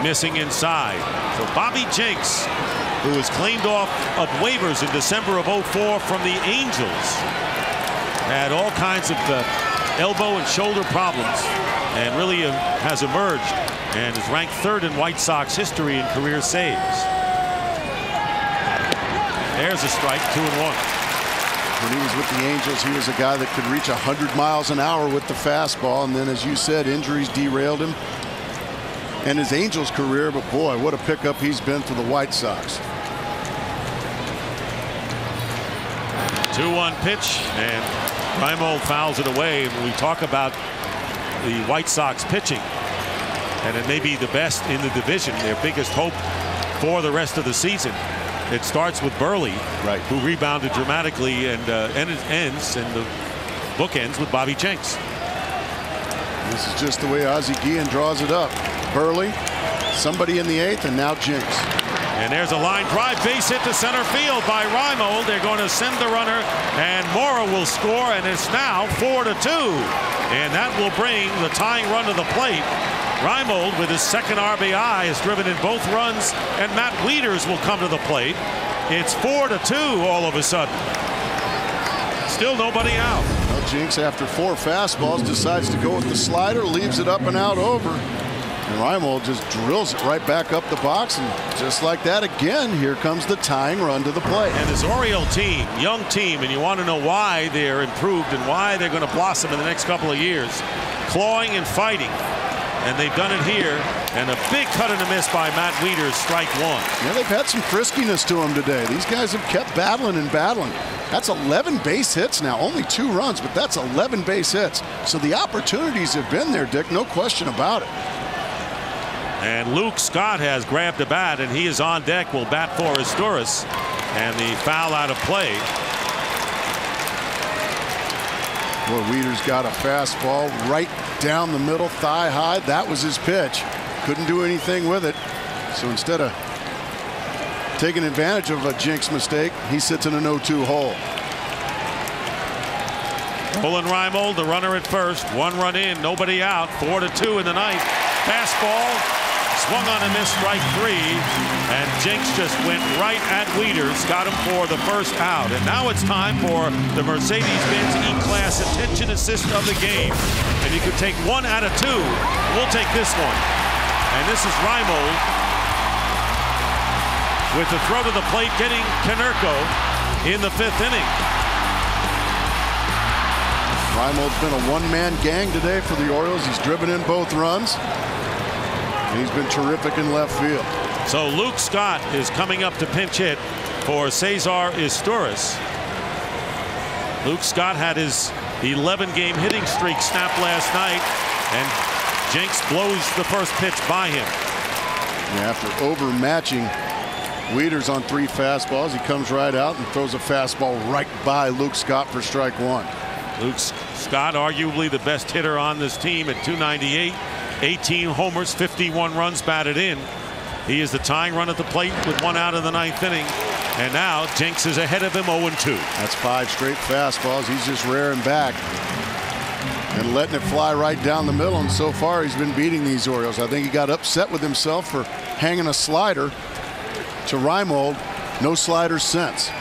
Missing inside. So Bobby Jenks, who was claimed off of waivers in December of '04 from the Angels, had all kinds of elbow and shoulder problems and really has emerged and is ranked 3rd in White Sox history in career saves. There's a strike, 2-1. When he was with the Angels, he was a guy that could reach 100 miles an hour with the fastball. And then, as you said, injuries derailed him and his Angels career. But boy, what a pickup he's been for the White Sox. 2-1 pitch, and Reimold fouls it away. When we talk about the White Sox pitching, and it may be the best in the division, their biggest hope for the rest of the season, it starts with Burley, right, who rebounded dramatically, and it ends, and the book ends with Bobby Jenks. This is just the way Ozzie Guillen draws it up. Burley, somebody in the 8th, and now Jenks. And there's a line drive, base hit to center field by Reimold. They're going to send the runner, and Mora will score, and it's now 4-2. And that will bring the tying run to the plate. Reimold, with his 2nd RBI, has driven in both runs, and Matt Wieters will come to the plate. It's 4-2 all of a sudden. Still nobody out. Well, Jenks, after 4 fastballs, decides to go with the slider, leaves it up and out over. And Reimold just drills it right back up the box, and just like that again, here comes the tying run to the plate. And this Oriole team, young team, and you want to know why they're improved and why they're going to blossom in the next couple of years. Clawing and fighting. And they've done it here, and a big cut and a miss by Matt Wieters, strike 1. Yeah, they've had some friskiness to them today. These guys have kept battling and battling. That's 11 base hits now, only 2 runs, but that's 11 base hits. So the opportunities have been there, Dick, no question about it. And Luke Scott has grabbed a bat, and he is on deck, will bat for Asturias, and the foul out of play. Boy, Wieters got a fastball right down the middle, thigh high. That was his pitch. Couldn't do anything with it. So instead of taking advantage of a Jenks mistake, he sits in an 0-2 hole. Nolan Reimold, the runner at first. 1 run in, nobody out. 4-2 in the 9th. Fastball, swung on a miss, strike 3. And Jenks just went right at Wieters, got him for the first out. And now it's time for the Mercedes-Benz E-Class attention assist of the game. If you could take 1 out of 2, we'll take this one. And this is Reimold with the throw to the plate, getting Konerko in the 5th inning. Reimold's been a one-man gang today for the Orioles. He's driven in both runs. And he's been terrific in left field. So Luke Scott is coming up to pinch hit for Cesar Asturias. Luke Scott had 11-game hitting streak snapped last night, and Jenks blows the first pitch by him. Yeah, after overmatching Wieters on 3 fastballs, he comes right out and throws a fastball right by Luke Scott for strike 1. Luke Scott, arguably the best hitter on this team at .298, 18 homers, 51 runs batted in. He is the tying run at the plate with 1 out in the 9th inning. And now Jenks is ahead of him 0-2. That's 5 straight fastballs. He's just rearing back and letting it fly right down the middle. And so far he's been beating these Orioles. I think he got upset with himself for hanging a slider to Reimold. No sliders since.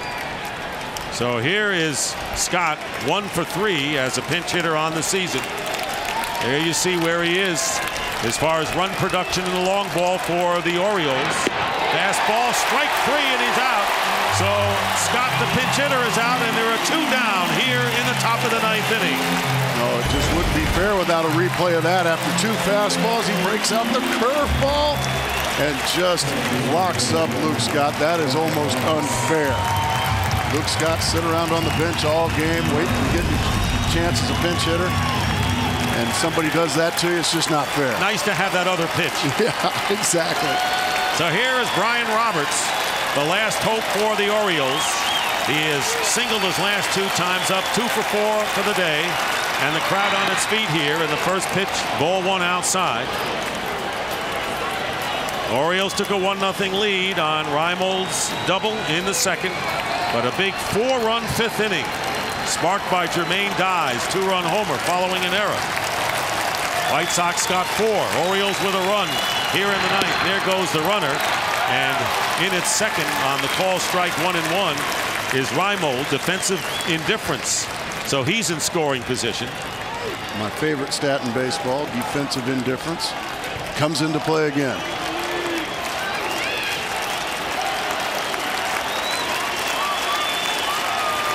So here is Scott, 1 for 3 as a pinch hitter on the season. There you see where he is as far as run production in the long ball for the Orioles. Fastball, strike 3, and he's out. So Scott, the pinch hitter, is out, and there are 2 down here in the top of the 9th inning. No, it just wouldn't be fair without a replay of that. After 2 fastballs, he breaks out the curveball and just locks up Luke Scott. That is almost unfair. Luke Scott sit around on the bench all game, waiting to get a chance as a pinch hitter. And somebody does that to you, it's just not fair. Nice to have that other pitch. Yeah, exactly. So here is Brian Roberts, the last hope for the Orioles. He has singled his last 2 times, up 2 for 4 for the day. And the crowd on its feet here in the first pitch, ball 1 outside. Orioles took a 1-0 lead on Reimold's double in the second. But a big 4-run 5th inning, sparked by Jermaine Dye's 2-run homer following an error. White Sox got 4. Orioles with a run here in the 9th. There goes the runner. And in its second on the call strike 1-1 is Reimold, defensive indifference. So he's in scoring position. My favorite stat in baseball, defensive indifference, comes into play again.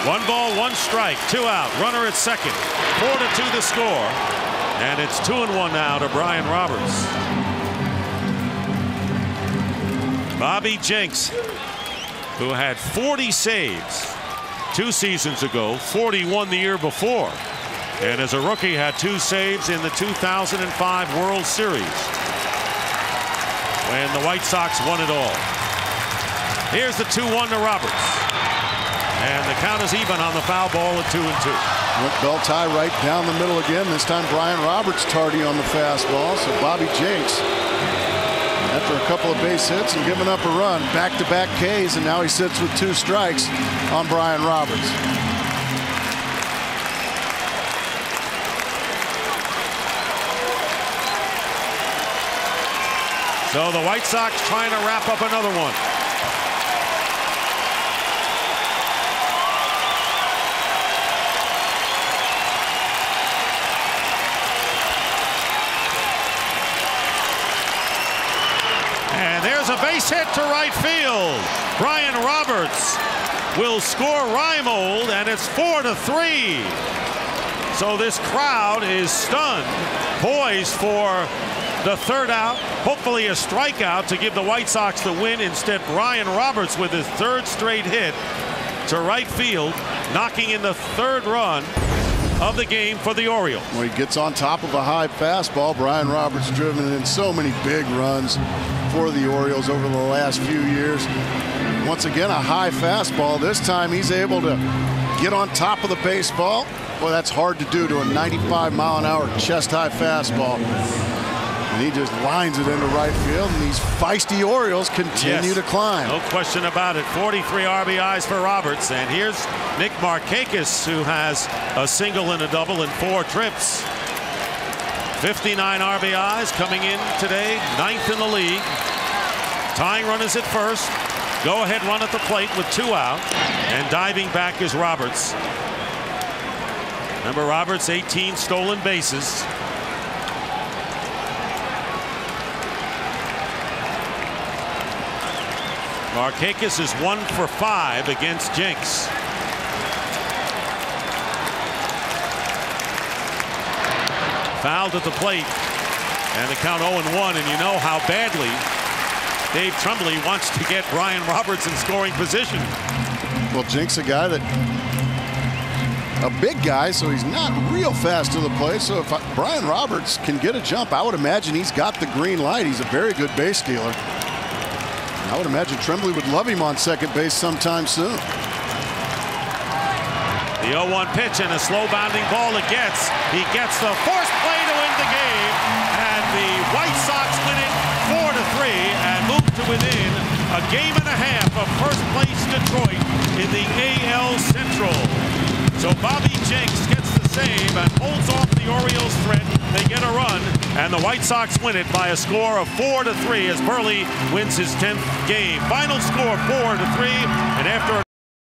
One ball, 1 strike, 2 out. Runner at second. 4-2 the score. And it's 2-1 now to Brian Roberts. Bobby Jenks, who had 40 saves 2 seasons ago, 41 the year before. And as a rookie had 2 saves in the 2005 World Series when the White Sox won it all. Here's the 2-1 to Roberts. And the count is even on the foul ball at 2-2. Went bell tie right down the middle again. This time Brian Roberts tardy on the fastball. So Bobby Jenks, after a couple of base hits and giving up a run, back-to-back Ks, and now he sits with 2 strikes on Brian Roberts. So the White Sox trying to wrap up another one. And there's a base hit to right field. Brian Roberts will score Reimold, and it's 4-3. So this crowd is stunned, poised for the 3rd out, hopefully a strikeout to give the White Sox the win. Instead, Brian Roberts with his 3rd straight hit to right field, knocking in the 3rd run of the game for the Orioles. When he gets on top of a high fastball, Brian Roberts driven in so many big runs for the Orioles over the last few years. Once again, a high fastball. This time he's able to get on top of the baseball. Well, that's hard to do to a 95-mile-an-hour chest-high fastball. And he just lines it into right field, and these feisty Orioles continue to climb. No question about it. 43 RBIs for Roberts. And here's Nick Markakis, who has a single and a double and 4 trips. 59 RBIs coming in today, 9th in the league. Tying runners at first. Go-ahead run at the plate with 2 out. And diving back is Roberts. Remember, Roberts, 18 stolen bases. Markakis is 1 for 5 against Jenks. Fouled at the plate, and the count 0-1, and you know how badly Dave Trumley wants to get Brian Roberts in scoring position. Well, Jenks, a guy that a big guy, so he's not real fast to the plate. So if Brian Roberts can get a jump, I would imagine he's got the green light. He's a very good base stealer. I would imagine Tremblay would love him on second base sometime soon. The 0-1 pitch and a slow bounding ball he gets the force play to win the game, and the White Sox win it 4-3 and move to within a game and a half of first place Detroit in the AL Central. So Bobby Jenks gets the save and holds off the Orioles' threat. They get a run, and the White Sox win it by a score of 4-3 as Burley wins his 10th game. Final score 4-3, and after